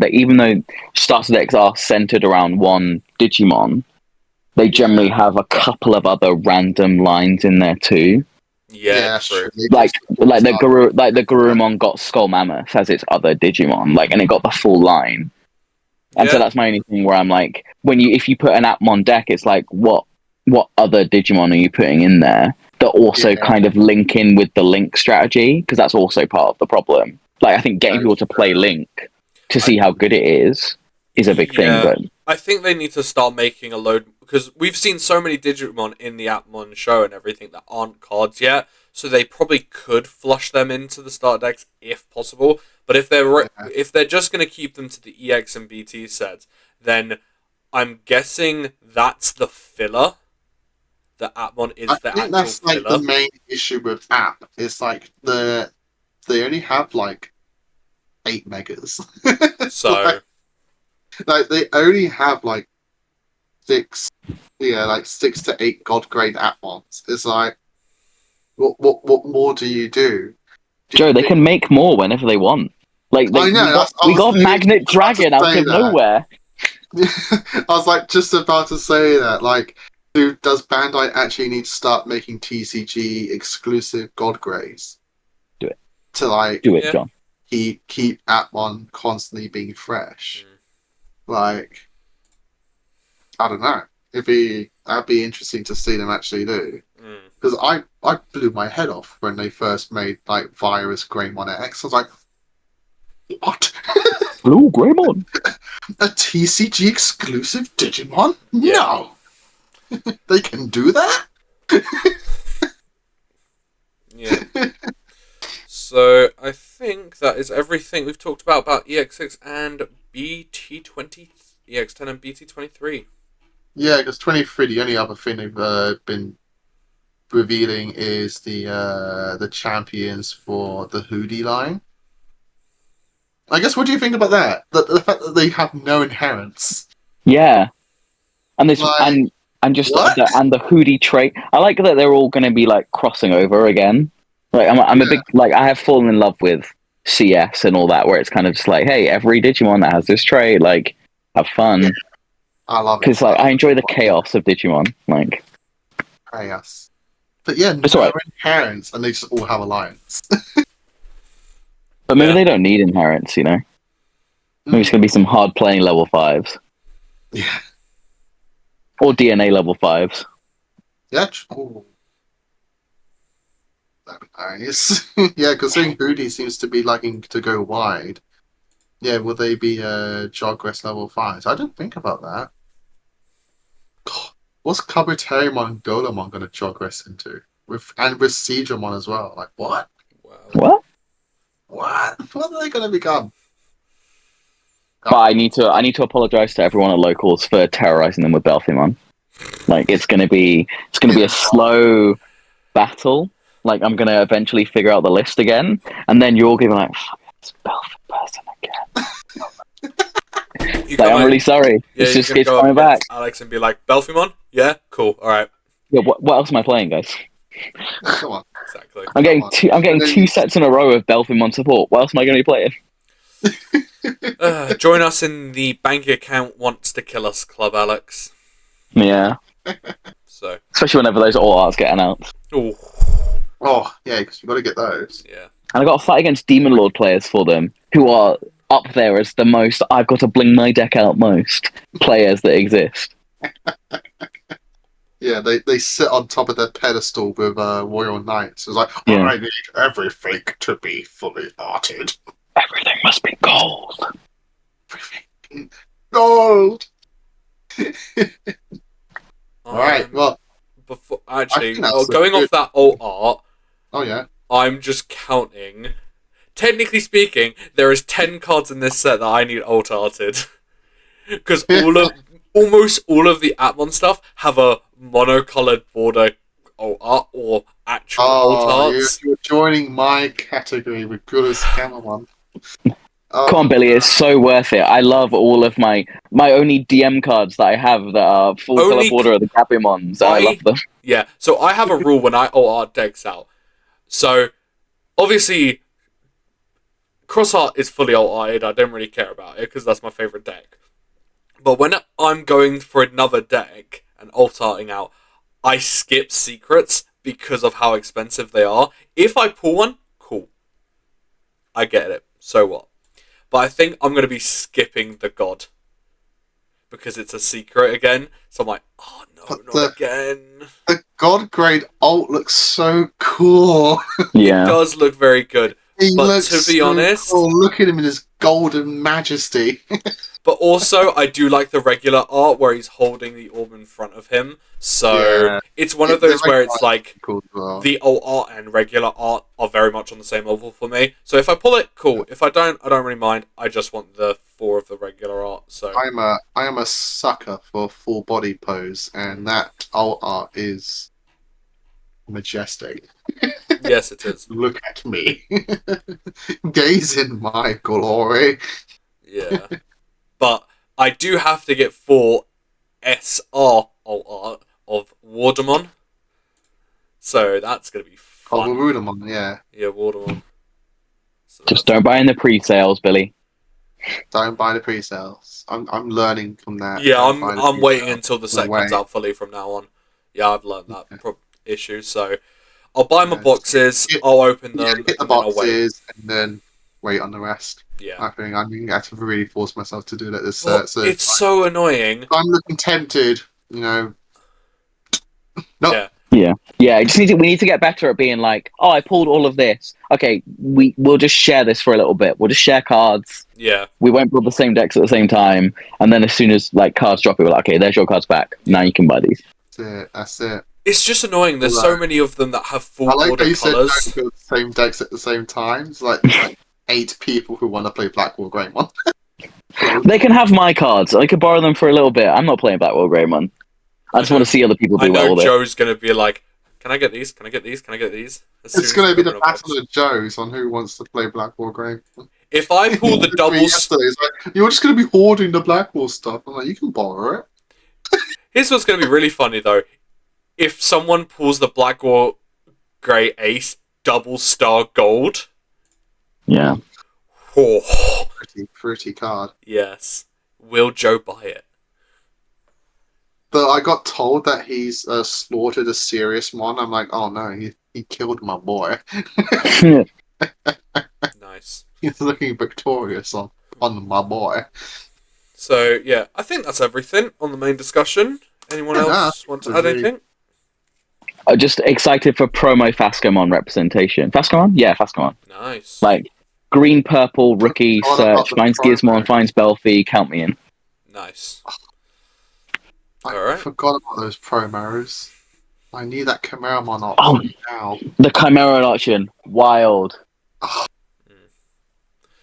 even though starter decks are centered around one Digimon, they generally have a couple of other random lines in there too. Yeah, true. Like the Garurumon got Skull Mammoth as its other Digimon, and it got the full line. And so that's my only thing where I'm like, if you put an Atmon deck, it's like what other Digimon are you putting in there that also kind of link in with the Link strategy? Because that's also part of the problem. Like, I think getting people to play Link to see how good it is a big thing. But I think they need to start making a load, because we've seen so many Digimon in the Atmon show and everything that aren't cards yet, so they probably could flush them into the start decks if possible. But if they're just going to keep them to the EX and BT sets, then I'm guessing that's the filler. The Atmon is the actual filler. I think that's like the main issue with App. It's like they only have like 8 megas. So like they only have like 6 to 8 god grade Atmons. It's like what more do you do? Joe, they can make more whenever they want. Like I know, we got Magnet Dragon out of nowhere. I was like just about to say that. Like, does Bandai actually need to start making TCG exclusive God Greys? Do it. To do it, John. Keep Atmon constantly being fresh. Like, I don't know. That'd be interesting to see them actually do. Because I blew my head off when they first made like Virus Greymon X. I was like, what? Blue Greymon? A TCG exclusive Digimon? No. They can do that? Yeah. So I think that is everything we've talked about EX6 and BT20, EX10 and BT23. Yeah, because 23, the only other thing they've been revealing is the champions for the Hoodie line. I guess, what do you think about that? The fact that they have no inherents. Yeah, and this and just the Hoodie trait. I like that they're all going to be like crossing over again. Like I'm a big I have fallen in love with CS and all that, where it's kind of just like, hey, every Digimon that has this trait, like, have fun. Yeah. I love it because I enjoy the chaos of Digimon, like chaos. But yeah, no inherents, and they just all have alliance. But maybe they don't need inherents, you know? Maybe it's going to be some hard playing level 5s. Yeah. Or DNA level 5s. Yeah. Oh. That'd be nice. Yeah, because Hoodie seems to be liking to go wide. Yeah, will they be Jogress level 5s? I didn't think about that. God, what's Kabuterimon and Golemon going to Jogress into? With Seedramon as well. Like, what? Wow. What? What are they going to become? But I need to apologize to everyone at locals for terrorizing them with Belphimon. Like, it's gonna be a slow battle. Like, I'm gonna eventually figure out the list again, and then you're all gonna be like, "Fuck, it's Belphim person again." I'm really sorry. Yeah, it's coming back. Alex and be like, Belphimon? Yeah, cool. All right. Yeah. What else am I playing, guys? Come on. Exactly. I'm getting two sets in a row of Belphimon support. What else am I going to be playing? Join us in the bank account wants to kill us club, Alex. Yeah. So, especially whenever those all arts get announced. Oh, yeah, because you got to get those. Yeah. And I got to fight against Demon Lord players for them, who are up there as the most I've got to bling my deck out most players that exist. Yeah, they sit on top of their pedestal with Royal Knights. It's like, I need everything to be fully arted. Everything must be gold. Everything gold. Alright, well. Before, actually, going off that alt art. Oh, yeah. I'm just counting technically speaking, there is 10 cards in this set that I need alt arted. Because almost all of the Atmon stuff have a monocolored border alt art or actual alt arts. You're joining my category with Gurus Cameraman. Come on, Billy, it's so worth it. I love all of my only DM cards that I have that are full color border of the Gabimons. I love them. Yeah, so I have a rule when I alt art decks out. So, obviously, Cross Art is fully alt arted. I don't really care about it because that's my favorite deck. But when I'm going for another deck and alt arting out, I skip secrets because of how expensive they are. If I pull one, cool. I get it. So what? But I think I'm going to be skipping the God. Because it's a secret again. So I'm like, oh no, not again. The God grade alt looks so cool. Yeah. It does look very good. But to be honest... Cool. Look at him in his golden majesty. But also, I do like the regular art where he's holding the orb in front of him. So it's one of those where it's like cool well. The alt art and regular art are very much on the same level for me. So if I pull it, cool. If I don't really mind. I just want the 4 of the regular art. So I am a sucker for full body pose, and that alt art is majestic. Yes, it is. Look at me. Gaze in my glory. Yeah. But I do have to get 4 SR alt art of Wardamon. So that's going to be fun. Oh, Wardamon, yeah. Yeah, Wardamon. So just don't buy in the pre-sales, Billy. Don't buy the pre-sales. I'm learning from that. Yeah, I'm waiting until the set comes out fully from now on. Yeah, I've learned that issue. So I'll buy my boxes, I'll open them, get the and then I'll wait. boxes, and then wait on the rest. Yeah. I think I'm going to have to really force myself to do that this Well, set. So it's so annoying. I'm looking tempted, you know. No. Yeah. We need to get better at being like, oh, I pulled all of this. Okay, we'll just share this for a little bit. We'll just share cards. Yeah. We won't build the same decks at the same time, and then as soon as like cards drop, we're like, okay, there's your cards back. Now you can buy these. That's it. It's just annoying. There's so many of them that have full border you colours. said don't build the same decks at the same time. It's like 8 people who want to play Blackwall Greymon. They can have my cards. I could borrow them for a little bit. I'm not playing Blackwall Greymon. I just want to see other people do well with it. I know Joe's going to be like, can I get these? Can I get these? Can I get these? It's going to be the battle of Joes on who wants to play Blackwall Greymon. If I pull the doubles... Like, you're just going to be hoarding the Blackwall stuff. I'm like, you can borrow it. Here's what's going to be really funny, though. If someone pulls the Blackwall Grey Ace double star gold... Yeah. Oh. Pretty card. Yes. Will Joe buy it? But I got told that he's slaughtered a serious mon. I'm like, oh no, he killed my boy. Nice. He's looking victorious on my boy. So, yeah, I think that's everything on the main discussion. Anyone else want to add anything? I'm just excited for promo Fascomon representation. Fascomon? Yeah, Fascomon. Nice. Like, green, purple, rookie, search, finds Gizmon, finds Belfie, count me in. Nice. I forgot about those promos. I need that Chimeramon option now. The Chimera option. Wild.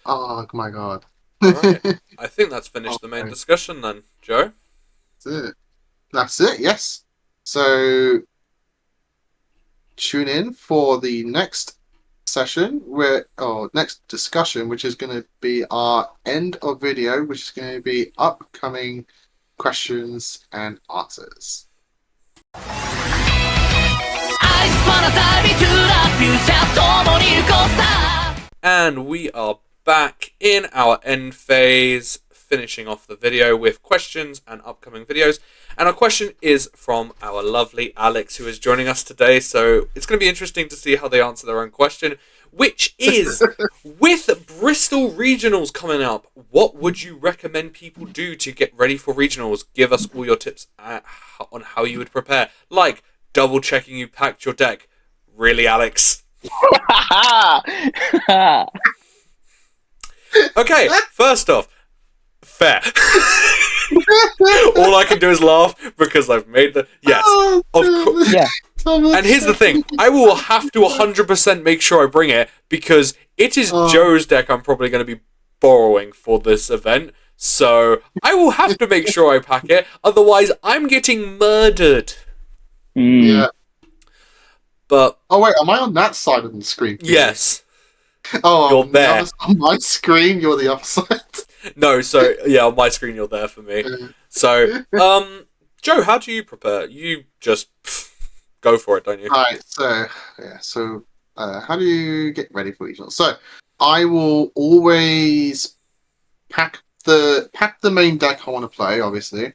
Oh my god. Alright. I think that's finished the main discussion then, Joe. That's it, yes. So tune in for the next session next discussion, which is going to be our end of video, which is going to be upcoming questions and answers. And we are back in our end phase, finishing off the video with questions and upcoming videos. And our question is from our lovely Alex, who is joining us today. So it's going to be interesting to see how they answer their own question, which is, with Bristol Regionals coming up, what would you recommend people do to get ready for Regionals? Give us all your tips on how you would prepare. Like, double checking you packed your deck. Really, Alex? Okay, first off, fair. All I can do is laugh because I've made the... Yes, of course. Yeah. And here's the thing, I will have to 100% make sure I bring it, because it is Joe's deck I'm probably going to be borrowing for this event. So I will have to make sure I pack it, otherwise I'm getting murdered. Yeah. But oh wait, am I on that side of the screen? Yes. Oh, you're there. On my screen, you're the other side. No, so yeah, on my screen you're there for me. So, Joe, how do you prepare? You just go for it, don't you? Right. So how do you get ready for regional? So I will always pack the main deck I want to play. Obviously,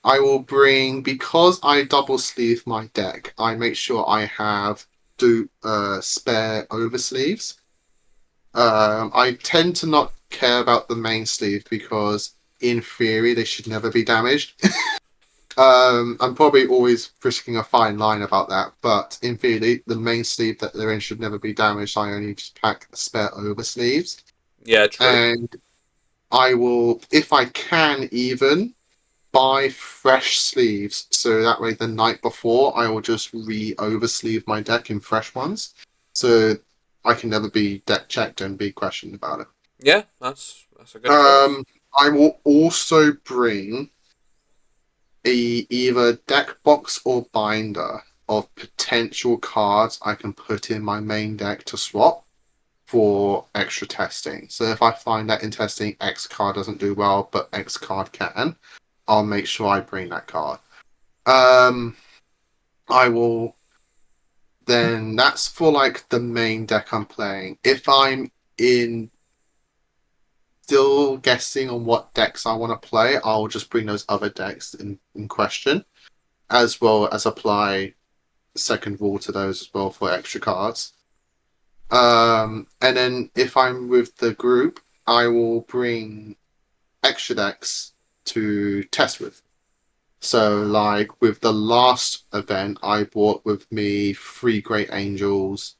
I will bring, because I double sleeve my deck. I make sure I have spare oversleeves. I tend to not care about the main sleeve because, in theory, they should never be damaged. I'm probably always risking a fine line about that, but in theory, the main sleeve that they're in should never be damaged. I only just pack spare over sleeves. Yeah, true. And I will, if I can, even buy fresh sleeves, so that way the night before I will just re-oversleeve my deck in fresh ones, so I can never be deck checked and be questioned about it. Yeah, that's a good choice. I will also bring either deck box or binder of potential cards I can put in my main deck to swap for extra testing. So if I find that in testing X card doesn't do well, but X card can, I'll make sure I bring that card. I will then, that's for like the main deck I'm playing. If I'm still guessing on what decks I want to play, I'll just bring those other decks in question, as well as apply second rule to those as well for extra cards. And then if I'm with the group, I will bring extra decks to test with. So, like with the last event, I brought with me 3 Great Angels,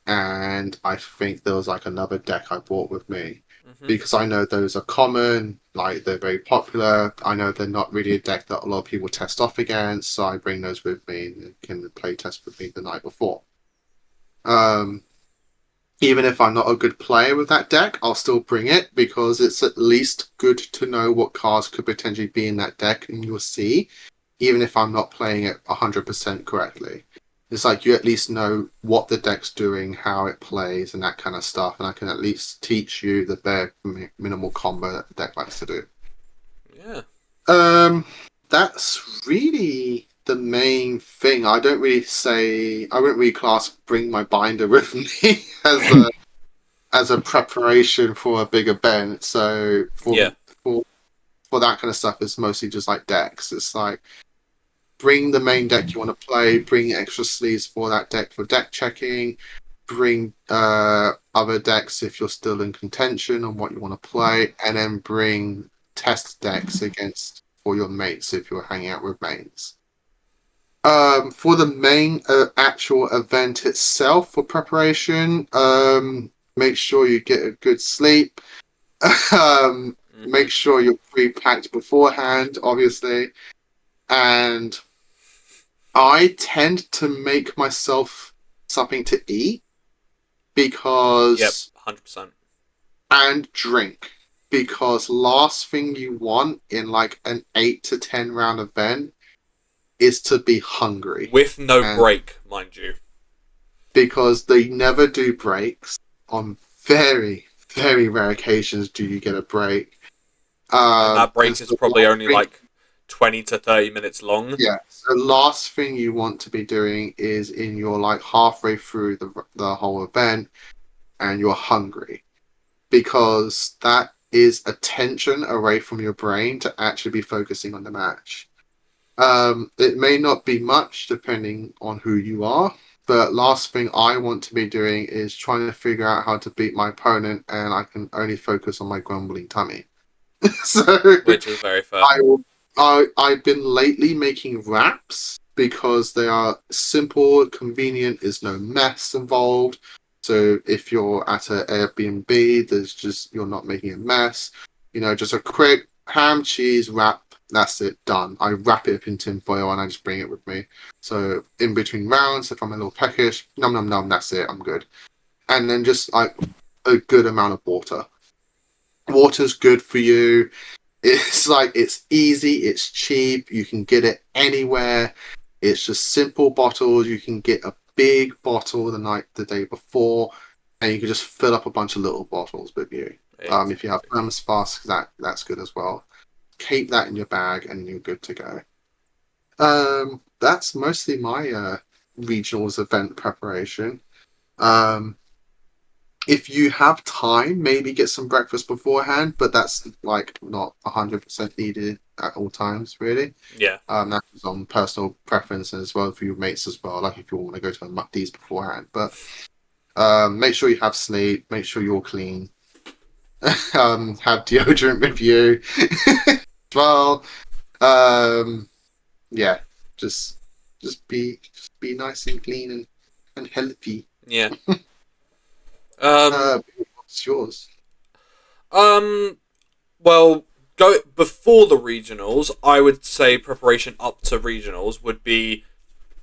and I think there was like another deck I brought with me. Because I know those are common, like they're very popular. I know they're not really a deck that a lot of people test off against, so I bring those with me and can play test with me the night before. Even if I'm not a good player with that deck, I'll still bring it because it's at least good to know what cards could potentially be in that deck, and you'll see, even if I'm not playing it 100% correctly. It's like you at least know what the deck's doing, how it plays, and that kind of stuff, and I can at least teach you the bare minimal combo that the deck likes to do. Yeah. That's really the main thing. I wouldn't really class bring my binder with me as a preparation for a big event. So for that kind of stuff, it's mostly just like decks. It's like, bring the main deck you want to play, bring extra sleeves for that deck for deck checking, bring other decks if you're still in contention on what you want to play, and then bring test decks for your mates if you're hanging out with mates. For the main actual event itself, for preparation, make sure you get a good sleep. Make sure you're pre-packed beforehand, obviously. And I tend to make myself something to eat because... Yep, 100%. And drink. Because last thing you want in like an 8 to 10 round event is to be hungry. With no break, mind you. Because they never do breaks. On very, very rare occasions do you get a break. And that break is probably only like 20 to 30 minutes long. Yeah. So the last thing you want to be doing is in your like halfway through the whole event and you're hungry. Because that is attention away from your brain to actually be focusing on the match. It may not be much depending on who you are, but last thing I want to be doing is trying to figure out how to beat my opponent, and I can only focus on my grumbling tummy. Which is very fair. I've been lately making wraps because they are simple, convenient, there's no mess involved. So if you're at an Airbnb, you're not making a mess. Just a quick ham cheese wrap That's it, done. I wrap it up in tin foil and I just bring it with me. So in between rounds, if I'm a little peckish, num num num, that's it, I'm good. And then just like a good amount of water. Water's good for you. It's like it's easy, it's cheap, you can get it anywhere. It's just simple bottles. You can get a big bottle the day before, and you can just fill up a bunch of little bottles with you. Exactly. If you have Thermos Flask, that's good as well. Keep that in your bag, and you're good to go. That's mostly my regionals event preparation. If you have time, maybe get some breakfast beforehand, but that's like not 100% needed at all times, really. Yeah. That's on personal preference as well for your mates as well. Like if you want to go to a McD's beforehand, but make sure you have sleep. Make sure you're clean. Have deodorant with you as well. Yeah, just be nice and clean and healthy. Yeah. What's yours? Well, go before the regionals. I would say preparation up to regionals would be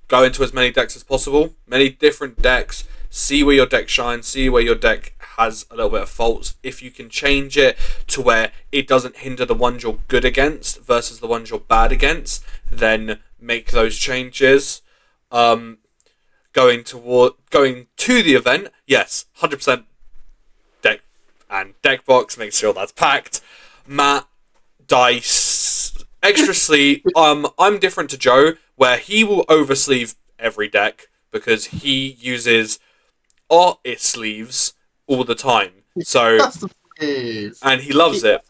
go into as many decks as possible, many different decks. See where your deck shines. See where your deck has a little bit of faults. If you can change it to where it doesn't hinder the ones you're good against versus the ones you're bad against, then make those changes. Going to the event, yes, 100% deck and deck box. Make sure that's packed. Mat, dice, extra sleeve. I'm different to Joe, where he will oversleeve every deck because he uses artist sleeves all the time. So, and he loves it.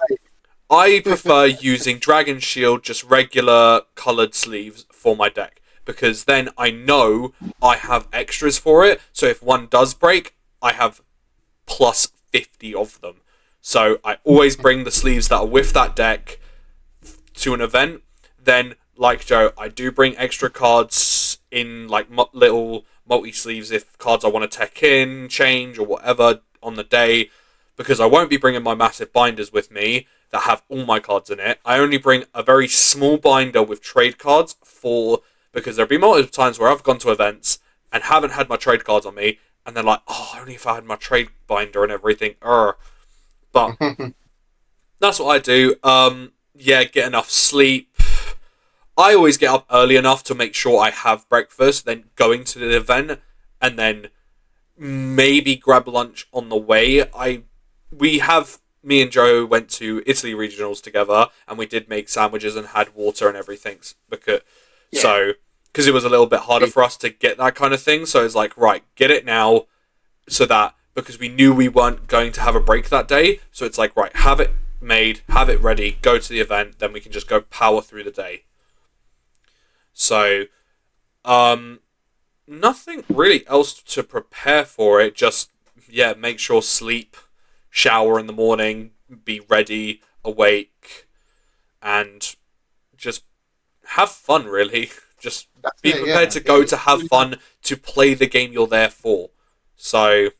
I prefer using Dragon Shield, just regular coloured sleeves for my deck, because then I know I have extras for it. So if one does break, I have plus 50 of them. So I always bring the sleeves that are with that deck to an event. Then, like Joe, I do bring extra cards in like little multi-sleeves if cards I want to tech in, change, or whatever on the day, because I won't be bringing my massive binders with me that have all my cards in it. I only bring a very small binder with trade cards because there'll be multiple times where I've gone to events and haven't had my trade cards on me, and they're like, oh, only if I had my trade binder and everything. But that's what I do. Yeah, get enough sleep. I always get up early enough to make sure I have breakfast, then going to the event, and then maybe grab lunch on the way. Me and Joe went to Italy regionals together, and we did make sandwiches and had water and everything because it was a little bit harder for us to get that kind of thing. So it's like, right, get it now, so that because we knew we weren't going to have a break that day. So it's like, right, have it made, have it ready, go to the event, then we can just go power through the day. So, nothing really else to prepare for it. Just, make sure sleep, shower in the morning, be ready, awake, and just have fun, really. Just be prepared to go to have fun, to play the game you're there for. So,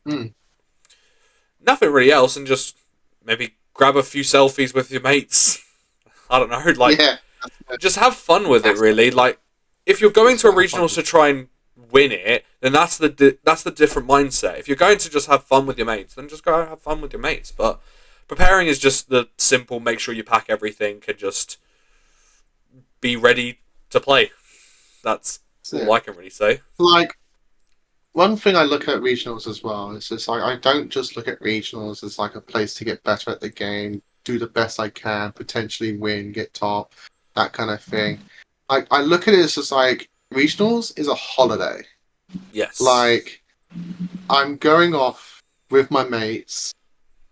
nothing really else, and just maybe grab a few selfies with your mates. I don't know, just have fun with it, really. Like, if you're going to a regionals to try and win it, then that's the different mindset. If you're going to just have fun with your mates, then just go have fun with your mates. But preparing is just the simple, make sure you pack everything and just be ready to play. That's all I can really say. Like, one thing I look at regionals as well is just like, I don't just look at regionals as like a place to get better at the game, do the best I can, potentially win, get top, that kind of thing. Like, I look at it as just like, regionals is a holiday. Yes. Like, I'm going off with my mates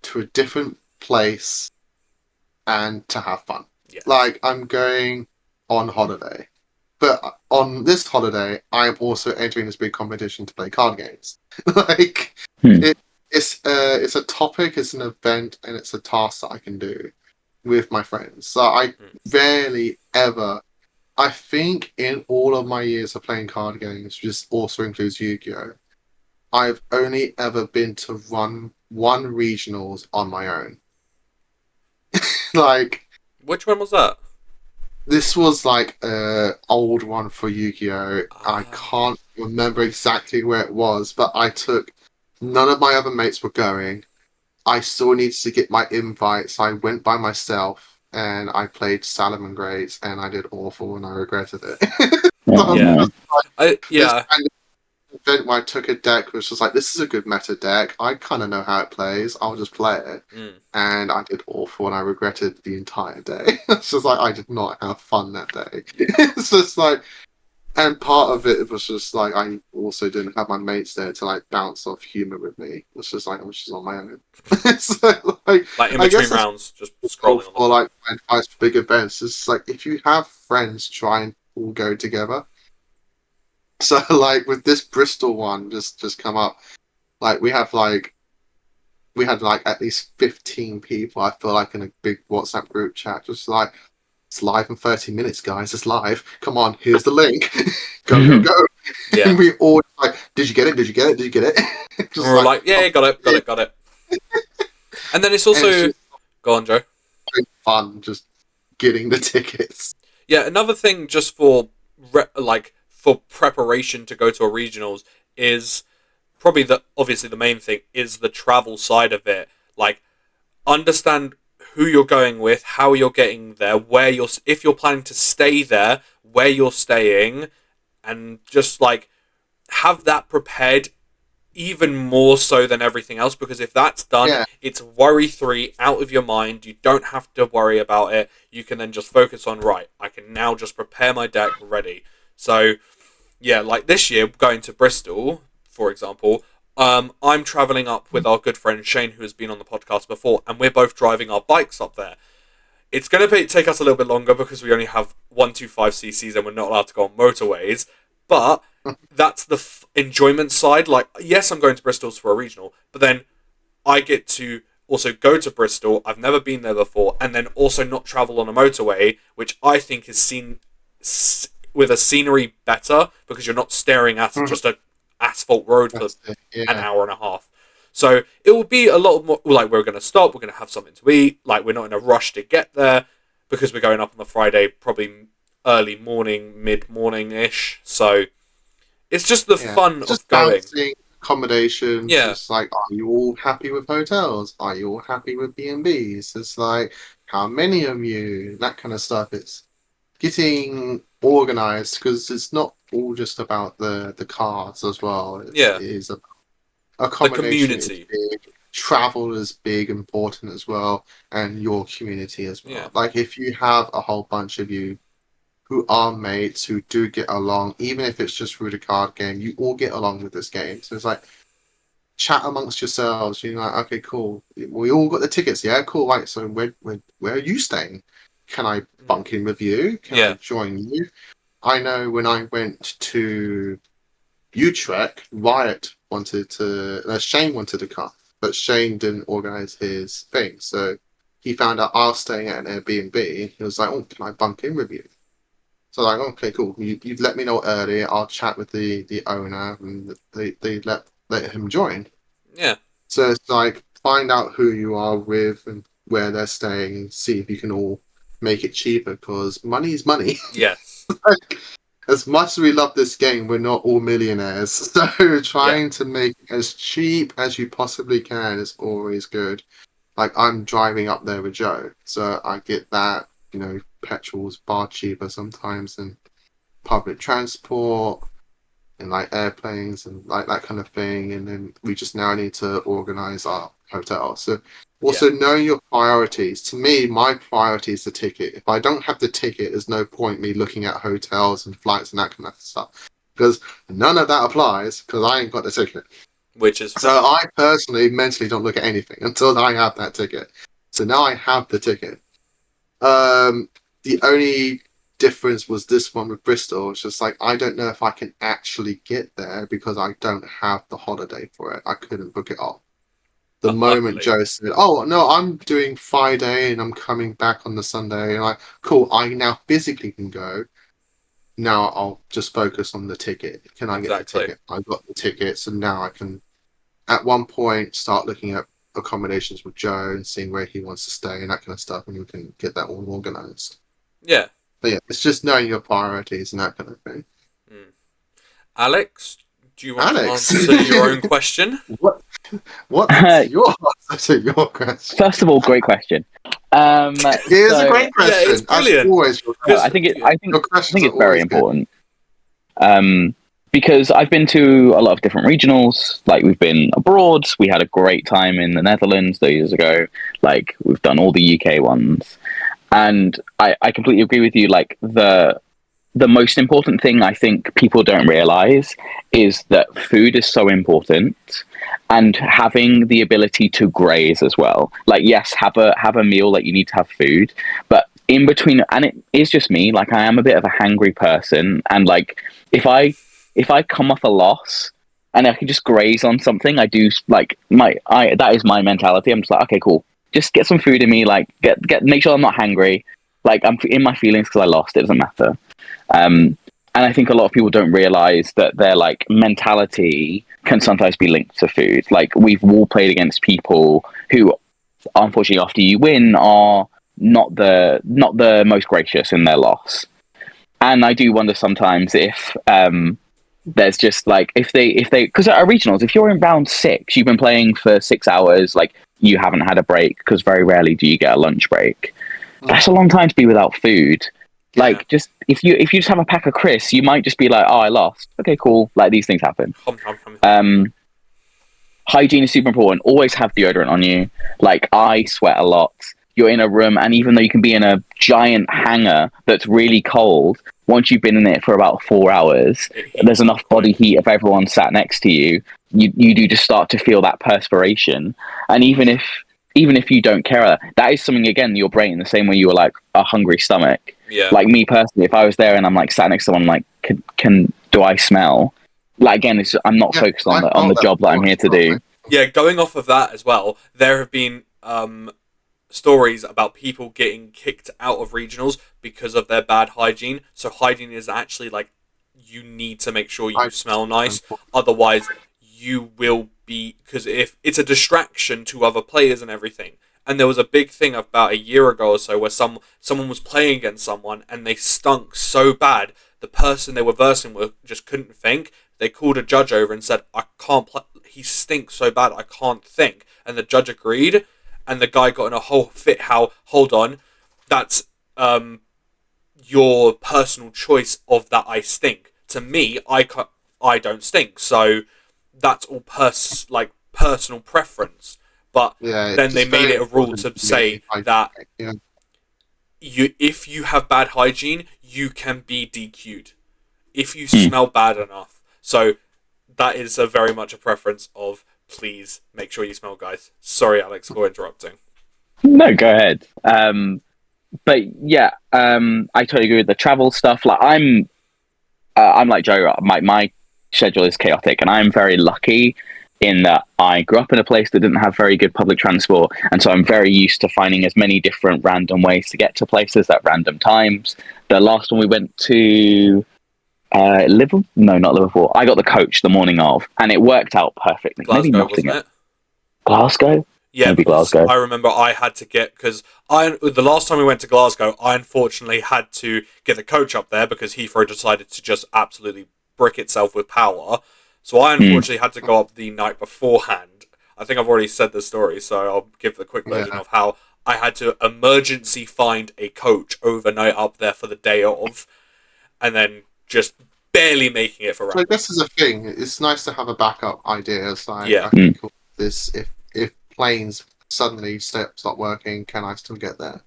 to a different place and to have fun. Yeah. Like, I'm going on holiday. But on this holiday, I'm also entering this big competition to play card games. Like, it's a topic, it's an event, and it's a task that I can do with my friends. So I rarely ever, I think in all of my years of playing card games, which also includes Yu-Gi-Oh!, I've only ever been to run one regionals on my own. Like, which one was that? This was like a old one for Yu-Gi-Oh! I Ah. can't remember exactly where it was, but I took. None of my other mates were going. I still needed to get my invites. I went by myself and I played Salomon Grades, and I did awful, and I regretted it. So I'm Yeah. just like, this Yeah. kind of event where I took a deck which was like, this is a good meta deck. I kind of know how it plays. I'll just play it. Mm. And I did awful, and I regretted the entire day. It's just like I did not have fun that day. It's just like, and part of it was just like I also didn't have my mates there to like bounce off humor with me. It's just like I was just on my own. So like Like in I guess between that's rounds, just cool scrolling on the for phone. like my advice for big events. It's like if you have friends, try and all go together. So like with this Bristol one just come up, like we had like at least 15 people, I feel like, in a big WhatsApp group chat, just like it's live in 30 minutes, guys. It's live. Come on, here's the link. Go, go, go. Yeah. And we all like, did you get it? Did you get it? Did you get it? And Just we're like, like, yeah, oh, got it, got yeah. it, got it. And then it's And it's also just go on, Joe. so fun just getting the tickets. Yeah, another thing just for for preparation to go to a regionals is probably obviously the main thing is the travel side of it. Like understand who you're going with, how you're getting there, where you're if you're planning to stay there, where you're staying, and just like have that prepared even more so than everything else, because if that's done, Yeah, it's worry 3 out of your mind. You don't have to worry about it. You can then just focus on, right, I can now just prepare my deck ready. So yeah, like this year going to Bristol, for example, I'm traveling up with our good friend Shane, who has been on the podcast before, and we're both driving our bikes up there. It's going to take us a little bit longer because we only have 125 cc's and we're not allowed to go on motorways. But that's the enjoyment side. Like, yes, I'm going to Bristol's for a regional, but then I get to also go to Bristol. I've never been there before, and then also not travel on a motorway, which I think is seen with a scenery better because you're not staring at just a asphalt road for that's it. an Yeah, hour and a half. So it will be a lot more like we're going to stop, we're going to have something to eat, like we're not in a rush to get there because we're going up on the Friday, probably early morning, mid morning ish. So it's just the yeah. fun Just of going. balancing accommodations. Yeah, Just like, are you all happy with hotels? Are you all happy with B&Bs? It's like, how many of you? That kind of stuff. It's getting organized because it's not all just about the cars as well. It yeah, is the accommodation is community. big, travel is big, important as well, and your community as Yeah, well. Like if you have a whole bunch of you who are mates who do get along, even if it's just through the card game, you all get along with this game. So it's like chat amongst yourselves. You're like, okay, cool. We all got the tickets. Yeah, cool. Right. So where are you staying? Can I mm. bunk in with you? Can I Yeah, join you? I know when I went to Utrecht, Wyatt wanted to, Shane wanted to come, but Shane didn't organize his thing. So he found out I was staying at an Airbnb. He was like, oh, can I bunk in with you? So like, okay, cool. You've let me know earlier. I'll chat with the owner, and they let him join. yeah, So it's like find out who you are with and where they're staying, and see if you can all make it cheaper because money is money. yes, Like, as much as we love this game, we're not all millionaires. So yeah, trying to make it as cheap as you possibly can is always good. Like I'm driving up there with Joe, so I get that, petrol's far cheaper sometimes than public transport and like airplanes and like that kind of thing. And then we just now need to organize our hotel. So yeah, also knowing your priorities. To me, my priority is the ticket. If I don't have the ticket, there's no point me looking at hotels and flights and that kind of stuff. Because none of that applies because I ain't got the ticket. which is So fair. I personally mentally don't look at anything until I have that ticket. So now I have the ticket. The only difference was this one with Bristol. It's just like I don't know if I can actually get there because I don't have the holiday for it. I couldn't book it off. The moment Luckily, Joe said, "Oh no, I'm doing Friday and I'm coming back on the Sunday," and like, cool, I now physically can go. Now I'll just focus on the ticket. Can I get the exactly. ticket? I got the ticket, so now I can at one point start looking at accommodations with Joe and seeing where he wants to stay and that kind of stuff, and we can get that all organized. Yeah, But yeah, it's just knowing your priorities and that kind of thing. Alex, do you want Alex, to answer your own question? What's your answer to your question? First of all, great question. It is a great question. Yeah, it's brilliant. As always, I think it's very important. Because I've been to a lot of different regionals. Like, we've been abroad. We had a great time in the Netherlands 2 years ago. Like, we've done all the UK ones. And I completely agree with you. Like, the most important thing I think people don't realize is that food is so important, and having the ability to graze as well. Like, yes, have a meal, like, you need to have food, but in between, and it is just me, like, I am a bit of a hangry person, and like, if I come off a loss and I can just graze on something, I do, like, that is my mentality. I'm just like, okay, cool, just get some food in me, like, make sure I'm not hangry, like, I'm in my feelings because I lost, it doesn't matter. And I think a lot of people don't realize that their, like, mentality can sometimes be linked to food. Like, we've all played against people who, unfortunately, after you win, are not the most gracious in their loss. And I do wonder sometimes if there's just, like, if they because at our regionals, if you're in round 6, you've been playing for 6 hours, like, you haven't had a break, because very rarely do you get a lunch break. That's a long time to be without food. Yeah. Like, just if you just have a pack of crisps, you might just be like, oh, I lost. Okay, cool. Like, these things happen. Hygiene is super important. Always have deodorant on you. Like, I sweat a lot. You're in a room, and even though you can be in a giant hangar that's really cold, once you've been in it for about 4 hours, there's enough body heat if everyone sat next to you. You do just start to feel that perspiration. And even if you don't care, that is something, again, your brain, the same way you were like a hungry stomach. Yeah. Like, me personally, if I was there and I'm, like, sat next to someone, like, do I smell? Like, again, I'm not focused on the job that I'm here to do. Yeah, going off of that as well, there have been stories about people getting kicked out of regionals because of their bad hygiene. So hygiene is actually, like, you need to make sure you smell nice, otherwise you will be, because if it's a distraction to other players and everything. And there was a big thing about a year ago or so where someone was playing against someone and they stunk so bad, the person they were versing with just couldn't think. They called a judge over and said, I can't play, he stinks so bad I can't think. And the judge agreed, and the guy got in a whole fit, hold on, that's your personal choice of that I stink. To me, I don't stink, so that's all personal preference. But then they made it a rule to say that if you have bad hygiene, you can be DQ'd if you smell bad enough. So that is very much a preference of, please make sure you smell, guys. Sorry, Alex, for interrupting. No, go ahead. But yeah, I totally agree with the travel stuff. Like, I'm like Joe. My schedule is chaotic, and I'm very lucky in that I grew up in a place that didn't have very good public transport, and so I'm very used to finding as many different random ways to get to places at random times. The last one we went to Liverpool? No, not Liverpool. I got the coach the morning of, and it worked out perfectly. Glasgow, maybe Nottingham. wasn't it? Glasgow? Yeah, maybe Glasgow. I remember I had to get, because the last time we went to Glasgow, I unfortunately had to get the coach up there because Heathrow decided to just absolutely brick itself with power. So I unfortunately had to go up the night beforehand. I think I've already said the story, so I'll give the quick version of how I had to emergency find a coach overnight up there for the day of, and then just barely making it for round. So this is a thing. It's nice to have a backup idea. It's like, cool, this if planes suddenly stop working, can I still get there?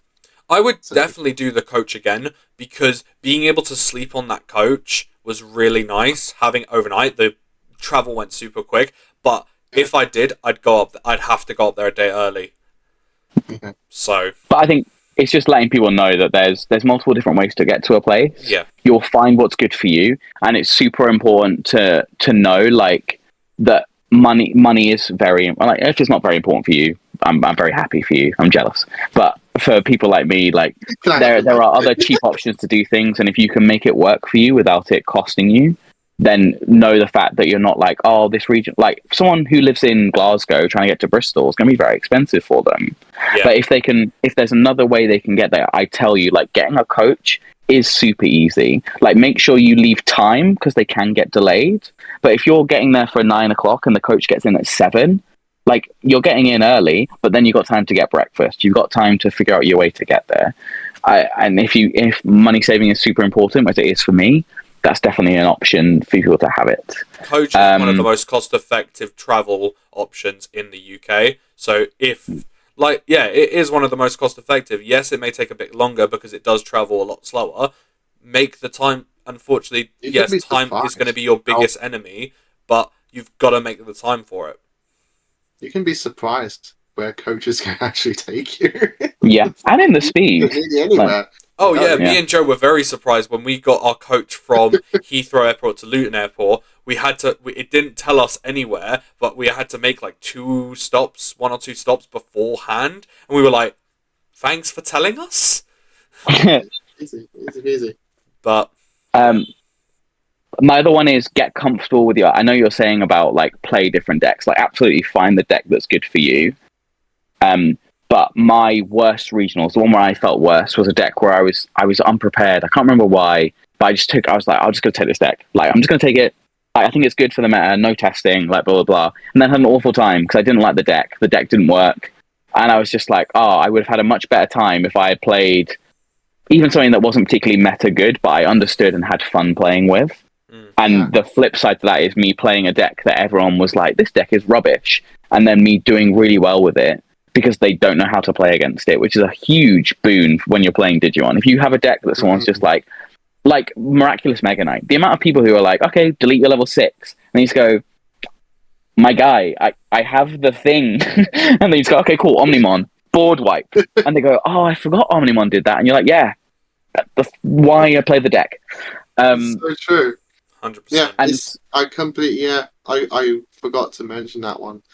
I would definitely do the coach again, because being able to sleep on that coach was really nice. Having overnight, the travel went super quick, but if I did, I'd have to go up there a day early. So, but I think it's just letting people know that there's multiple different ways to get to a place. Yeah, you'll find what's good for you, and it's super important to know, like, that money is very, like, if it's not very important for you, I'm very happy for you. I'm jealous, but for people like me, like, there are other cheap options to do things, and if you can make it work for you without it costing you, then know the fact that you're not like, oh, this region, like someone who lives in Glasgow trying to get to Bristol is going to be very expensive for them. Yeah. But if there's another way they can get there, I tell you, like getting a coach is super easy. Like make sure you leave time because they can get delayed. But if you're getting there for 9 o'clock and the coach gets in at 7, like you're getting in early, but then you've got time to get breakfast. You've got time to figure out your way to get there. And if money saving is super important, as it is for me, that's definitely an option for people to have it. Coach is one of the most cost-effective travel options in the UK. So it is one of the most cost-effective. Yes, it may take a bit longer because it does travel a lot slower. Make the time. Unfortunately, yes, time is going to be your biggest enemy, but you've got to make the time for it. You can be surprised where coaches can actually take you. Yeah, and in the speed. Anywhere. Me and Joe were very surprised when we got our coach from Heathrow Airport to Luton Airport. It didn't tell us anywhere, but we had to make like 1 or 2 stops beforehand, and we were like, "Thanks for telling us." Easy. But my other one is get comfortable with I know you're saying about like play different decks. Like absolutely find the deck that's good for you. But my worst regionals, the one where I felt worst, was a deck where I was unprepared. I can't remember why, but I was like, I'm just going to take this deck. Like, I'm just going to take it. Like, I think it's good for the meta, no testing, like, blah, blah, blah. And then I had an awful time because I didn't like the deck. The deck didn't work. And I was just like, I would have had a much better time if I had played even something that wasn't particularly meta good, but I understood and had fun playing with. And the flip side to that is me playing a deck that everyone was like, this deck is rubbish. And then me doing really well with it, because they don't know how to play against it, which is a huge boon when you're playing Digimon. If you have a deck that someone's just like Miraculous Mega Knight, the amount of people who are like, okay, delete your level 6, and you just go, my guy, I have the thing, and then you just go, okay, cool, Omnimon, board wipe, and they go, oh, I forgot Omnimon did that, and you're like, yeah, that's why I play the deck. So true. 100%. Yeah, I forgot to mention that one.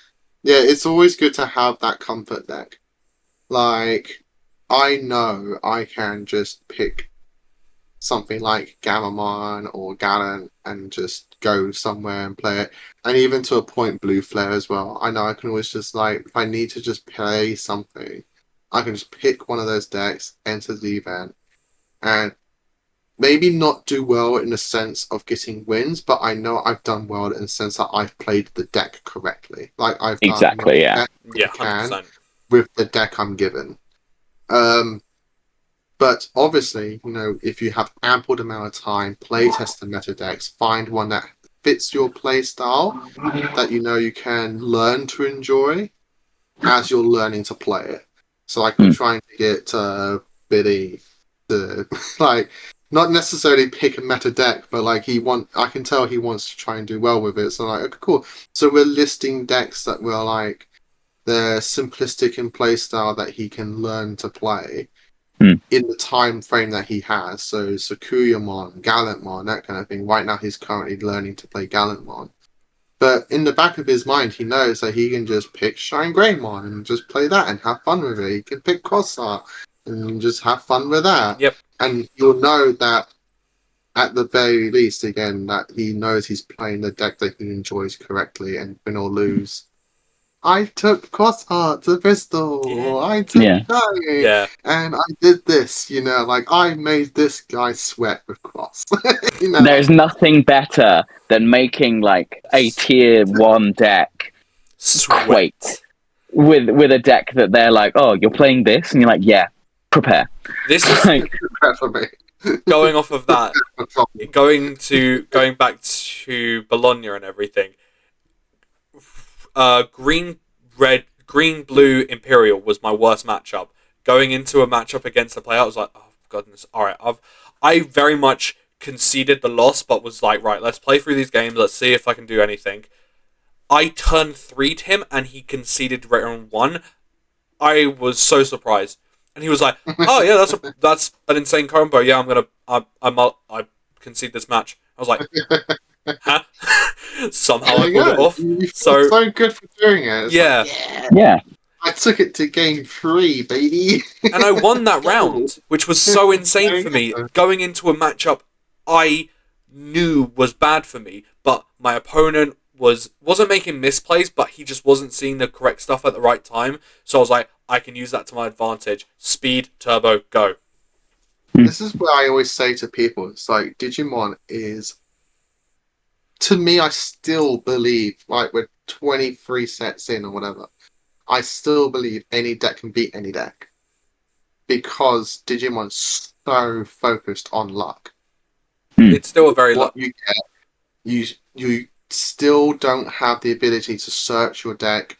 Yeah, it's always good to have that comfort deck. Like, I know I can just pick something like Gamamon or Gallant and just go somewhere and play it. And even to a point, Blue Flare as well. I know I can always just, like, if I need to just play something, I can just pick one of those decks, enter the event, and maybe not do well in the sense of getting wins, but I know I've done well in the sense that I've played the deck correctly. Like I've done exactly, the best I can with the deck I'm given. But obviously, if you have ample amount of time, play test the meta decks, find one that fits your play style that you can learn to enjoy as you're learning to play it. So like we're trying to get Biddy to not necessarily pick a meta deck, but I can tell he wants to try and do well with it. So okay, cool. So we're listing decks that were like they're simplistic in play style that he can learn to play in the time frame that he has. So Sakuyamon, Gallantmon, that kind of thing. Right now he's currently learning to play Gallantmon. But in the back of his mind, he knows that he can just pick Shine Greymon and just play that and have fun with it. He can pick Crossart and just have fun with that. Yep. And you'll know that, at the very least, again, that he knows he's playing the deck that he enjoys correctly, and win or lose. I took Crossheart to Bristol, or I took Shiny, and I did this, I made this guy sweat with Cross. There's nothing better than making, a tier 1 deck quake with a deck that they're like, oh, you're playing this? And you're like, yeah. Prepare. This is prepare for me. Going off of that, going back to Bologna and everything. Green blue Imperial was my worst matchup. Going into a matchup against the player, I was like, oh goodness, all right. I very much conceded the loss, but was like, right, let's play through these games. Let's see if I can do anything. I turned 3'd him, and he conceded round 1. I was so surprised. And he was like, "Oh yeah, that's an insane combo. Yeah, I concede this match." I was like, "Huh?" Somehow I pulled it off. You so good for doing it. Yeah. I took it to game 3, baby. And I won that round, which was so insane for me. Going into a matchup I knew was bad for me, but my opponent wasn't making misplays, but he just wasn't seeing the correct stuff at the right time. So I was like, I can use that to my advantage. Speed, turbo, go. This is what I always say to people. It's like Digimon is, to me, I still believe, like we're 23 sets in or whatever, I still believe any deck can beat any deck. Because Digimon's so focused on luck. It's still a very what you get, you still don't have the ability to search your deck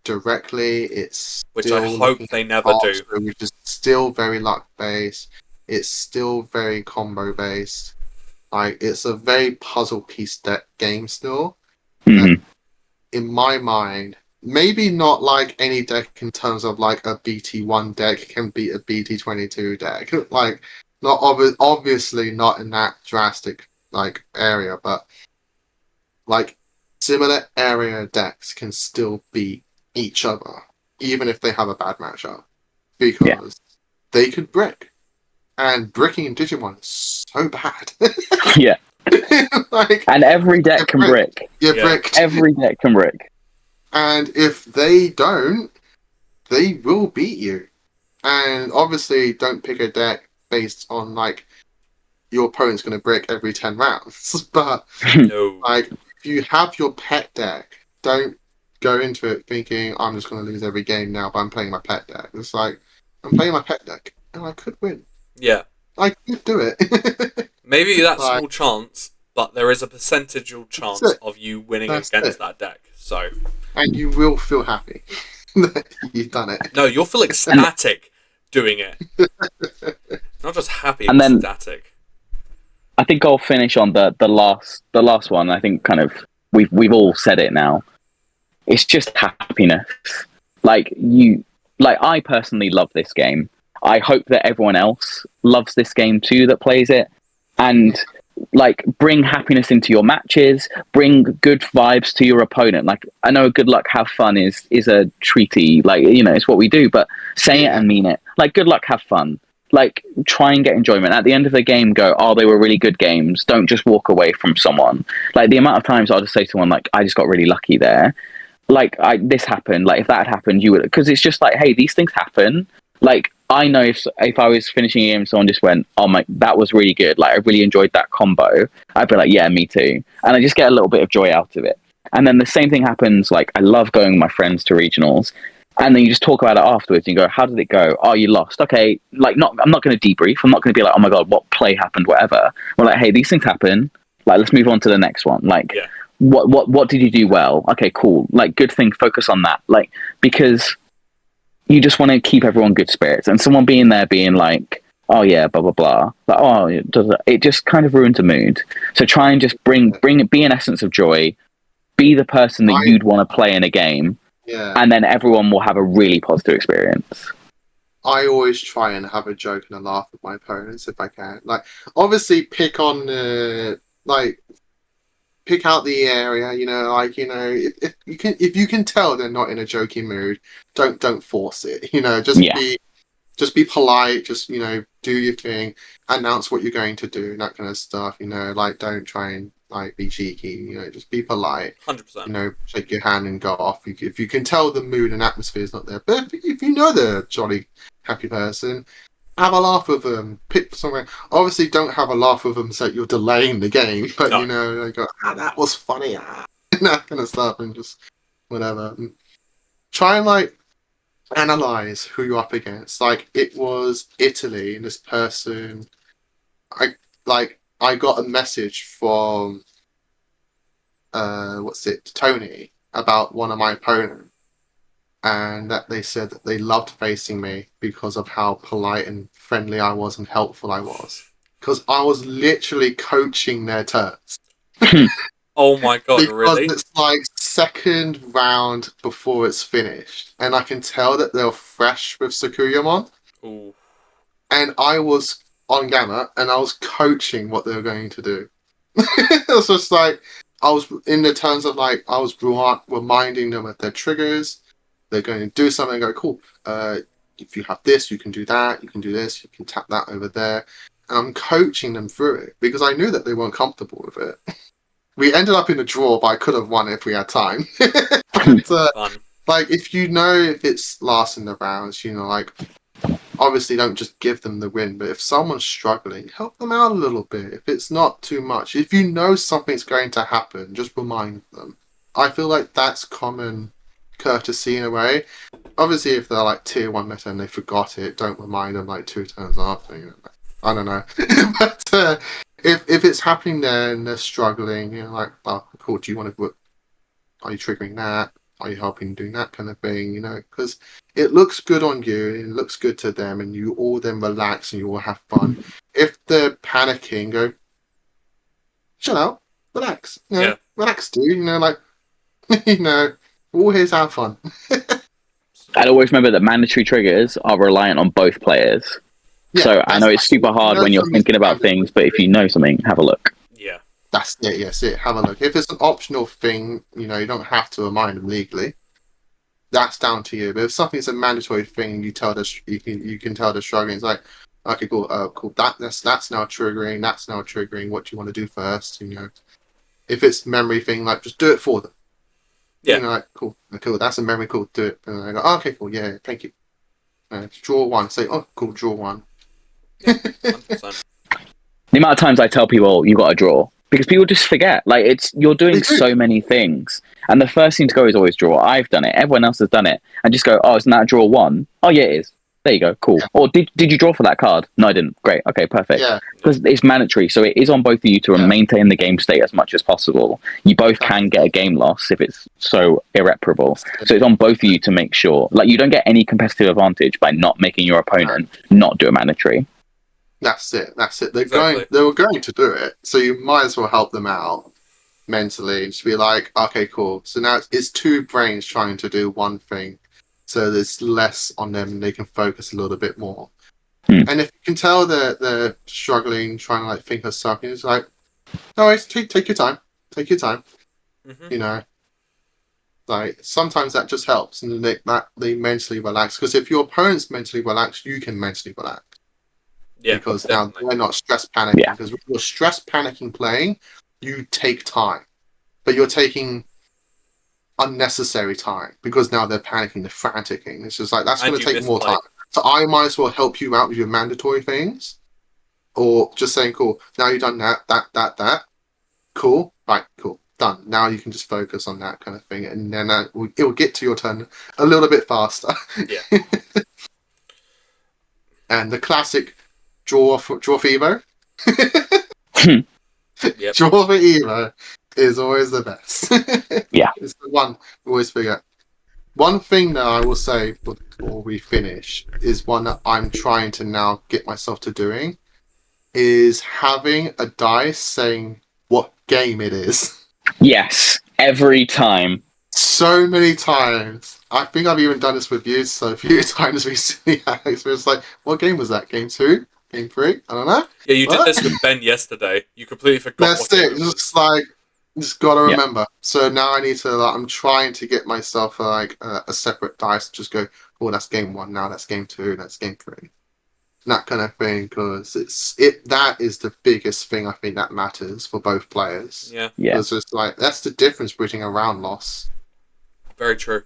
directly. It's which I hope they never do. Which is still very luck based. It's still very combo based. Like it's a very puzzle piece deck game still. That, in my mind, maybe not like any deck in terms of like a BT1 deck can beat a BT22 deck. Like not obviously not in that drastic like area, but like similar area decks can still beat each other, even if they have a bad matchup, because they could brick. And bricking in Digimon is so bad. Yeah. Like, and every deck can brick. You're bricked. Every deck can brick. And if they don't, they will beat you. And obviously, don't pick a deck based on, like, your opponent's going to brick every 10 rounds. But, No. like, if you have your pet deck, don't go into it thinking, I'm just going to lose every game now, but I'm playing my pet deck. It's like, I'm playing my pet deck, and I could win. Yeah. I could do it. Maybe that's a small chance, but there is a percentageal chance of you winning against that deck. So, and you will feel happy that you've done it. No, you'll feel ecstatic doing it. Not just happy, and then, ecstatic. I think I'll finish on the last one. I think kind of we've all said it now. It's just happiness. Like I personally love this game. I hope that everyone else loves this game too that plays it, and like bring happiness into your matches, bring good vibes to your opponent. Like I know good luck, have fun is a treaty, like, you know, it's what we do, but say it and mean it. Like good luck, have fun. Like try and get enjoyment. At the end of the game, go, oh, they were really good games. Don't just walk away from someone. Like the amount of times I'll just say to someone like, I just got really lucky there. Like this happened. Like if that had happened, you would, because it's just like, hey, these things happen. Like I know if I was finishing a game and someone just went, oh my, that was really good, like I really enjoyed that combo, I'd be like, yeah, me too. And I just get a little bit of joy out of it. And then the same thing happens, like I love going with my friends to regionals, and then you just talk about it afterwards and you go, how did it go? Oh, you lost. Okay, like I'm not going to debrief. I'm not going to be like, oh my god, what play happened, whatever. We're like, hey, these things happen. Like let's move on to the next one. Like what did you do well? Okay, cool. Like good thing, focus on that. Like because you just want to keep everyone good spirits, and someone being there being like, oh yeah, blah blah blah, like, oh, it just kind of ruins the mood. So try and just bring it, be an essence of joy, be the person that you'd want to play in a game, and then everyone will have a really positive experience. I always try and have a joke and a laugh with my opponents if I can. Like obviously pick on pick out the area, you know, like, you know, if you can tell they're not in a joking mood, don't force it, you know, just be polite, just, you know, do your thing, announce what you're going to do, that kind of stuff, you know, like don't try and like be cheeky, you know, just be polite. 100%. You know, shake your hand and go off. If you can tell the mood and atmosphere is not there, but if you know they're a jolly, happy person, have a laugh with them. Pick somewhere. Obviously, don't have a laugh with them so you're delaying the game. But you know, they go, that was funny, that kind of stuff, and just whatever. And try and like analyze who you're up against. Like it was Italy, and this person, I got a message from Tony about one of my opponents. And that they said that they loved facing me because of how polite and friendly I was and helpful I was. Because I was literally coaching their turns. Oh my god, because really? It's like second round before it's finished. And I can tell that they're fresh with Sakuyamon. Ooh. And I was on Gamma and I was coaching what they were going to do. It was just like, I was in the terms of like, I was reminding them of their triggers. They're going to do something and go, cool, if you have this, you can do that, you can do this, you can tap that over there. and I'm coaching them through it because I knew that they weren't comfortable with it. We ended up in a draw, but I could have won if we had time. But, Fun. like, if you know if it's last in the rounds, you know, like, obviously don't just give them the win, but if someone's struggling, help them out a little bit. If it's not too much, if you know something's going to happen, just remind them. I feel like that's common courtesy in a way. Obviously, if they're like tier 1 meta and they forgot it, don't remind them like 2 turns after. You know, I don't know. But if it's happening there and they're struggling, you know, like, oh, cool, do you want to... Are you triggering that? Are you helping doing that kind of thing? You know, because it looks good on you, it looks good to them, and you all then relax and you all have fun. If they're panicking, go, chill out, relax. You know, relax, dude. You know, like, you know, we're all here to have fun. I'd always remember that mandatory triggers are reliant on both players. Yeah, so I know it's super hard when you're thinking about things, but if you know something, have a look. Yeah. That's it, yes, have a look. If it's an optional thing, you know, you don't have to remind them legally. That's down to you. But if something's a mandatory thing, you can tell they're struggling. It's like, okay, cool, cool. That's now triggering. That's now triggering. What do you want to do first? You know, if it's memory thing, like just do it for them. Yeah. You know, like cool. That's a memory. Cool, do it. And I go, okay, cool. Yeah, thank you. Draw one. Say, oh, cool, draw one. Yeah, 100%. The amount of times I tell people you got to draw. Because people just forget. Like, you're doing so many things. And the first thing to go is always draw. I've done it. Everyone else has done it. And just go, oh, isn't that draw 1? Oh, yeah, it is. There you go. Cool. Yeah. Or did you draw for that card? No, I didn't. Great. Okay, perfect. Yeah. Because it's mandatory. So it is on both of you to maintain the game state as much as possible. You both can get a game loss if it's so irreparable. So it's on both of you to make sure. Like, you don't get any competitive advantage by not making your opponent not do a mandatory. That's it. They were going to do it, so you might as well help them out mentally. Just be like, okay, cool. So now it's 2 brains trying to do one thing, so there's less on them, and they can focus a little bit more. And if you can tell they're struggling, trying to like think of something, it's like, no worries, take your time. Take your time. Mm-hmm. You know, like sometimes that just helps, and they mentally relax. Because if your opponent's mentally relaxed, you can mentally relax. Yeah, because definitely. Now they're not stress panicking. Yeah. Because when you're stress panicking playing, you take time, but you're taking unnecessary time because now they're panicking, they're franticing. It's just like that's going to take more time. So I might as well help you out with your mandatory things, or just saying, "Cool, now you've done that, cool, right, cool, done. Now you can just focus on that kind of thing, and then it will get to your turn a little bit faster." Yeah. And the classic. Draw for Evo. Yep. Draw for Evo is always the best. Yeah. It's the one we always forget. One thing that I will say before we finish is one that I'm trying to now get myself to doing is having a dice saying what game it is. Yes, every time. So many times. I think I've even done this with you so a few times recently, Alex, where it's like, what game was that? Game 2? Game 3? I don't know. Yeah, you did this with Ben yesterday. You completely forgot. That's it. Just like, just gotta remember. So now I need to. I'm trying to get myself a separate dice. Just go. Oh, that's game 1. Now that's game 2. That's game 3. That kind of thing, because that is the biggest thing I think that matters for both players. Yeah. Because it's like that's the difference between a round loss. Very true.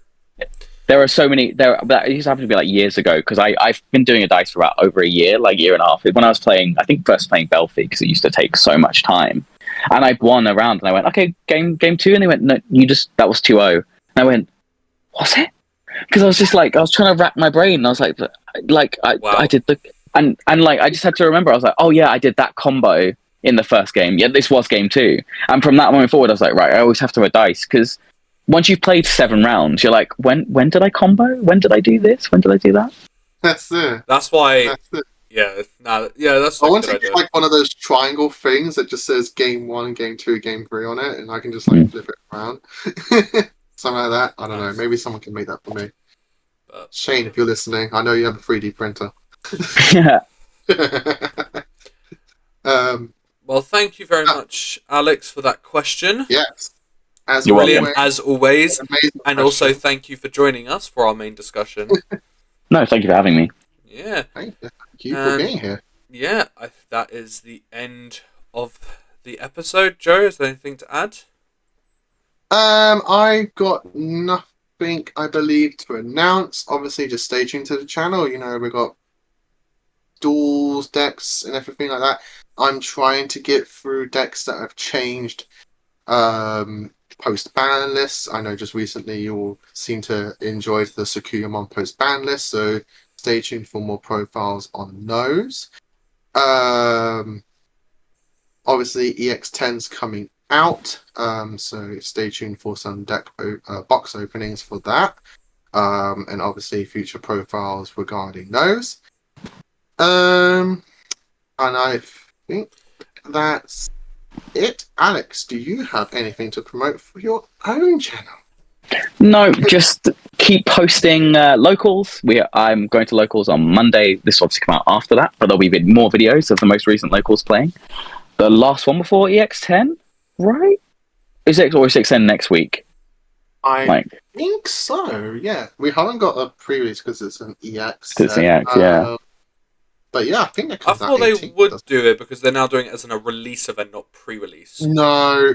There are so many. That used to happen to be like years ago because I've been doing a dice for about over a year, like year and a half. When I was playing, I think first playing Belfi because it used to take so much time, and I won a round and I went, okay, game 2, and they went, no, that was 2-0, and I went, was it? Because I was just like I was trying to rack my brain, and I was like I did the and like I just had to remember. I was like, oh yeah, I did that combo in the first game. Yeah, this was game 2, and from that moment forward, I was like, right, I always have to have a dice because. Once you've played 7 rounds, you're like, when did I combo? When did I do this? When did I do that? That's it. That's why. That's it. Yeah, that's. I want to get like one of those triangle things that just says game 1, game 2, game 3 on it, and I can just like flip it around. Something like that. I don't know. Maybe someone can make that for me. But, Shane, if you're listening, I know you have a 3D printer. Well, thank you very much, Alex, for that question. Yes. As always. And also thank you for joining us for our main discussion. No, thank you for having me. Yeah. Thank you for being here. Yeah, that is the end of the episode. Joe, is there anything to add? I got nothing, I believe, to announce. Obviously, just stay tuned to the channel. You know, we got duels, decks, and everything like that. I'm trying to get through decks that have changed post ban lists. I know just recently you all seem to enjoy the Sakuyamon post ban list, so stay tuned for more profiles on those. Obviously EX10's coming out, so stay tuned for some deck box openings for that, and obviously future profiles regarding those. And I think that's it. Alex, do you have anything to promote for your own channel? No, just keep posting locals. I'm going to locals on Monday. This will obviously come out after that, but there'll be more videos of the most recent locals playing. The last one before EX10, right? Is EX10 next week? I think so. Yeah, we haven't got a pre-release because it's an EX. It's EX, yeah. But yeah, I think that I comes thought out they 18th, would do it because they're now doing it as a release event, not pre-release. No,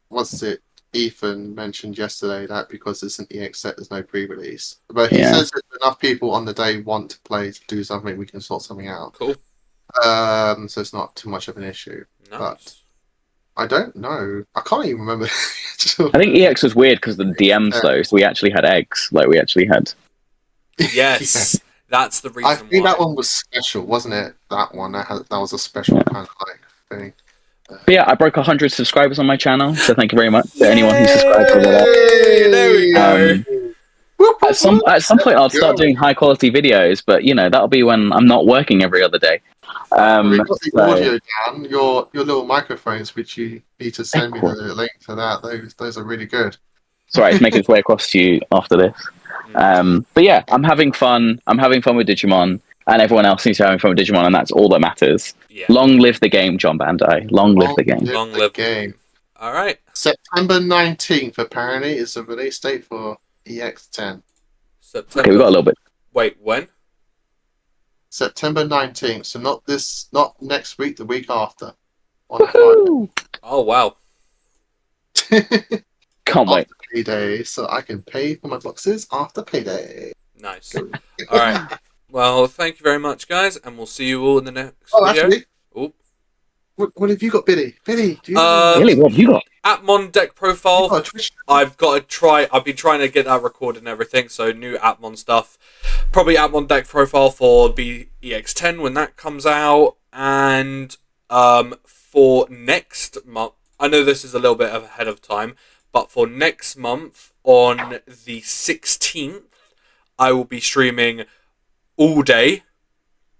what's it? Ethan mentioned yesterday that because it's an EX set, there's no pre-release. But he says if enough people on the day want to play to do something, we can sort something out. Cool. So it's not too much of an issue. Nice. But I don't know. I can't even remember. I think EX was weird because the DMs though, so we actually had eggs. Like we actually had. Yes. Yeah. That's the reason I think that one was special, wasn't it? That one that was a special kind of like thing. But yeah, I broke 100 subscribers on my channel, so thank you very much to anyone who subscribed over there. There we go. At some point, I'll start doing high quality videos, but you know that'll be when I'm not working every other day. We've got the audio down. Your little microphones, which you need to send me the link to that. Those are really good. Sorry, it's making its way across to you after this. But yeah, I'm having fun. I'm having fun with Digimon, and everyone else seems to be having fun with Digimon, and that's all that matters. Yeah. Long live the game, John Bandai. Long live the game. Long live the game. All right. September 19th, apparently, is the release date for EX10. September. Okay, we got a little bit. Wait, when? September 19th. So not next week, the week after. On Friday. Oh, wow. Can't wait. Payday, so I can pay for my boxes after payday. Nice. All right. Well, thank you very much, guys, and we'll see you all in the next video. Actually, what have you got, Billy? Billy, do you Billy, what have you got? Appmon deck profile. I've got to try. I've been trying to get that recorded and everything, so new Appmon stuff. Probably Appmon deck profile for EX10 when that comes out, and for next month. I know this is a little bit ahead of time. But for next month, on the 16th, I will be streaming all day,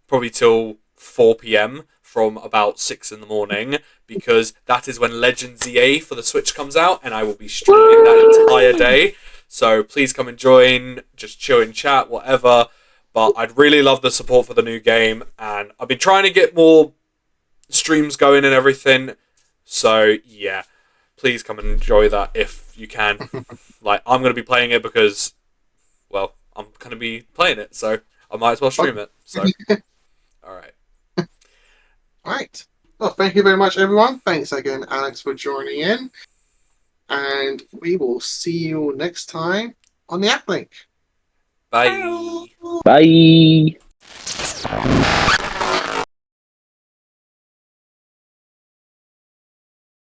probably till 4 p.m, from about 6 in the morning, because that is when Legends EA for the Switch comes out, and I will be streaming that entire day. So please come and join, just chill and chat, whatever. But I'd really love the support for the new game, and I've been trying to get more streams going and everything. So, yeah. Please come and enjoy that if you can. Like, I'm going to be playing it because, well, I'm going to be playing it, so I might as well stream it. So, alright. Alright. Well, thank you very much, everyone. Thanks again, Alex, for joining in. And we will see you next time on the Applink. Bye. Bye.